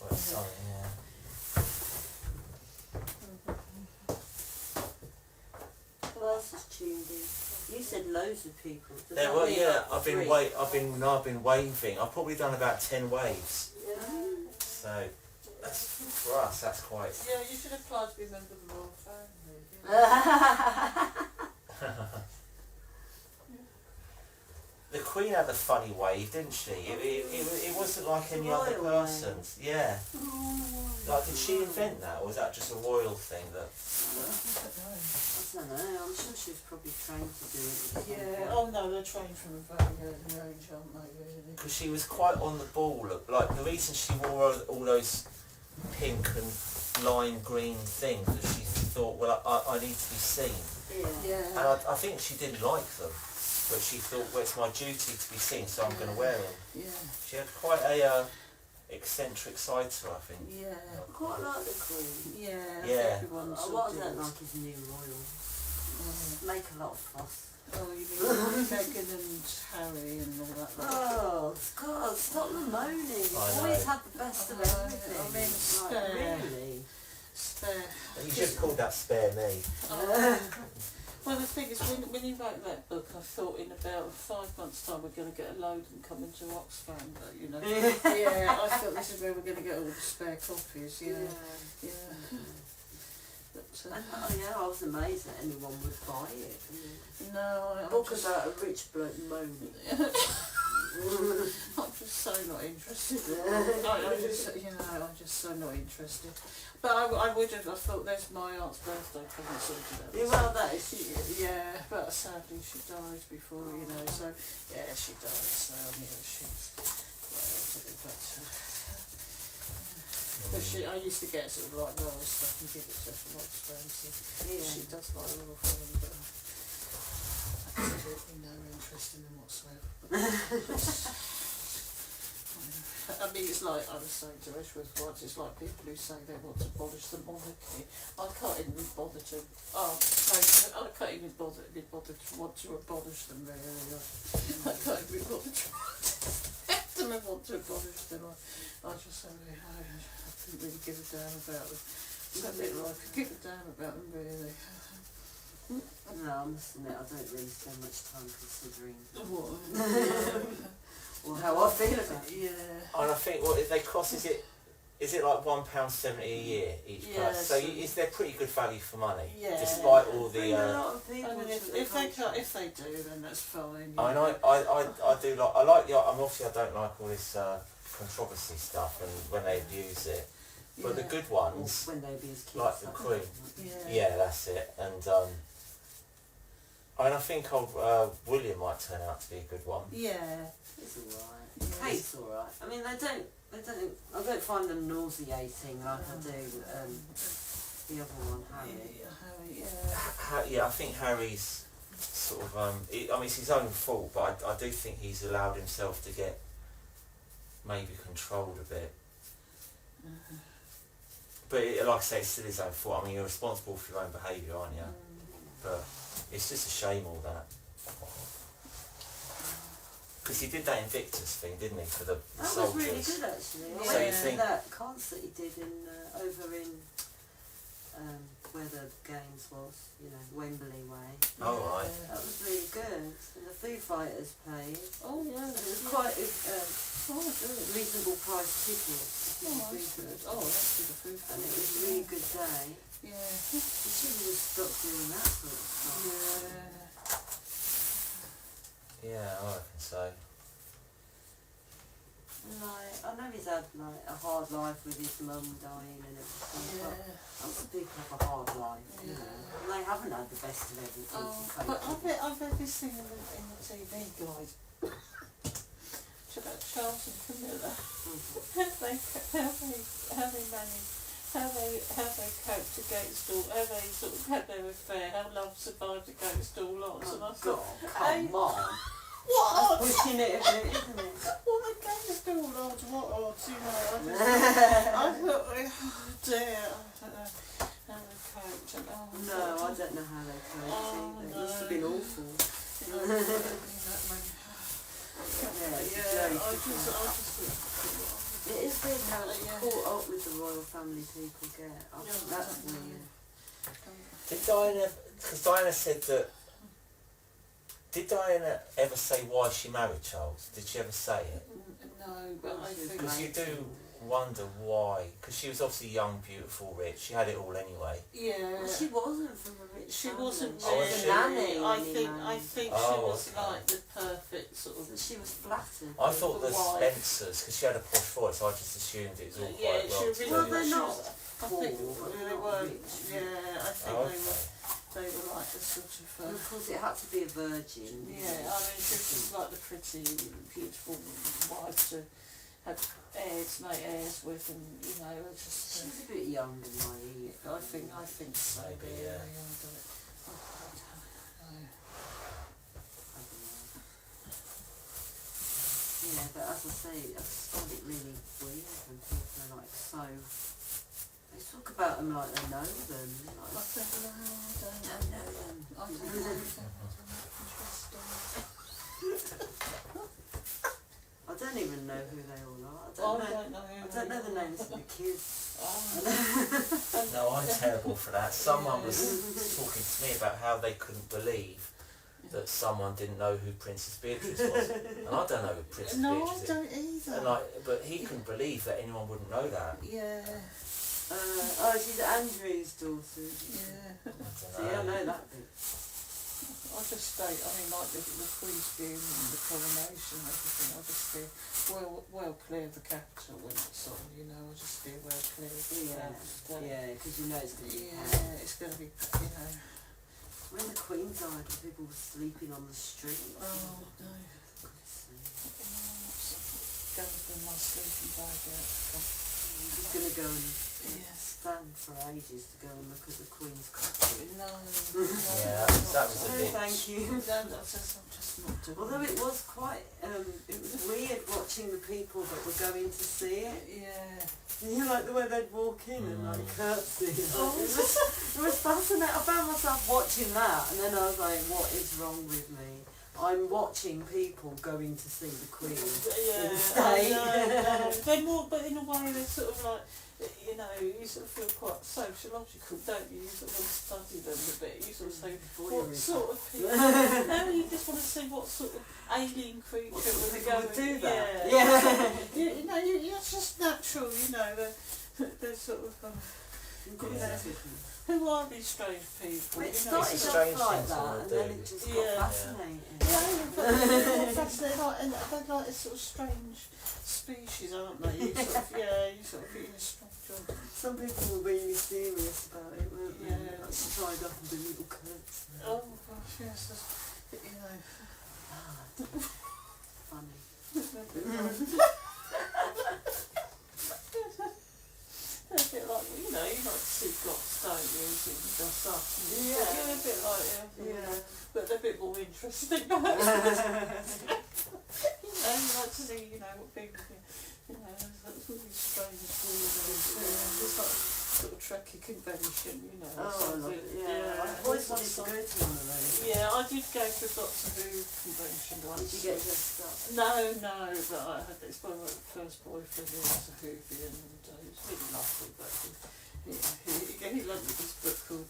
Speaker 2: Well, sorry, yeah.
Speaker 3: Who else has tuned in? You said loads of people. Does
Speaker 2: There
Speaker 3: that
Speaker 2: were,
Speaker 3: mean
Speaker 2: yeah.
Speaker 3: like
Speaker 2: I've been waving. I've probably done about 10 waves.
Speaker 3: Yeah.
Speaker 2: So that's for us. That's quite.
Speaker 1: Yeah, you should apply to be a member of the Royal Family.
Speaker 2: The Queen had a funny wave, didn't she? It wasn't like any other
Speaker 3: Royal
Speaker 2: person's. Yeah. Like, did she invent that, or was that just a royal thing that?
Speaker 3: I don't know, I'm sure she was probably trained to do it.
Speaker 1: Yeah, oh no, they're trained from a very early age, aren't they, really?
Speaker 2: Because she was quite on the ball. Like, the reason she wore all those pink and lime green things was she thought, well, I need to be seen.
Speaker 3: Yeah.
Speaker 2: And I think she didn't like them, but she thought, well, it's my duty to be seen, so I'm going to wear them.
Speaker 1: Yeah.
Speaker 2: She had quite a eccentric side to her, I think.
Speaker 1: Yeah.
Speaker 3: I quite like the Queen.
Speaker 1: Yeah. Everyone's
Speaker 3: What I don't like is new royal. Make a lot of fuss.
Speaker 1: Oh, you mean Meghan and Harry and all that?
Speaker 3: Oh, God, stop the moaning. Always had the best of everything.
Speaker 1: I mean, spare.
Speaker 3: Really?
Speaker 1: Spare.
Speaker 2: You should have called that Spare Me.
Speaker 1: Well, the thing is, when you wrote that book, I thought in about 5 months' time we're going to get a load and come into Oxfam, Yeah, I thought this is where we're going to get all the spare copies, yeah. But,
Speaker 3: I was amazed that anyone would buy it.
Speaker 1: No,
Speaker 3: A book about a rich bloke moaning.
Speaker 1: I'm just so not interested. I'm just so not interested. But I would have. I thought there's my aunt's birthday coming sorted out.
Speaker 3: Well, that is.
Speaker 1: Yeah, but sadly she died before, So yeah, she died. So she's. But I used to get sort of like royal stuff and give it to her from Oxfam. She does like royal film, but absolutely no interest in them whatsoever. I mean, it's like I was saying to Edgeworth once, it's like people who say they want to abolish the monarchy. I can't even bother to. I can't even bother to want to abolish them. Really, I can't even bother to want to abolish them. I just say I couldn't really give a damn about them. It's a bit like I give a damn about them, really.
Speaker 3: No, I must admit, I don't really spend much time considering
Speaker 1: What?
Speaker 3: or how I feel about it.
Speaker 1: Yeah.
Speaker 2: And I think if they cost, is it like £1.70 a year each person? So is there pretty good value for money?
Speaker 1: Yeah.
Speaker 2: Despite all the.
Speaker 3: A lot of people
Speaker 1: if they do, then that's fine.
Speaker 2: I know. I do like. I like. Obviously, I don't like all this controversy stuff and when they abuse it. But the good ones,
Speaker 3: when they abuse kids,
Speaker 2: like the Queen.
Speaker 1: Yeah,
Speaker 2: that's it. And I think William might turn out to be a good one.
Speaker 1: Yeah.
Speaker 3: It's alright. Kate's alright. I mean, I don't find them nauseating like I do the other one, Harry.
Speaker 2: I think Harry's sort of, it's his own fault, but I do think he's allowed himself to get maybe controlled a bit. But like I say, it's still his own fault. I mean, you're responsible for your own behaviour, aren't you? But it's just a shame, all that. Because he did that Invictus thing, didn't he, for the soldiers?
Speaker 3: That was really good, actually. I went to that concert he did over in where the games was, you know, Wembley way.
Speaker 2: Oh, right.
Speaker 3: That was really good. And the Foo Fighters played.
Speaker 1: Oh yeah.
Speaker 3: And it was quite a
Speaker 1: good.
Speaker 3: reasonable price ticket.
Speaker 1: Oh, that's good. Oh, that's good. The food.
Speaker 3: And it was a really good day.
Speaker 1: Yeah.
Speaker 3: You should have just stopped doing that sort of stuff.
Speaker 2: Yeah, I reckon so.
Speaker 3: Like, I know he's had like a hard life with his mum dying and everything, but lots of people have a hard life, you know. And they haven't had the best of everything.
Speaker 1: But I've read this thing in the TV guide. It's about Charles and Camilla. How they coped against all, how they sort of had their affair, how love survived against all odds. And I thought,
Speaker 3: come on.
Speaker 1: What
Speaker 3: odds? Pushing it a bit, isn't it?
Speaker 1: Well, against all odds, what odds, you know? I thought, oh dear, I don't know how they coped. And,
Speaker 3: no, I don't know how they coped either. It must have been awful. It is weird how caught up with the royal family people get. I think that's weird.
Speaker 2: Did Diana, because Diana said that, did Diana ever say why she married Charles? Did she ever say it?
Speaker 1: No, but I think...
Speaker 2: Because you do wonder why, because she was obviously young, beautiful, rich, she had it all anyway.
Speaker 1: Yeah.
Speaker 3: Well, she wasn't from a rich
Speaker 1: She
Speaker 3: family.
Speaker 1: wasn't
Speaker 2: Oh, was
Speaker 1: really.
Speaker 2: she?
Speaker 1: I think she was like the perfect sort of...
Speaker 3: She was flattered.
Speaker 2: I thought the
Speaker 1: wife.
Speaker 2: Spencers, because she had a posh voice, I just assumed it was all
Speaker 1: Yeah,
Speaker 2: quite well
Speaker 1: she
Speaker 2: to do.
Speaker 1: really
Speaker 3: Well, they're not
Speaker 1: I think
Speaker 3: poor,
Speaker 1: they
Speaker 3: they're
Speaker 1: were.
Speaker 3: rich.
Speaker 1: Yeah, I think they were like the sort of...
Speaker 3: And of course it had to be a virgin.
Speaker 1: yeah, I mean, she was just like the pretty, beautiful wife to have heirs with, and you know, it's just...
Speaker 3: She was a bit young and naive.
Speaker 1: I think so.
Speaker 2: Maybe, yeah.
Speaker 1: I don't know.
Speaker 3: Yeah, but as I say, I just find it really weird when people are like so... They talk about them like they know them. Like,
Speaker 1: I think, no, I don't know them. I don't know them.
Speaker 3: I don't even know who they all are. I don't know the names of the kids.
Speaker 2: No, I'm terrible for that. Someone was talking to me about how they couldn't believe that someone didn't know who Princess Beatrice was. And I don't know who Princess Beatrice is.
Speaker 1: No, I don't either.
Speaker 2: And but he couldn't believe that anyone wouldn't know that.
Speaker 1: Yeah.
Speaker 3: She's Andrew's daughter.
Speaker 1: Yeah.
Speaker 3: See, I know that bit.
Speaker 1: I just state, I mean, like the Queen's funeral and the coronation and everything, I just feel well clear of the capital when it's on, you know, I just feel well clear of the capital.
Speaker 3: Yeah, because you know it's going to be
Speaker 1: it's going to be, you know.
Speaker 3: When the Queen died, people were sleeping on the street.
Speaker 1: Oh, no. Go with my sleeping bag out.
Speaker 3: I'm just going to go and stand for ages to go and look at the Queen's coffin.
Speaker 1: No.
Speaker 2: Yeah, that was a bit...
Speaker 3: Thank you.
Speaker 1: No, I'm just not doing
Speaker 3: Although it was quite, it was weird watching the people that were going to see it.
Speaker 1: Yeah.
Speaker 3: You know, like the way they'd walk in and like curtsy. It was fascinating. I found myself watching that and then I was like, what is wrong with me? I'm watching people going to see the Queen in the state.
Speaker 1: No. They're more, but in a way they're sort of like, you know, you sort of feel quite sociological, don't you? You sort of want to study them a bit. You sort of say, what sort of people? No, you just want to see what sort of alien creature would go and
Speaker 3: do that.
Speaker 1: Yeah. You know, it's just natural, you know, they're sort of... Who are these strange people?
Speaker 3: It
Speaker 1: you know,
Speaker 3: started off like that and then it just got fascinating.
Speaker 1: Yeah, but they're more fascinating, and they're like a sort of strange species, aren't they? You sort of, you sort of get in a strong job.
Speaker 3: Some people were really serious about it, weren't they?
Speaker 1: Yeah.
Speaker 3: Like tied up and doing little curts.
Speaker 1: Oh gosh, yes, you know.
Speaker 3: Funny.
Speaker 1: A bit like, you know, you like to see gods, don't you? And dress up. And you're a bit like, but they're a bit more interesting. You know, you like to see, you know, what people think. You know, there's all these strange weirdos. It's like sort of Trekkie convention, you know.
Speaker 3: Oh, I love it. Yeah. I've always wanted to go to one of those.
Speaker 1: Yeah, I did go to a Doctor Who convention once.
Speaker 3: Did you get dressed up?
Speaker 1: No, but I had this one with my first boyfriend who was a Whovian, and he was really lovely, but he loved this book called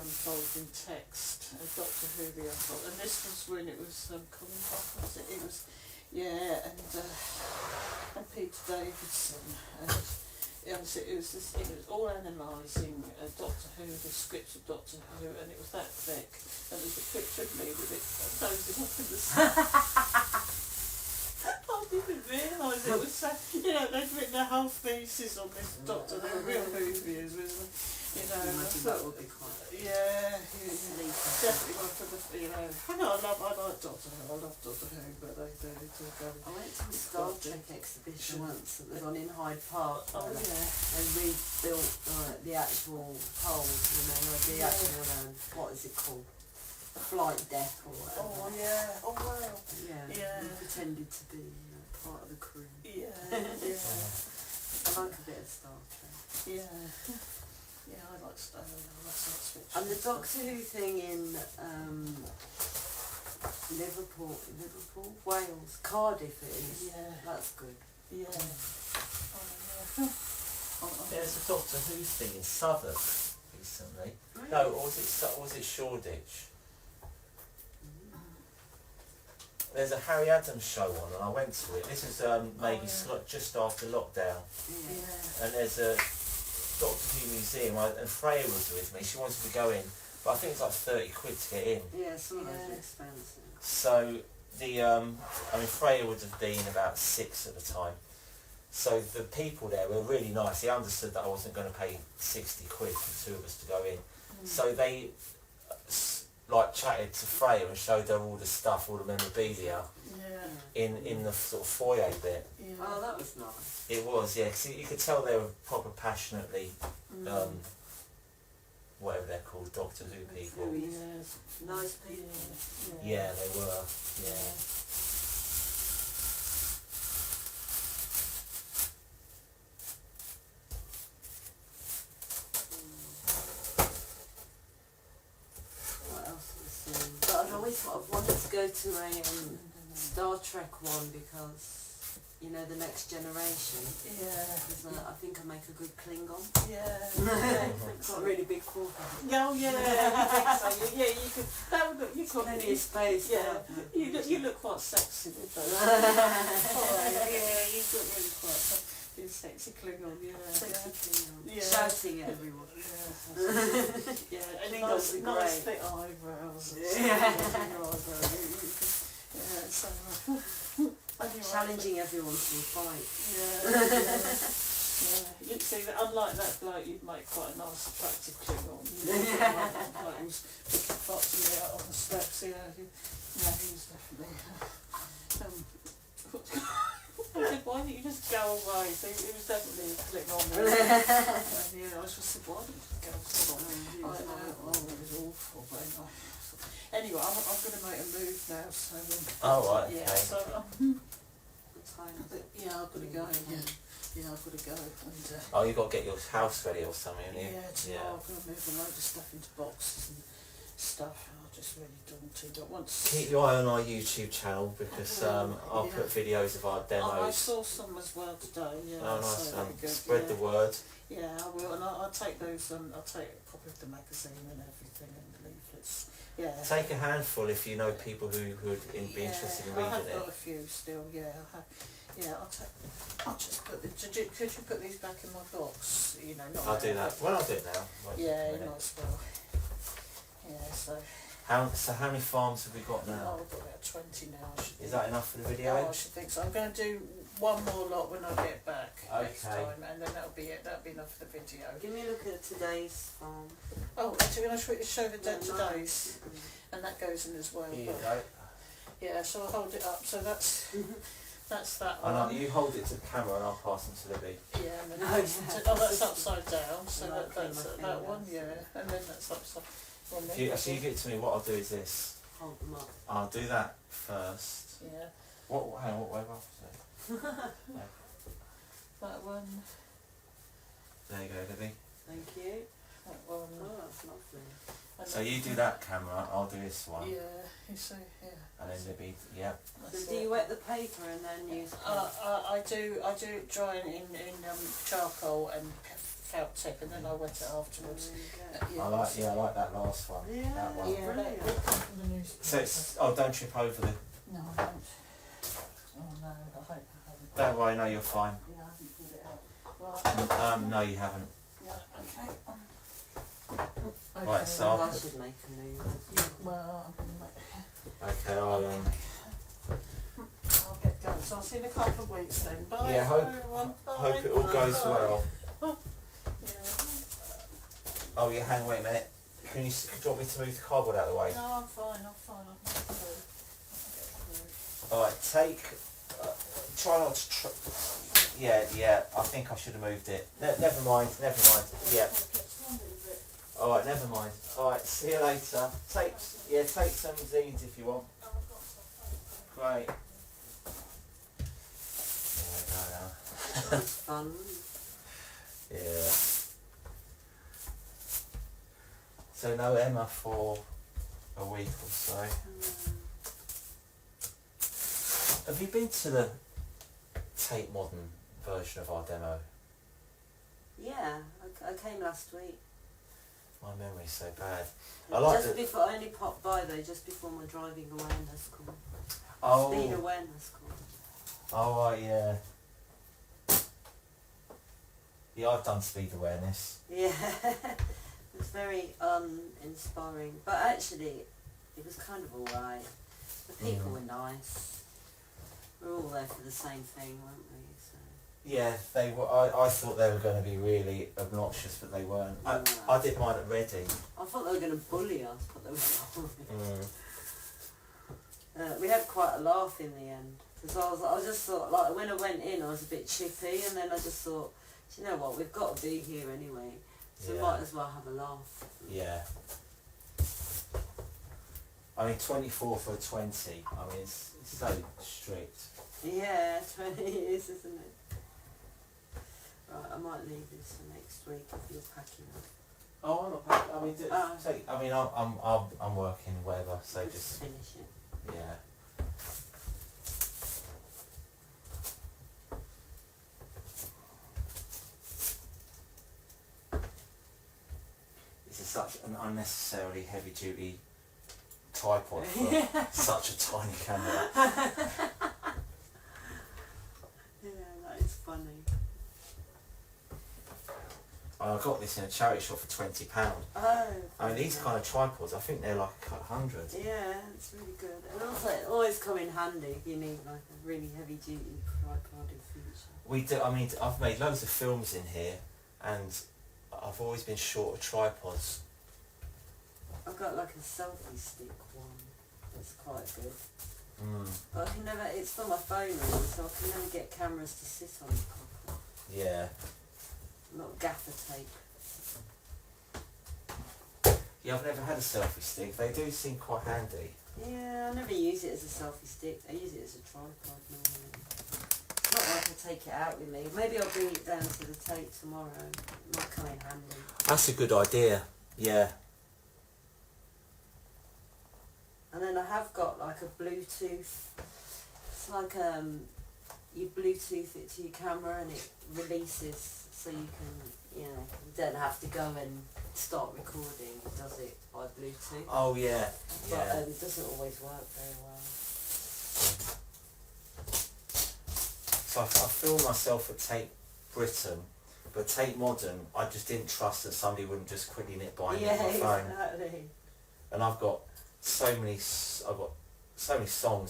Speaker 1: unfolding text, Doctor Who the Unfold, and this was when it was Colin Hopper, was it? It was, yeah, and Peter Davidson, and it was all analysing Doctor Who, the scripts of Doctor Who, and it was that thick, and there's a picture of me with it dozing off in the sun. I didn't realise it was so, you know, they'd written a whole thesis on this Doctor Who, real movies, you know.
Speaker 3: I imagine that would be quite...
Speaker 1: Yeah, definitely one for the, you know, I like Doctor Who, I love Doctor Who, but they do go.
Speaker 3: I went to a Star Trek exhibition once that was on in Hyde Park.
Speaker 1: Oh yeah.
Speaker 3: They rebuilt the actual poles, you know, the actual, what is it called? Flight deck or whatever.
Speaker 1: Oh yeah, oh wow.
Speaker 3: Yeah. We pretended to be part of the crew.
Speaker 1: Yeah, yeah.
Speaker 3: I like a bit of Star Trek.
Speaker 1: Yeah. Yeah, I like Star Trek.
Speaker 3: And the Doctor Who thing in Liverpool, Wales, Cardiff it is.
Speaker 1: Yeah.
Speaker 3: That's good.
Speaker 1: Yeah.
Speaker 2: There's a Doctor Who thing in Southwark recently.
Speaker 3: Really?
Speaker 2: No, or was it Shoreditch? There's a Harry Adams show on, and I went to it. This is maybe just after lockdown,
Speaker 1: Yeah.
Speaker 2: and there's a Doctor Who museum, and Freya was with me. She wanted to go in, but I think it's like 30 quid to get in.
Speaker 3: Yeah, some of those are expensive.
Speaker 2: So Freya would have been about 6 at the time. So the people there were really nice. They understood that I wasn't going to pay 60 quid for 2 of us to go in. So they chatted to Freya and showed her all the stuff, all the memorabilia in the sort of foyer bit.
Speaker 1: Yeah.
Speaker 3: Oh, that was nice.
Speaker 2: It was, yeah, 'cause you could tell they were proper passionately, whatever they're called, Doctor Who people.
Speaker 1: Yes.
Speaker 3: Nice people.
Speaker 2: Yeah, they were, yeah.
Speaker 3: I've wanted to go to a Star Trek one because, you know, the Next Generation.
Speaker 1: Yeah.
Speaker 3: I think I make a good Klingon.
Speaker 1: Yeah.
Speaker 3: Got a really big quarter.
Speaker 1: Oh yeah. I think so. Yeah, you could. That would look. You could.
Speaker 3: Plenty of space.
Speaker 1: Yeah. You look quite sexy with those. Yeah, you look really quite sexy. Sexy Klingon,
Speaker 3: Sexy Klingon.
Speaker 1: Yeah.
Speaker 3: Shouting at everyone.
Speaker 1: Yeah, and
Speaker 3: Klingons are
Speaker 1: nice
Speaker 3: great.
Speaker 1: thick eyebrows.
Speaker 3: Yeah.
Speaker 1: So anyway.
Speaker 3: Challenging everyone to a fight.
Speaker 1: Yeah. You'd see that, unlike that bloke, you'd make quite a nice, attractive Klingon. Like he was picking parts of me out on the steps. Yeah, he was definitely. I said, why didn't you just go away? So it was definitely a Klingon. I just said, why didn't you go? I know, it was awful. But anyway, I'm going to make a move now. So.
Speaker 2: Oh right. Okay.
Speaker 1: Yeah. So.
Speaker 3: Time.
Speaker 1: Yeah, I've got to go. Yeah, I've got to go. And,
Speaker 2: Oh, you've got to get your house ready or something, haven't you?
Speaker 1: yeah, tomorrow I've got to move a load of stuff into boxes and stuff. I'm just really daunting. But once
Speaker 2: Keep your eye on our YouTube channel because I'll put videos of our demos.
Speaker 1: I saw some as well today. Yeah.
Speaker 2: Oh, nice.
Speaker 1: So that'd be good.
Speaker 2: Spread the word.
Speaker 1: Yeah, I will, and I'll take those. I'll take a copy of the magazine and everything and leaflets. Yeah.
Speaker 2: Take a handful if you know people who would be interested in reading
Speaker 1: I have
Speaker 2: it.
Speaker 1: got a few still. Yeah, I have. Yeah, I'll just put the. Could you put these back in my box? You know, not.
Speaker 2: I'll do that. Well, I'll do it now.
Speaker 1: Yeah, you might as well. Yeah, so.
Speaker 2: How many farms have we got
Speaker 1: Oh,
Speaker 2: now?
Speaker 1: I've got about 20 now. I should
Speaker 2: Is
Speaker 1: think.
Speaker 2: that enough for the video?
Speaker 1: Oh, I should think so. I'm going to do one more lot when I get back next
Speaker 2: Okay.
Speaker 1: time, and then that'll be it. That'll be enough for the video.
Speaker 3: Give me a look at today's farm.
Speaker 1: Oh, actually, when I show the today's, and that goes in as well.
Speaker 2: Yeah.
Speaker 1: But, yeah, so I'll hold it up. So that's that
Speaker 2: I know,
Speaker 1: one.
Speaker 2: you hold it to the camera and I'll pass them to Libby.
Speaker 1: Yeah, and then
Speaker 3: No,
Speaker 1: that's upside down. So
Speaker 3: No,
Speaker 1: that's
Speaker 3: okay,
Speaker 1: that one. Yeah, and then that's upside. Well,
Speaker 2: If you give it to me, what I'll do is this.
Speaker 3: Hold them up.
Speaker 2: I'll do that first.
Speaker 1: Yeah,
Speaker 2: Hang on, what way up?
Speaker 1: that one.
Speaker 2: There you go, Libby.
Speaker 3: Thank you.
Speaker 1: That one.
Speaker 3: Oh, that's lovely.
Speaker 1: And
Speaker 2: So you do that camera, I'll do this one.
Speaker 1: Yeah, you see, yeah.
Speaker 2: And then Libby, yeah.
Speaker 1: That's
Speaker 3: So do
Speaker 1: it.
Speaker 3: you wet the paper and then use?
Speaker 1: I do it drying in charcoal and felt tip, and then I wet it afterwards.
Speaker 2: I like that last one.
Speaker 3: Yeah,
Speaker 2: That one.
Speaker 1: Yeah,
Speaker 3: brilliant.
Speaker 1: the newspaper.
Speaker 2: So it's, don't trip over the.
Speaker 1: No, I don't. Oh no, I hope I haven't.
Speaker 2: Don't worry, no, you're fine.
Speaker 1: Yeah, I haven't pulled it out. Right.
Speaker 2: No, you haven't.
Speaker 1: Yeah, okay. Okay.
Speaker 2: Right, so
Speaker 3: I should make a move.
Speaker 1: Yeah, well, I'm gonna make.
Speaker 2: Okay,
Speaker 1: I'll get going. So I'll see you in a couple of weeks then. Bye.
Speaker 2: Yeah, hope-
Speaker 1: everyone. Bye.
Speaker 2: hope it all goes
Speaker 1: Bye.
Speaker 2: well.
Speaker 1: Yeah.
Speaker 2: Oh, yeah, hang wait a minute. Can you do you want me to move the cardboard out of the way?
Speaker 1: No, I'm fine. I'm fine. I'll get through.
Speaker 2: All right, take. Try not to. Yeah. I think I should have moved it. Never mind. Yeah. All right, never mind. All right, see you later. Take some zines if you want. Great.
Speaker 3: It's fun.
Speaker 2: Yeah. So no Emma for a week or so. Have you been to the Tate Modern version of our demo?
Speaker 3: Yeah, I came last week.
Speaker 2: My memory's so bad. I like
Speaker 3: Just before, I only popped by though, just before my driving awareness course. Speed
Speaker 2: Oh,
Speaker 3: awareness course.
Speaker 2: oh right, yeah. Yeah, I've done speed awareness.
Speaker 3: Yeah, it was very inspiring, but actually it was kind of alright. The people were nice. We're all there for the same thing, weren't we? So.
Speaker 2: Yeah, they were. I thought they were going to be really obnoxious, but they weren't. I did mine at Reading.
Speaker 3: I thought they were going to bully us, but they were fine.
Speaker 2: Mm.
Speaker 3: We had quite a laugh in the end, because I just thought, like, when I went in I was a bit chippy, and then I just thought, do you know what, we've got to be here anyway, so
Speaker 2: Yeah.
Speaker 3: might as well have a laugh.
Speaker 2: Yeah. I mean, 24 for 20. I mean, it's so strict.
Speaker 3: Yeah, 20 years, isn't it? Right, I might leave this for next week if you're packing up.
Speaker 2: Oh, I'm not packing. I mean,
Speaker 3: Oh.
Speaker 2: I mean, I'm working, whatever. So just
Speaker 3: finish it.
Speaker 2: yeah. This is such an unnecessarily heavy-duty tripod for such a tiny camera.
Speaker 3: Yeah, that is funny.
Speaker 2: I got this in a charity shop for £20.
Speaker 3: Oh.
Speaker 2: I mean, these kind of tripods, I think they're like a £100.
Speaker 3: Yeah, it's really good. And also, it always come in handy if you need like a really heavy duty tripod in future.
Speaker 2: We do. I mean, I've made loads of films in here, and I've always been short of tripods.
Speaker 3: I've got like a selfie stick one. That's quite good.
Speaker 2: Mm.
Speaker 3: But I can never, it's for my phone really, so I can never get cameras to sit on it properly.
Speaker 2: Yeah.
Speaker 3: Not gaffer tape.
Speaker 2: Yeah, I've never had a selfie stick. They do seem quite handy.
Speaker 3: Yeah, I never use it as a selfie stick. I use it as a tripod normally. Not like I take it out with me. Maybe I'll bring it down to the tape tomorrow. It might come in handy.
Speaker 2: That's a good idea. Yeah.
Speaker 3: And then I have got like a Bluetooth. It's like you Bluetooth it to your camera and it releases, so you can, you know, you don't have to go and start recording. It does it by Bluetooth.
Speaker 2: Oh yeah.
Speaker 3: But
Speaker 2: Yeah.
Speaker 3: it doesn't always work very well.
Speaker 2: So I filmed myself at Tate Britain, but Tate Modern, I just didn't trust that somebody wouldn't just quickly nip by me on my phone.
Speaker 3: Exactly.
Speaker 2: And I've got so many songs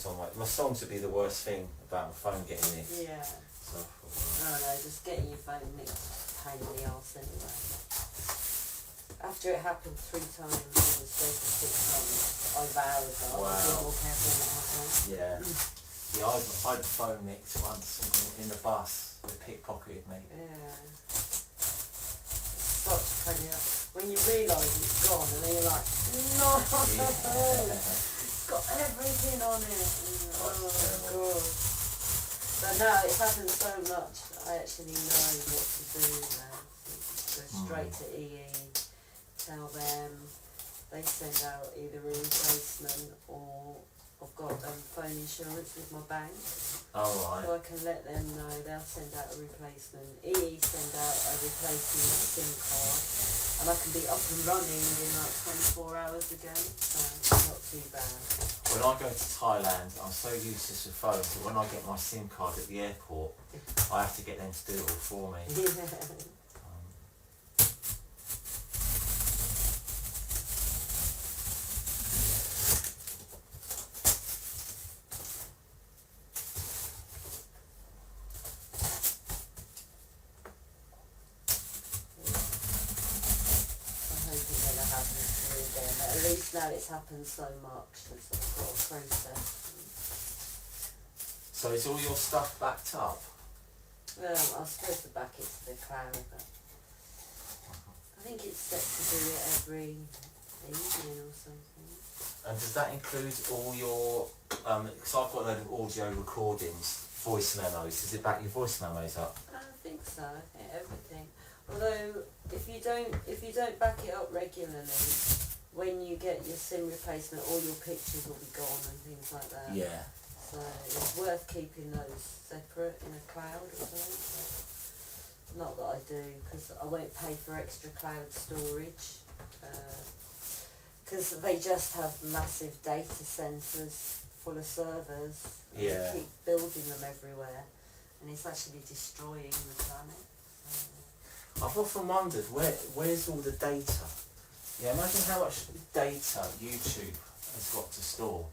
Speaker 2: on my songs would be the worst thing about my phone getting nicked.
Speaker 3: Yeah.
Speaker 2: So,
Speaker 3: I don't know, just getting your phone nicked is a pain in the arse anyway. After it happened 3 times in the space of 6 months, I vowed that I would be more careful with my phone.
Speaker 2: yeah. Yeah, I'd phone nicked once in the bus. They pickpocketed me.
Speaker 3: Yeah. Such funny. When you realise it's gone and then you're like, no! It's got everything on it. Oh god. But now it's happened so much, I actually know what to do now. Go straight to EE, tell them, they send out either a replacement or I've got phone insurance with my bank.
Speaker 2: Oh, right.
Speaker 3: So I can let them know, they'll send out a replacement. EE send out a replacement SIM card, and I can be up and running in like 24 hours again, so not too bad.
Speaker 2: When I go to Thailand, I'm so useless with phones that when I get my SIM card at the airport, I have to get them to do it all for me.
Speaker 3: At least now it's happened so much, it's got a process.
Speaker 2: So is all your stuff backed up?
Speaker 3: I was supposed to back it to the cloud, but I think it's set to do it every evening or something.
Speaker 2: And does that include all your, because I've got a load of audio recordings, voice memos, does it back your voice memos up?
Speaker 3: I think so, I think everything. Although, if you don't back it up regularly, when you get your SIM replacement, all your pictures will be gone and things like that.
Speaker 2: Yeah.
Speaker 3: So it's worth keeping those separate in a cloud or something. But not that I do, because I won't pay for extra cloud storage. Because they just have massive data centres full of servers. And
Speaker 2: Yeah.
Speaker 3: they keep building them everywhere, and it's actually destroying the planet.
Speaker 2: I've often wondered, where's all the data? Yeah, imagine how much data YouTube has got to store.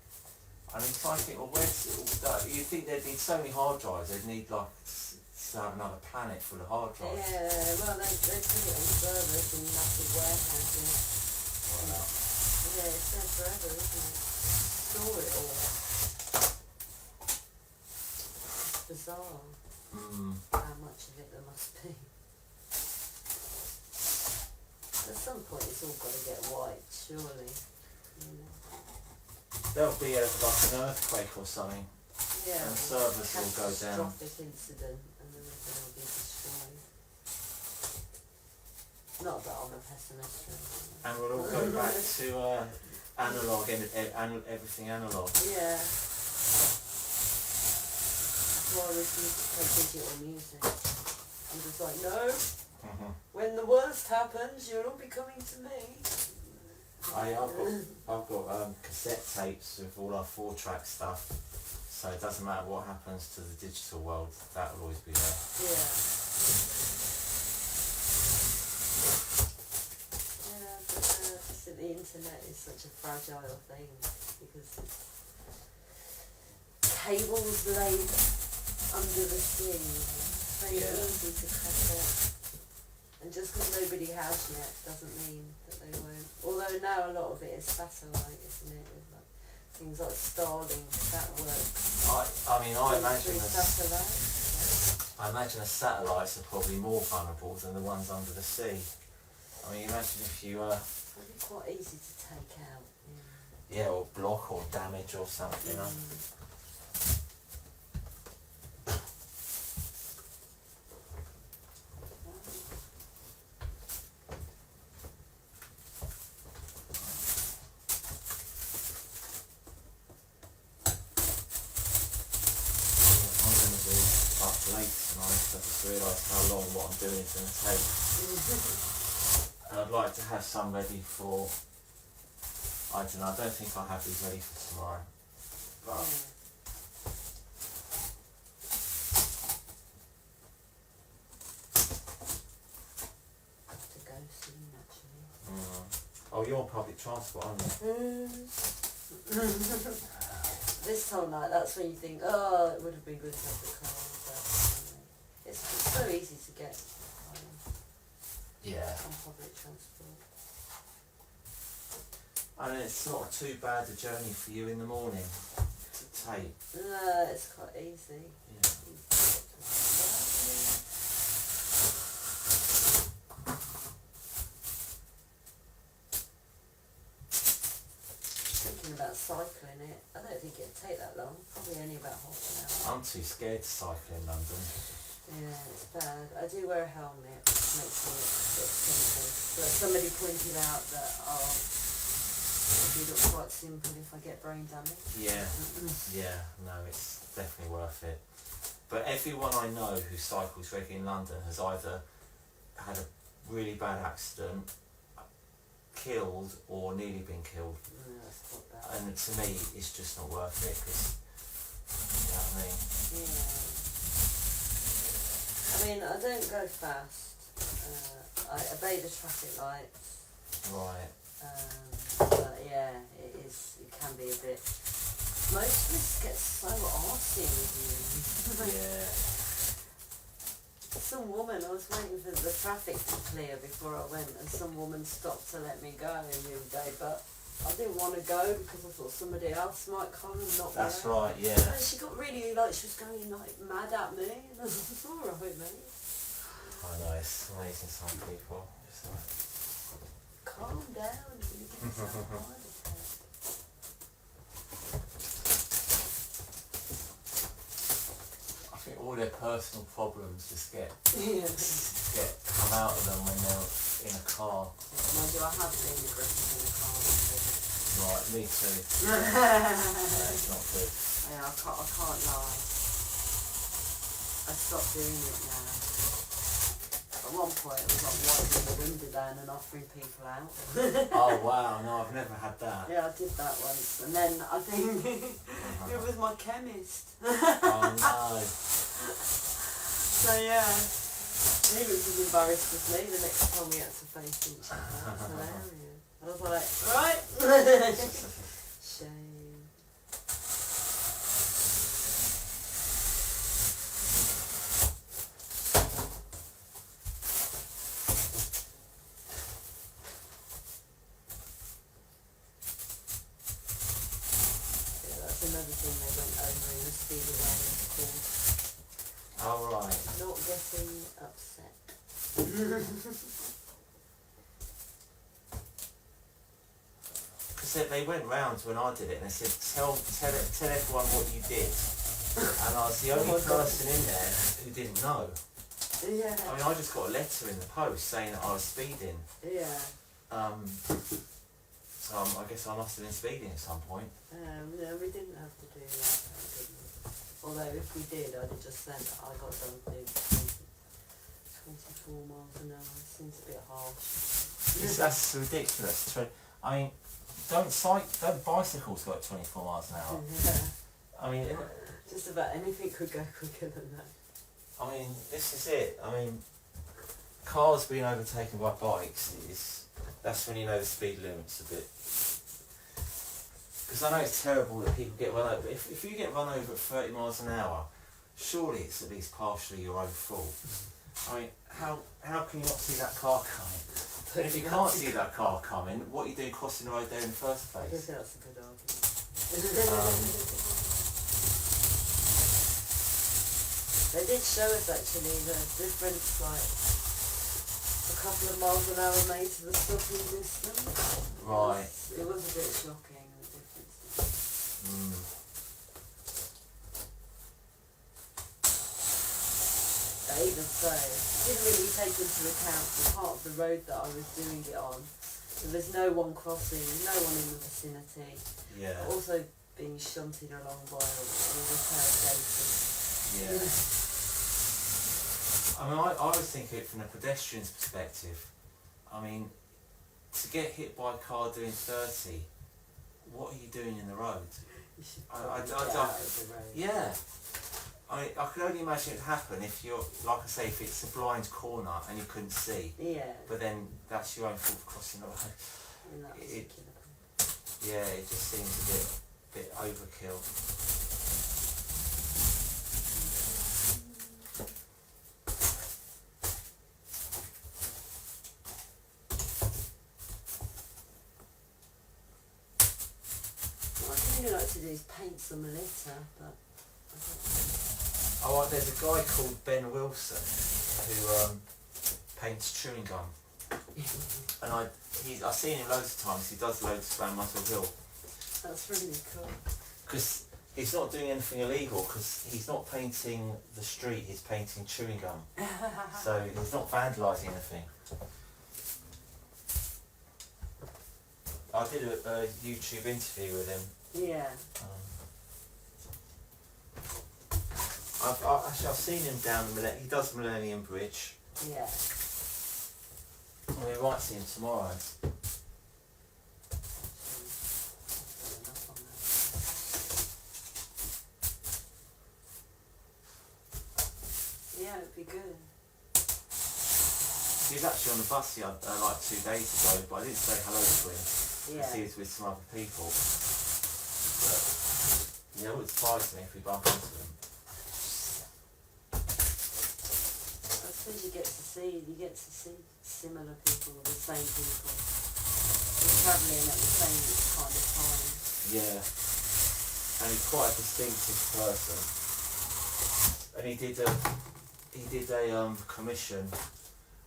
Speaker 2: I mean, try to think, well, where's it all that? You'd think there'd need so many hard drives, they'd need like to have another planet full of hard drives.
Speaker 3: Yeah, well, they put it on servers in massive warehouses.
Speaker 2: Wow.
Speaker 3: Yeah, it's there forever, isn't it? Store it all. It's bizarre how much of it there must be. At some point it's all got to get wiped, surely. You know.
Speaker 2: There'll be like an earthquake or something,
Speaker 3: Yeah,
Speaker 2: and servers will go down.
Speaker 3: catastrophic incident and everything will be destroyed. Not that I'm a pessimist.
Speaker 2: And we'll all go back to analog, everything analog.
Speaker 3: Yeah. That's why I refuse to play digital music. I'm just like, no. When the worst happens, you'll all be coming to me.
Speaker 2: I've got cassette tapes with all our 4-track stuff, so it doesn't matter what happens to the digital world, that will always be there.
Speaker 3: Yeah. Yeah, but just that the internet is such a fragile thing because it's cables laid under the skin. It's very easy to cut off. And just because nobody has yet doesn't mean that they won't. Although now a lot of it is satellite, isn't it? With like things like Starlink, that works.
Speaker 2: I imagine
Speaker 3: satellite.
Speaker 2: I imagine the satellites are probably more vulnerable than the ones under the sea. I mean, imagine if you
Speaker 3: It'd be quite easy to take out.
Speaker 2: yeah, or block or damage or something. I just realised how long what I'm doing is going to take. And I'd like to have some ready for, I don't know, I don't think I'll have these ready for tomorrow. But
Speaker 3: Have to go soon, actually.
Speaker 2: Oh, you're on public transport, aren't you?
Speaker 3: This time of night, that's when you think, oh, it would have been good to have the car. But it's so easy to get
Speaker 2: Yeah.
Speaker 3: on public transport.
Speaker 2: And it's not too bad a journey for you in the morning to take.
Speaker 3: No, it's quite easy.
Speaker 2: Yeah.
Speaker 3: Thinking about cycling it, I don't think it'd take that long. Probably only about half an hour.
Speaker 2: I'm too scared to cycle in London.
Speaker 3: Yeah, it's bad. I do wear a helmet, which makes it a bit simple. But somebody pointed out that It'll look quite simple if I get brain damage.
Speaker 2: Yeah, yeah, no, it's definitely worth it. But everyone I know who cycles regularly in London has either had a really bad accident, killed, or nearly been killed.
Speaker 3: Yeah, that's not bad.
Speaker 2: And to me, it's just not worth it, because, you know what I mean?
Speaker 3: Yeah. I mean, I don't go fast. I obey the traffic lights.
Speaker 2: Right.
Speaker 3: But yeah, it can be a bit. Motorists get so arsy with you.
Speaker 2: Yeah.
Speaker 3: Some woman, I was waiting for the traffic to clear before I went, and some woman stopped to let me go the other day, but I didn't want to go because I thought somebody else might come and knock me out.
Speaker 2: That's right, yeah.
Speaker 3: And she got really, like, she was going like mad at me, and I was like, it's alright, mate.
Speaker 2: I know, it's amazing, some people. It's like,
Speaker 3: Calm down, you get yourself a heart attack.
Speaker 2: I think all their personal problems just get
Speaker 3: Yeah.
Speaker 2: come out of them when they're in a car.
Speaker 3: Mind you, I have been aggressive in the car before.
Speaker 2: Right, me too. It's not good.
Speaker 3: Yeah, I can't lie. I stopped doing it now. At one point, it was like wiping the window down and offering people out.
Speaker 2: Oh wow, no, I've never had that.
Speaker 3: Yeah, I did that once, and then I think it was my chemist.
Speaker 2: Oh no.
Speaker 3: So yeah, he was as embarrassed as me the next time we had to face each other. That was hilarious. I was like, right. Shame. Another thing they went over in the speed awareness course.
Speaker 2: Oh right.
Speaker 3: Not getting upset.
Speaker 2: Because they went round when I did it and they said, tell everyone what you did. And I was the only person in there who didn't know.
Speaker 3: Yeah.
Speaker 2: I mean, I just got a letter in the post saying that I was speeding.
Speaker 3: Yeah.
Speaker 2: So I guess I must have been speeding at some point.
Speaker 3: No, we didn't have to do that. Although if we did, I'd have just sent. I got done doing 24 miles an hour. It seems a bit harsh.
Speaker 2: That's ridiculous. I mean, don't bicycles go at 24 miles an hour?
Speaker 3: Yeah.
Speaker 2: I mean,
Speaker 3: Just about anything could go quicker than that.
Speaker 2: I mean, this is it. I mean, cars being overtaken by bikes that's when you know the speed limit's a bit. Because I know it's terrible that people get run over, but if you get run over at 30 miles an hour, surely it's at least partially your own fault. I mean, how can you not see that car coming? And if you can't see that car coming, what are you doing crossing the road there in the first
Speaker 3: I guess
Speaker 2: place?
Speaker 3: that's a good argument. They did show us actually the difference, like a couple of miles an hour made to the stopping distance.
Speaker 2: Right.
Speaker 3: It was a bit shocking, the difference. Even so, didn't really take into account the part of the road that I was doing it on. So there's no one crossing, no one in the vicinity.
Speaker 2: Yeah.
Speaker 3: Also being shunted along by a repaired basis.
Speaker 2: Yeah. I mean, I always think of it from a pedestrian's perspective. I mean, to get hit by a car doing 30, what are you doing in the road?
Speaker 3: You should
Speaker 2: I
Speaker 3: probably get out of the road.
Speaker 2: Yeah. I can only imagine it happen if you're, like I say, if it's a blind corner and you couldn't see.
Speaker 3: Yeah.
Speaker 2: But then that's your own fault for crossing the road.
Speaker 3: In that
Speaker 2: It-
Speaker 3: particular
Speaker 2: Yeah, it just seems a bit overkill.
Speaker 3: What I'd really like to do is paint some litter, but I don't
Speaker 2: Oh, well, there's a guy called Ben Wilson who paints chewing gum. And I've seen him loads of times. He does loads around Muswell Hill.
Speaker 3: That's really cool.
Speaker 2: Because he's not doing anything illegal, because he's not painting the street, he's painting chewing gum. So he's not vandalising anything. I did a YouTube interview with him.
Speaker 3: Yeah.
Speaker 2: I've seen him down the he does Millennium Bridge.
Speaker 3: Yeah.
Speaker 2: We might see him tomorrow.
Speaker 3: Yeah, it'd be good.
Speaker 2: He was actually on the bus here like 2 days ago, but I didn't say hello to him
Speaker 3: Yeah.
Speaker 2: because he was with some other people. But yeah, it would surprise me if we bump into him.
Speaker 3: I suppose you get to see similar people, the same people. You're travelling at the same kind of time.
Speaker 2: Yeah, and he's quite a distinctive person. And he did a commission.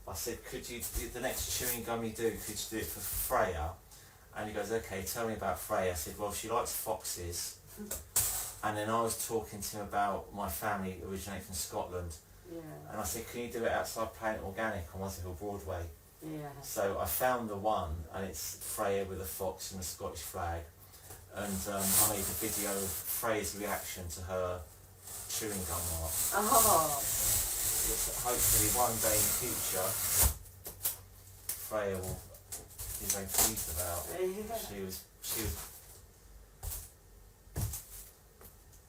Speaker 2: I said, could you do the next chewing gum you do? Could you do it for Freya? And he goes, okay, tell me about Freya. I said, well, she likes foxes. And then I was talking to him about my family originating from Scotland.
Speaker 3: Yeah.
Speaker 2: And I said, can you do it outside Planet Organic on Muswell Hill Broadway?
Speaker 3: Yeah.
Speaker 2: So I found the one, and it's Freya with a fox and a Scottish flag. And I made a video of Freya's reaction to her chewing gum art.
Speaker 3: Oh.
Speaker 2: Hopefully one day in the future, Freya will be very pleased about.
Speaker 3: Yeah.
Speaker 2: She was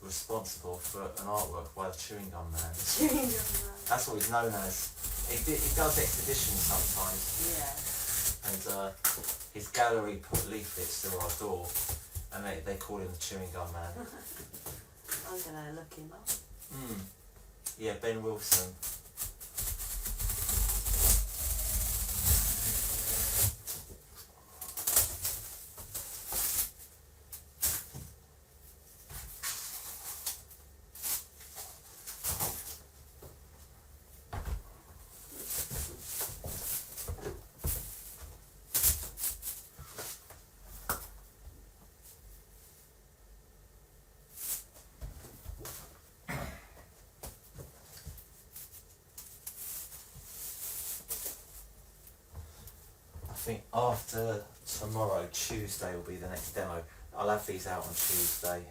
Speaker 2: responsible for an artwork by the Chewing Gum Man.
Speaker 3: Chewing gum man.
Speaker 2: That's what he's known as. He does exhibitions sometimes.
Speaker 3: Yeah.
Speaker 2: And his gallery put leaflets through our door, and they call him the Chewing Gum Man.
Speaker 3: I'm gonna look him up.
Speaker 2: Yeah, Ben Wilson. I think after tomorrow, Tuesday will be the next demo. I'll have these out on Tuesday.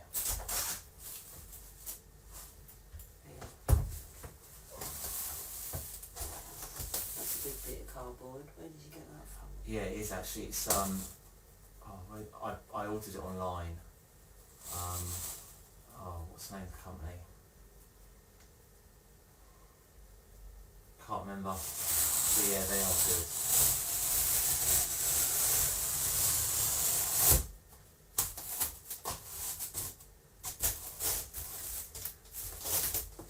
Speaker 3: That's a big bit of cardboard. Where did you get that from?
Speaker 2: Yeah, it is actually. It's I ordered it online. What's the name of the company? Can't remember. But yeah, they are good.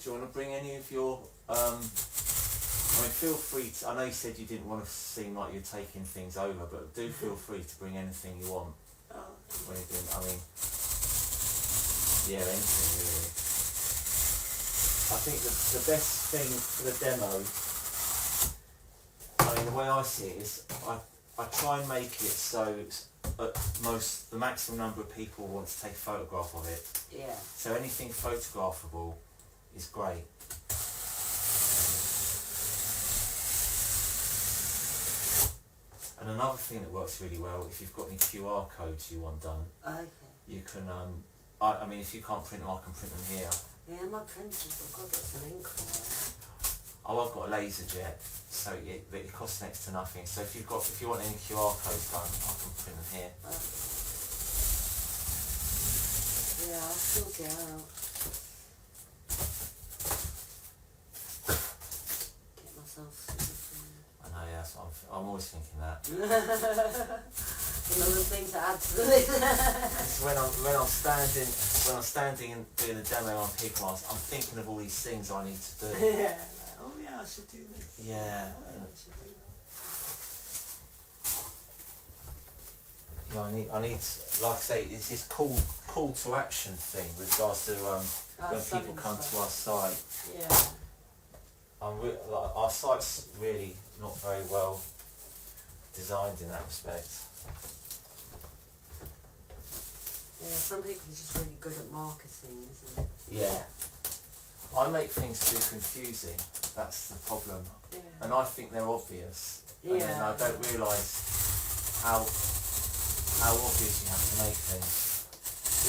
Speaker 2: Do you want to bring any of your, I mean, feel free to, I know you said you didn't want to seem like you're taking things over, but do feel free to bring anything you want.
Speaker 3: Oh.
Speaker 2: When you're doing, I mean, yeah, anything really. I think the best thing for the demo, I mean, the way I see it is, I try and make it so the maximum number of people want to take a photograph of it.
Speaker 3: Yeah.
Speaker 2: So anything photographable is great. And another thing that works really well, if you've got any QR codes you want done,
Speaker 3: Okay.
Speaker 2: you can, I mean, if you can't print them, I can print them here.
Speaker 3: Yeah, my printers, I've got to get some ink on it.
Speaker 2: Oh, I've got a laser jet, so it costs next to nothing. So if you want any QR codes done, I can print them here.
Speaker 3: Yeah, I'll still get out. Get myself sorted.
Speaker 2: I know, yes, I'm always thinking that.
Speaker 3: Another thing to add to the list.
Speaker 2: It's when I'm standing and doing a demo on people, I'm thinking of all these things I need to do.
Speaker 3: Yeah. Oh yeah, I should do this.
Speaker 2: Yeah.
Speaker 3: I should do that.
Speaker 2: Yeah, I need, like I say, it's this call to action thing with regards to when people come to our site.
Speaker 3: Yeah.
Speaker 2: Like, our site's really not very well designed in that respect.
Speaker 3: Yeah, some people are just really good at marketing, isn't it?
Speaker 2: Yeah. I make things too confusing, that's the problem.
Speaker 3: Yeah.
Speaker 2: And I think they're obvious.
Speaker 3: Yeah.
Speaker 2: And then I don't realise how how obvious you have to make things.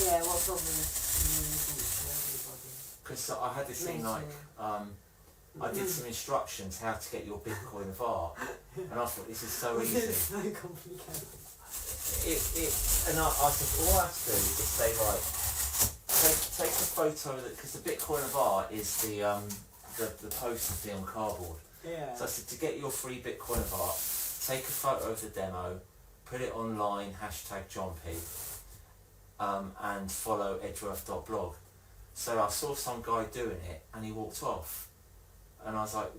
Speaker 3: Yeah, what's obvious isn't for everybody.
Speaker 2: Because I had this thing
Speaker 3: Me
Speaker 2: like,
Speaker 3: too.
Speaker 2: I did some instructions how to get your Bitcoin of art, and I thought this is so easy.
Speaker 3: It's so complicated.
Speaker 2: And I said, all I have to do is say, right, take a photo of it, because the Bitcoin of art is the poster thing on cardboard.
Speaker 3: Yeah.
Speaker 2: So I said, to get your free Bitcoin of art, take a photo of the demo, put it online, #JohnP, and follow edgeworth.blog. So I saw some guy doing it, and he walked off. And I was like,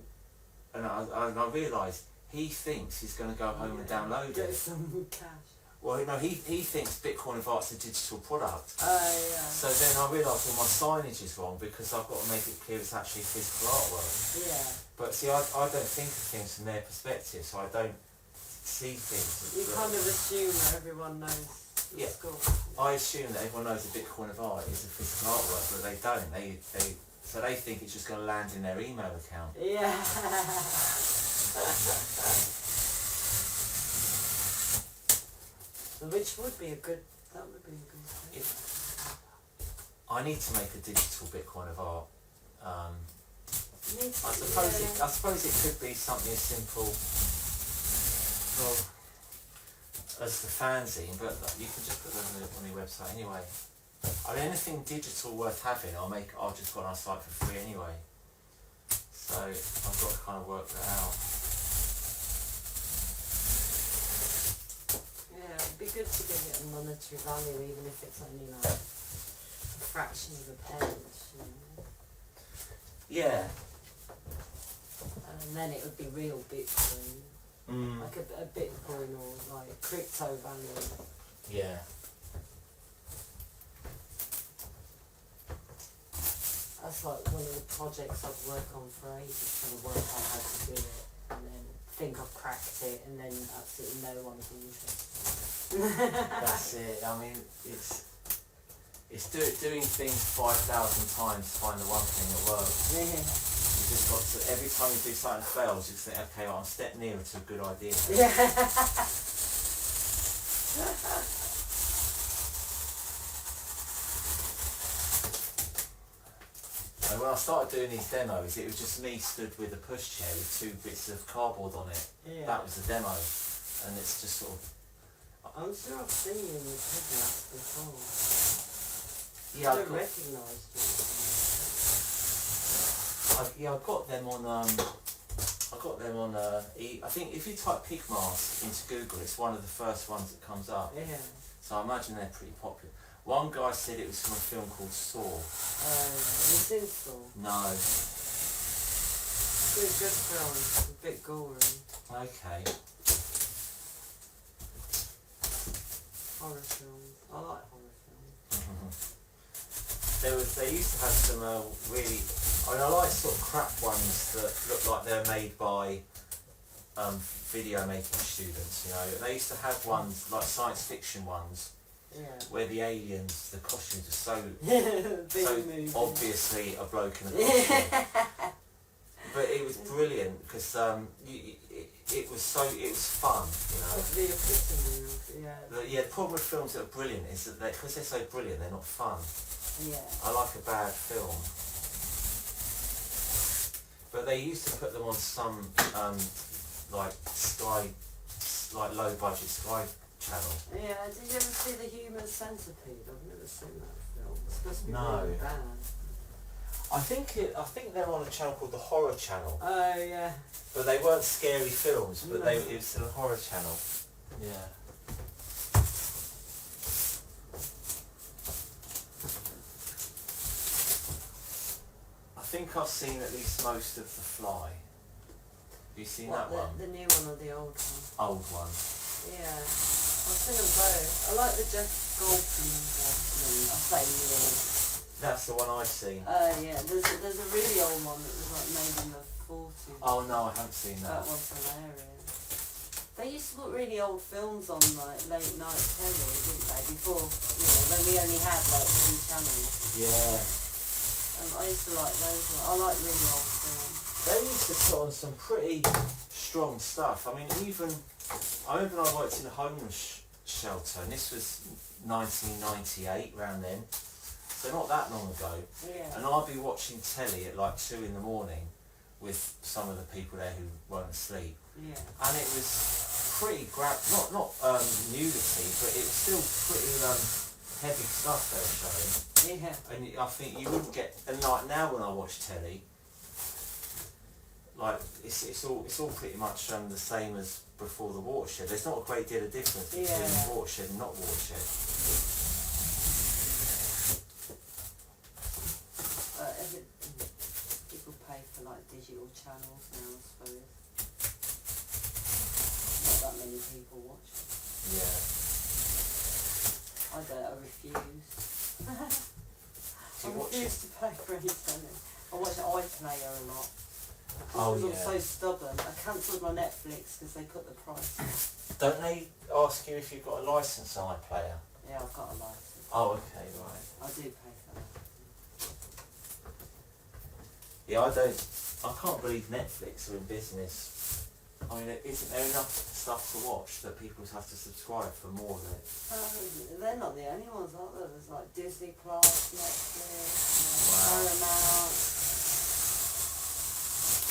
Speaker 2: and I realised he thinks he's going to go home and download
Speaker 3: Get
Speaker 2: it.
Speaker 3: some cash.
Speaker 2: Well, no, he thinks Bitcoin of Art's a digital product.
Speaker 3: Oh, yeah.
Speaker 2: So then I realised all my signage is wrong because I've got to make it clear it's actually physical artwork.
Speaker 3: Yeah.
Speaker 2: But see, I don't think of things from their perspective, so I don't see things.
Speaker 3: You kind of assume that everyone knows the
Speaker 2: Yeah.
Speaker 3: score.
Speaker 2: I assume that everyone knows that Bitcoin of Art is a physical artwork, but they don't. So they think it's just going to land in their email account.
Speaker 3: Yeah. Which would be a good, that would be a good thing.
Speaker 2: I need to make a digital Bitcoin of Art.
Speaker 3: Needs to be,
Speaker 2: I suppose it could be something as simple, well, as the fanzine, but you can just put them on your website anyway. I mean, anything digital worth having, I'll just go on our site for free anyway. So I've got to kind of work that out.
Speaker 3: Yeah, it'd be good to give it a monetary value, even if it's only like a fraction of a pence, you know.
Speaker 2: Yeah.
Speaker 3: And then it would be real Bitcoin, like a Bitcoin or like crypto value.
Speaker 2: Yeah.
Speaker 3: That's like one of the projects I've worked on for ages, trying to work out how to do it, and then think I've cracked it, and then absolutely no one will be interested.
Speaker 2: That's it. I mean, it's doing things 5,000 times to find the one thing that works.
Speaker 3: Yeah.
Speaker 2: You just got to, every time you do something that fails, you think, okay, well, I'm a step nearer to a good idea.
Speaker 3: Yeah.
Speaker 2: And when I started doing these demos, it was just me stood with a pushchair with 2 bits of cardboard on it.
Speaker 3: Yeah.
Speaker 2: That was the demo, and it's just sort of.
Speaker 3: I'm sure I've seen you in the Pugmire before.
Speaker 2: Yeah,
Speaker 3: I don't recognise you.
Speaker 2: I got them on. I think if you type Pugmire into Google, it's one of the first ones that comes up.
Speaker 3: Yeah.
Speaker 2: So I imagine they're pretty popular. One guy said it was from a film called Saw.
Speaker 3: You seen Saw?
Speaker 2: No.
Speaker 3: Good film, a bit gory.
Speaker 2: Okay.
Speaker 3: Horror films. I like horror films.
Speaker 2: They used to have some really. I mean, I like sort of crap ones that look like they're made by video making students. You know, they used to have ones like science fiction ones.
Speaker 3: Yeah.
Speaker 2: Where the aliens, the costumes are so
Speaker 3: movie.
Speaker 2: obviously a bloke in a costume. But it was brilliant because it was fun, you know.
Speaker 3: The epitome of, yeah.
Speaker 2: The problem with films that are brilliant is that because they're so brilliant, they're not fun.
Speaker 3: Yeah.
Speaker 2: I like a bad film. But they used to put them on some like Sky, like low budget Sky channel.
Speaker 3: Yeah, did you ever see The Human Centipede? I've never seen that film. It's supposed to be
Speaker 2: No.
Speaker 3: really bad.
Speaker 2: I think they're on a channel called the Horror Channel.
Speaker 3: Oh, yeah.
Speaker 2: But they weren't scary films, but
Speaker 3: No.
Speaker 2: it was a horror channel. Yeah. I think I've seen at least most of The Fly. Have you seen that one?
Speaker 3: The new one or the old one?
Speaker 2: Old one.
Speaker 3: Yeah. I've seen them both. I like the Jeff Goldblum one. I say new.
Speaker 2: That's the one I've seen.
Speaker 3: Yeah. There's a really old one that was like made in the 40s.
Speaker 2: Oh no, I haven't seen that.
Speaker 3: That one's hilarious. They used to put really old films on like late night telly, didn't they? Before, you know, when we only had like 3 channels.
Speaker 2: Yeah.
Speaker 3: I used to like those. I like really old films.
Speaker 2: They used to put on some pretty strong stuff. I mean, I remember when I worked in a homeless shelter, and this was 1998, round then, so not that long ago.
Speaker 3: Yeah.
Speaker 2: And I'd be watching telly at like 2 in the morning with some of the people there who weren't asleep.
Speaker 3: Yeah.
Speaker 2: And it was pretty not nudity, but it was still pretty heavy stuff they were showing.
Speaker 3: Yeah.
Speaker 2: And I think you wouldn't get, and like now when I watch telly, like it's all pretty much the same as before the watershed. There's not a great deal of difference between watershed and not watershed.
Speaker 3: People pay for like digital channels now, I suppose. Not that many people watch it.
Speaker 2: Yeah.
Speaker 3: I don't. I refuse.
Speaker 2: Do you
Speaker 3: I
Speaker 2: watch
Speaker 3: refuse
Speaker 2: it?
Speaker 3: to pay for anything. I watch iPlayer a lot.
Speaker 2: Oh,
Speaker 3: I'm
Speaker 2: yeah.
Speaker 3: so stubborn. I cancelled my Netflix because they put the price up.
Speaker 2: Don't they ask you if you've got a licence on iPlayer?
Speaker 3: Yeah, I've got a license.
Speaker 2: Oh, okay, right.
Speaker 3: I do pay for that.
Speaker 2: Yeah, I can't believe Netflix are in business. I mean, isn't there enough stuff to watch that people have to subscribe for more of it?
Speaker 3: They're not the only ones, are there? There's like Disney Plus, Netflix,
Speaker 2: Wow.
Speaker 3: Paramount.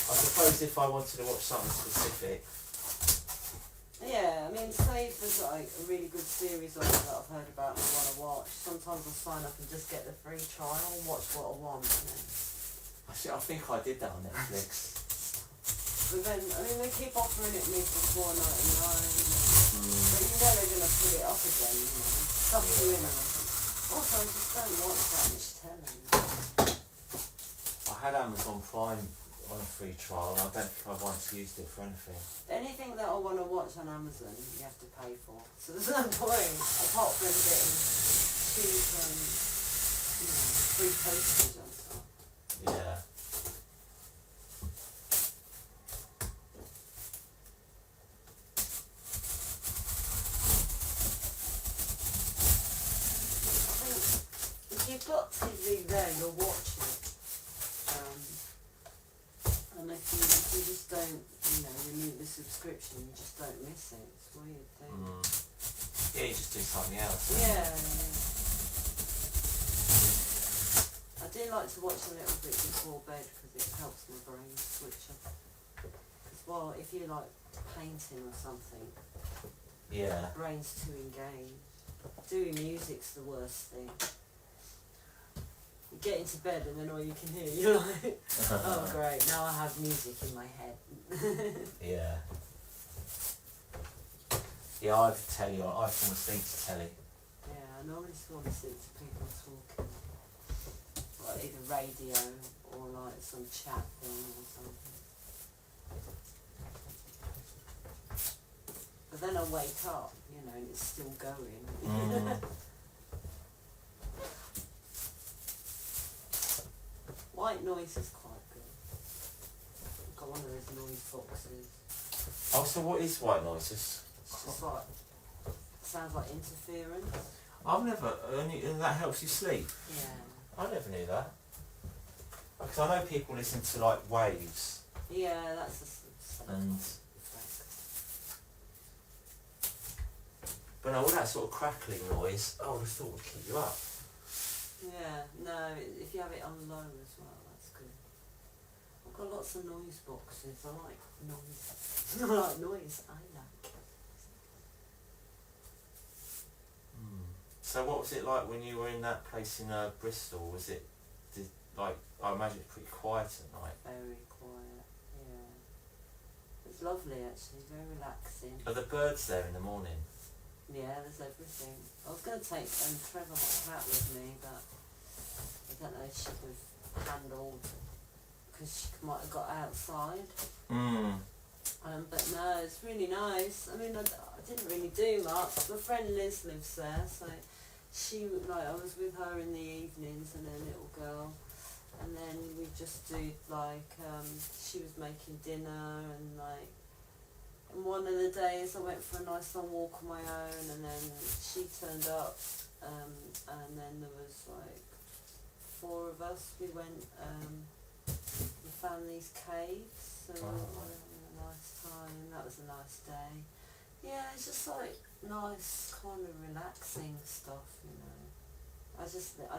Speaker 2: I suppose if I wanted to watch something specific.
Speaker 3: Yeah, I mean, say if there's like a really good series on it that I've heard about and I want to watch, sometimes I'll sign up and just get the free trial and watch what I want.
Speaker 2: I think I did that on Netflix.
Speaker 3: But then, I mean, they keep offering it me for $4.99, but you know they're going to put it up again, you know. Stuff you in it. Also, I just don't watch that much telly.
Speaker 2: I had Amazon Prime on a free trial and I don't think I've once used it for anything.
Speaker 3: Anything that I want to watch on Amazon, you have to pay for. So there's no point, apart from getting cheap and, you know, free postage and stuff.
Speaker 2: Yeah.
Speaker 3: If you've got TV there, you'll watch it. And if you just don't, you know, renew the subscription, you just don't miss it. It's a weird thing.
Speaker 2: Yeah, you just do something else.
Speaker 3: Yeah. I do like to watch a little bit before bed because it helps my brain switch off. Because, well, if you're like painting or something,
Speaker 2: Yeah.
Speaker 3: the brain's too engaged. Doing music's the worst thing. You get into bed and then all you can hear, you're like, oh great, now I have music in my head.
Speaker 2: Yeah. Yeah, I tell you, I fall asleep to telly.
Speaker 3: Yeah, I normally just want to listen to people talking. Like either radio or like some chat thing or something. But then I wake up, you know, and it's still going. White noise is quite good. I've got one of those noise boxes.
Speaker 2: Oh, so what is white noises?
Speaker 3: It's just like, sounds like interference.
Speaker 2: I've never, and that helps you sleep?
Speaker 3: Yeah.
Speaker 2: I never knew that. Because I know people listen to like waves
Speaker 3: Yeah, that's the same
Speaker 2: and,
Speaker 3: effect.
Speaker 2: but no, all that sort of crackling noise, I would have thought would keep you up.
Speaker 3: Yeah, no, if you have it on low as well, that's good. I've got lots of noise boxes. I like noise. I like noise. I like.
Speaker 2: So what was it like when you were in that place in Bristol? Was it, like, I imagine it's pretty quiet at night.
Speaker 3: Very quiet, yeah. It's lovely actually, very relaxing.
Speaker 2: Are the birds there in the morning?
Speaker 3: Yeah, there's everything. I was going to take Trevor, my cat, with me, but I don't know if she would have handled, because she might have got outside. But no, it's really nice. I mean, I didn't really do much. My friend Liz lives there, so she, like, I was with her in the evenings and her little girl, and then we just do, like, she was making dinner and, like, and one of the days I went for a nice long walk on my own, and then she turned up, and then there was like 4 of us. We went, we found these caves, so we were having a nice time. That was a nice day. Yeah, it's just like nice, kind of relaxing stuff, you know. I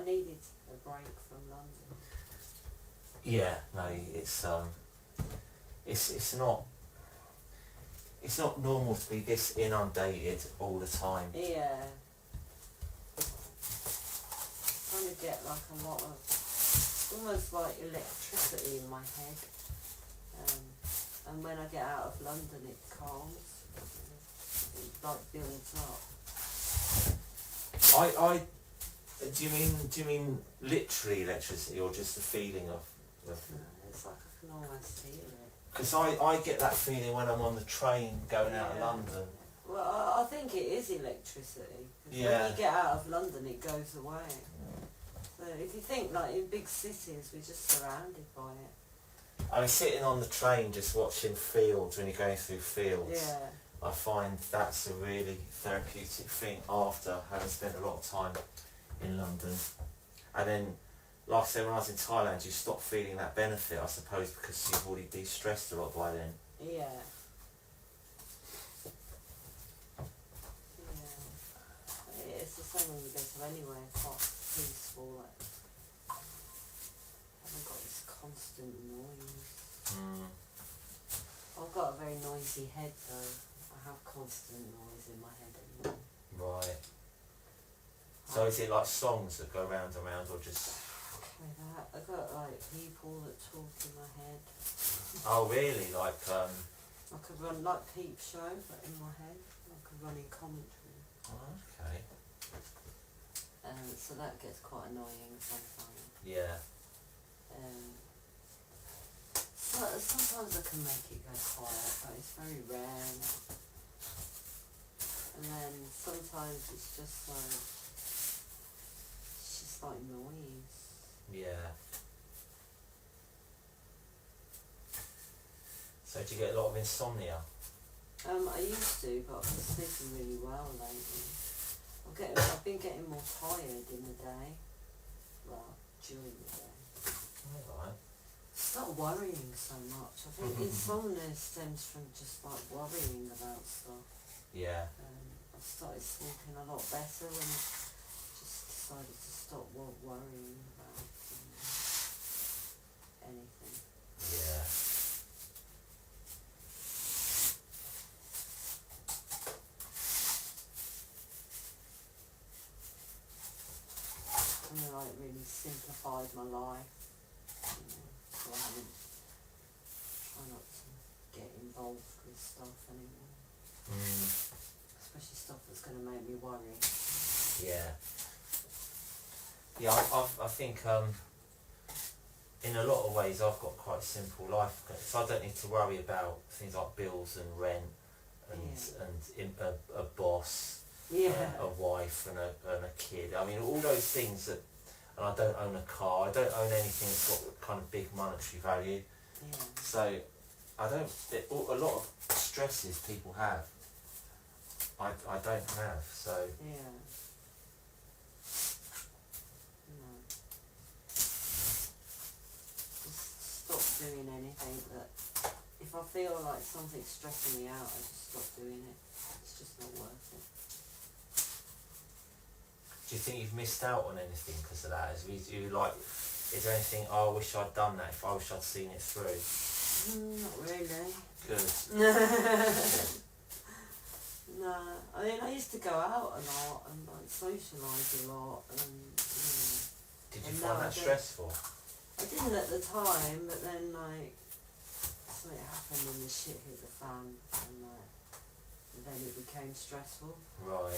Speaker 3: needed a break from London.
Speaker 2: Yeah, no, it's not normal to be this inundated all the time.
Speaker 3: Yeah. Kind of get like a lot of, almost like electricity in my head. And when I get out of London, it calms. It like builds up.
Speaker 2: Do you mean literally electricity or just the feeling of?
Speaker 3: It's like I can almost feel it.
Speaker 2: Because I get that feeling when I'm on the train going out of London.
Speaker 3: Well, I think it is electricity. 'Cause
Speaker 2: Yeah.
Speaker 3: when you get out of London, it goes away. So if you think like in big cities, we're just surrounded by it.
Speaker 2: I mean, sitting on the train just watching fields when you're going through fields.
Speaker 3: Yeah.
Speaker 2: I find that's a really therapeutic thing after having spent a lot of time in London. And then, like I said, when I was in Thailand, you stop feeling that benefit, I suppose, because you've already de-stressed a lot by then.
Speaker 3: Yeah. Yeah. It's the same when you go to anywhere quite peaceful. Like, I haven't got this constant noise. I've got a very noisy head though. I have constant noise in my head anymore.
Speaker 2: Right. So is it like songs that go round and round, or just...
Speaker 3: Like that. I've got like people that talk in my head.
Speaker 2: Oh really? Like
Speaker 3: Like a run, like Peep Show, but in my head. Like a running commentary.
Speaker 2: Oh, okay.
Speaker 3: So that gets quite annoying sometimes.
Speaker 2: Yeah.
Speaker 3: So sometimes I can make it go quiet, but it's very rare. And then sometimes it's just like noise.
Speaker 2: Yeah. So do you get a lot of insomnia?
Speaker 3: I used to, but I've been sleeping really well lately. I've been getting more tired in the day. Well, during the day.
Speaker 2: Alright.
Speaker 3: Stop worrying so much. I think insomnia stems from just like worrying about stuff.
Speaker 2: Yeah.
Speaker 3: I started sleeping a lot better when I just decided to stop worrying about anything.
Speaker 2: Yeah.
Speaker 3: And then it really simplified my life. So I haven't try not to get involved with stuff anymore. Especially stuff that's going to make me worry.
Speaker 2: Yeah. Yeah, I think in a lot of ways I've got quite a simple life, so I don't need to worry about things like bills and rent and a boss, a wife and a kid. I mean, all those things that, and I don't own a car, I don't own anything that's got kind of big monetary value.
Speaker 3: Yeah.
Speaker 2: So a lot of stresses people have, I don't have, so.
Speaker 3: Yeah. No. Just stop doing anything that, if I feel like something's stressing me out, I just stop doing it. It's just not worth it.
Speaker 2: Do you think you've missed out on anything because of that? Is there anything, oh, I wish I'd done that, if I wish I'd seen it through?
Speaker 3: Not really.
Speaker 2: Good.
Speaker 3: No, I mean I used to go out a lot and like socialise a lot and
Speaker 2: Did you find that stressful?
Speaker 3: I didn't at the time, but then like something happened and the shit hit the fan and then it became stressful.
Speaker 2: Right.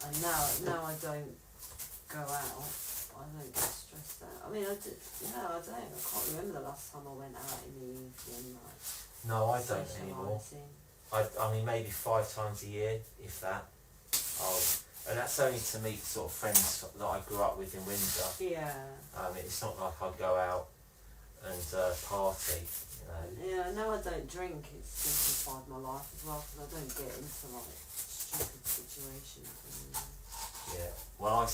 Speaker 3: And now I don't go out. I don't get stressed out. I mean I don't. I can't remember the last time I went out in the evening like.
Speaker 2: No, I don't anymore. I mean maybe 5 times a year, if that. And that's only to meet sort of friends that I grew up with in Windsor.
Speaker 3: Yeah.
Speaker 2: It's not like I'd go out and party, you know.
Speaker 3: Yeah, now I don't drink. It's simplified my life as well because I don't get into like stupid situations.
Speaker 2: Yeah. Well,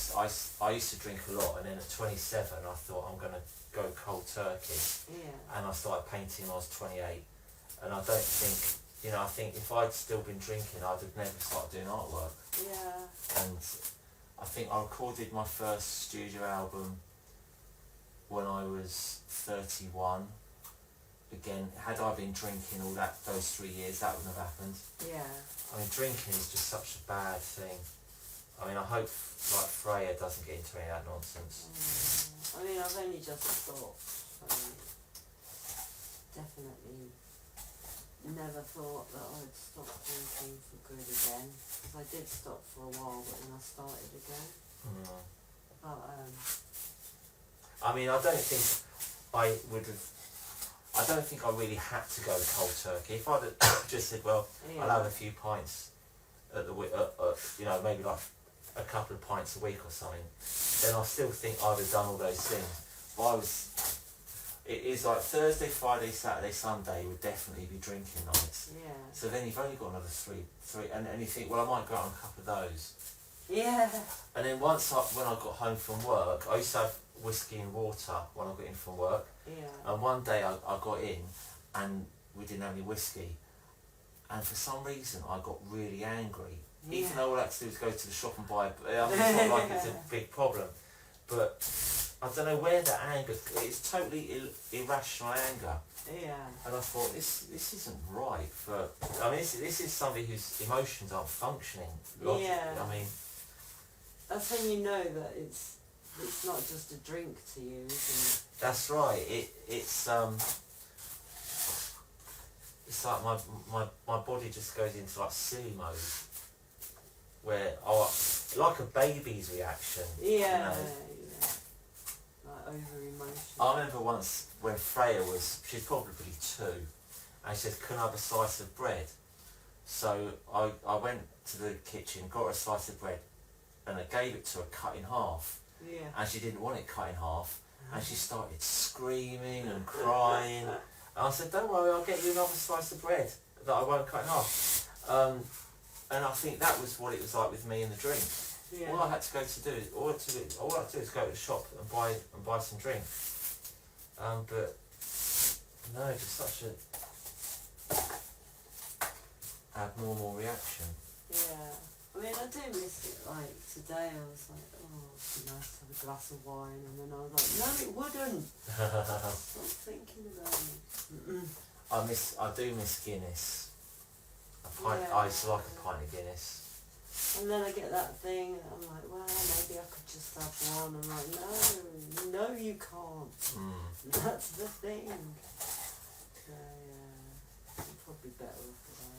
Speaker 2: I used to drink a lot, and then at 27 I thought I'm going to go cold turkey.
Speaker 3: Yeah.
Speaker 2: And I started painting when I was 28, and I don't think you know, I think if I'd still been drinking, I'd have never started doing artwork.
Speaker 3: Yeah.
Speaker 2: And I think I recorded my first studio album when I was 31. Again, had I been drinking all those 3 years, that wouldn't have happened.
Speaker 3: Yeah.
Speaker 2: I mean, drinking is just such a bad thing. I mean, I hope, like, Freya doesn't get into any of that nonsense.
Speaker 3: I mean, I've only just stopped, so definitely never thought that I'd stop drinking for good again. Because I did stop for a while, but then I started again. But,
Speaker 2: I mean, I don't think I would have... I don't think I really had to go cold turkey. If I'd have just said, well,
Speaker 3: yeah.
Speaker 2: I'll have a few pints at the you know, maybe like a couple of pints a week or something, then I still think I'd have done all those things. But it is like Thursday, Friday, Saturday, Sunday would definitely be drinking nights.
Speaker 3: Yeah.
Speaker 2: So then you've only got another three, and you think, well, I might go out on a couple of those.
Speaker 3: Yeah.
Speaker 2: And then when I got home from work, I used to have whiskey and water when I got in from work.
Speaker 3: Yeah.
Speaker 2: And one day I got in and we didn't have any whiskey. And for some reason I got really angry.
Speaker 3: Yeah.
Speaker 2: Even though all I had to do was go to the shop and buy it. I mean, it's not like it's a big problem. But I don't know where that anger, it's totally irrational anger.
Speaker 3: Yeah.
Speaker 2: And I thought, this isn't right for, I mean, this is somebody whose emotions aren't functioning logically.
Speaker 3: Yeah.
Speaker 2: I mean,
Speaker 3: that's when you know that it's not just a drink to you, isn't it?
Speaker 2: that's right. It's like my body just goes into like silly mode, where like a baby's reaction.
Speaker 3: Yeah.
Speaker 2: You know?
Speaker 3: Yeah. Like over emotion.
Speaker 2: I remember once when Freya she's probably 2, and she said, "Can I have a slice of bread?" So I went to the kitchen, got her a slice of bread, and I gave it to her cut in half.
Speaker 3: Yeah.
Speaker 2: And she didn't want it cut in half, and she started screaming and crying. And I said, "Don't worry, I'll get you another slice of bread that I won't cut in half." And I think that was what it was like with me and the drink.
Speaker 3: Yeah.
Speaker 2: All I had to go to do, all I had to do is go to the shop and buy some drink. But no, just such a abnormal reaction.
Speaker 3: Yeah. I mean, I do miss it. Like today, I was like, oh, it'd be nice to have a glass of wine, and then I was like, no, it wouldn't. Stop thinking about it.
Speaker 2: I do miss Guinness.
Speaker 3: Yeah.
Speaker 2: I used to like a pint of Guinness.
Speaker 3: And then I get that thing, and I'm like, well, maybe I could just have one. I'm like, no, you can't. That's the thing. So, yeah, I'm probably better off without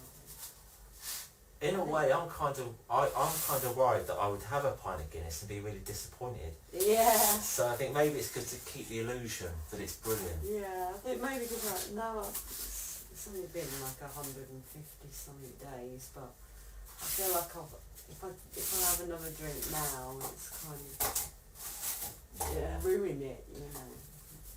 Speaker 3: it.
Speaker 2: In a way, I'm kind of worried that I would have a pint of Guinness and be really disappointed.
Speaker 3: Yeah.
Speaker 2: So I think maybe it's good to keep the illusion that it's brilliant.
Speaker 3: Yeah, I think maybe because it's only been like 150 something days, but I feel like if I have another drink now, it's kind of ruin it, you know.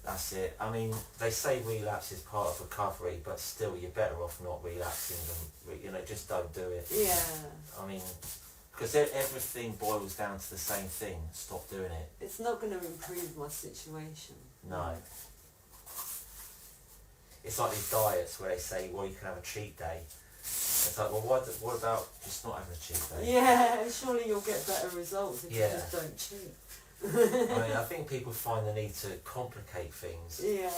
Speaker 2: That's it. I mean, they say relapse is part of recovery, but still, you're better off not relapsing than, you know, just don't do it.
Speaker 3: Yeah.
Speaker 2: I mean, because everything boils down to the same thing. Stop doing it.
Speaker 3: It's not going to improve my situation.
Speaker 2: No. It's like these diets where they say, well, you can have a cheat day. It's like, well, what about just not having a cheat day?
Speaker 3: Yeah, surely you'll get better results if you
Speaker 2: Yeah.
Speaker 3: just don't cheat.
Speaker 2: I mean, I think people find the need to complicate things.
Speaker 3: Yeah.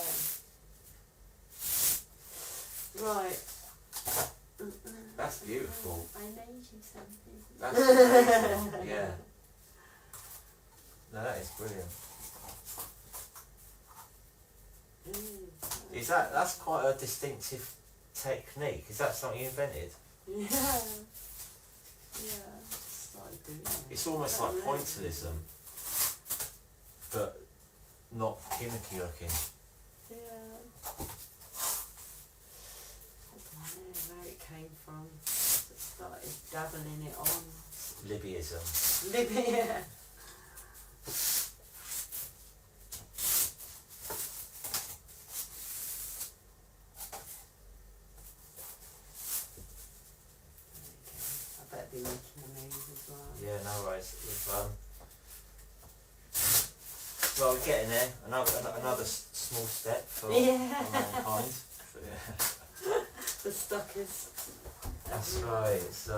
Speaker 3: Right.
Speaker 2: That's beautiful.
Speaker 3: I made you something.
Speaker 2: That's amazing. Yeah. No, that is brilliant. That's quite a distinctive technique. Is that something you invented?
Speaker 3: Yeah. Yeah. Just started doing it.
Speaker 2: It's almost like pointillism, but not gimmicky looking.
Speaker 3: Yeah. I don't know where it came from. Just started dabbling it on.
Speaker 2: Libbyism.
Speaker 3: Libby, yeah. I better be making a nose as well.
Speaker 2: Yeah, no worries. Well, we're getting there. Another small step for
Speaker 3: Yeah.
Speaker 2: mankind. But, yeah.
Speaker 3: for stuckers.
Speaker 2: That's right. It's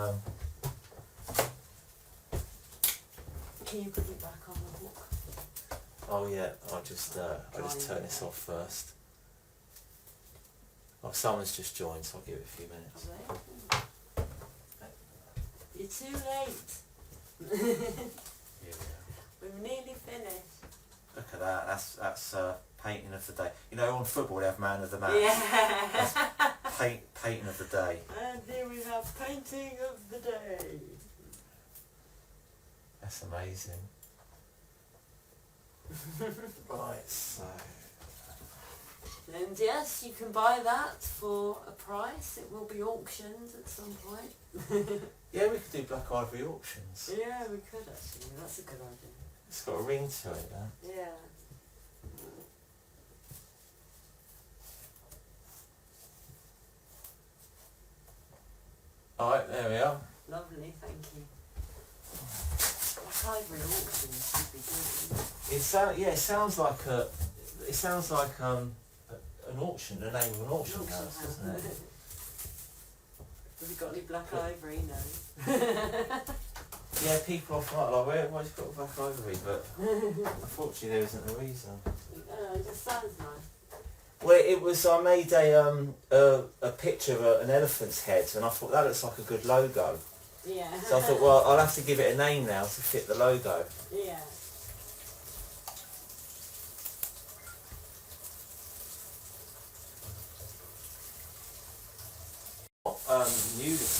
Speaker 3: Can you put it back on the hook?
Speaker 2: oh yeah. I'll just turn this off first. Oh, someone's just joined, so I'll give it a few minutes.
Speaker 3: You're too late.
Speaker 2: Here we are.
Speaker 3: We've nearly finished.
Speaker 2: Look at that. That's painting of the day. You know, on football they have man of the match.
Speaker 3: Yeah.
Speaker 2: That's painting of the day.
Speaker 3: And here we have painting of the day.
Speaker 2: That's amazing. Right, so
Speaker 3: And yes, you can buy that for a price. It will be auctioned at some point.
Speaker 2: yeah, we could do black ivory auctions.
Speaker 3: Yeah, we could actually. That's a good idea.
Speaker 2: It's got a ring to it, that.
Speaker 3: Yeah.
Speaker 2: Alright, there we are.
Speaker 3: Lovely, thank you. Black ivory auctions would be good.
Speaker 2: It sounds like an auction, the name of an auction house, doesn't it?
Speaker 3: Have you got any black ivory? No.
Speaker 2: Yeah, people often like, why have you got black ivory? But unfortunately there isn't a reason.
Speaker 3: It just sounds nice.
Speaker 2: Well, it was, I made a picture of an elephant's head, and I thought that looks like a good logo.
Speaker 3: Yeah.
Speaker 2: So I thought, well, I'll have to give it a name now to fit the logo.
Speaker 3: Yeah.
Speaker 2: Nudity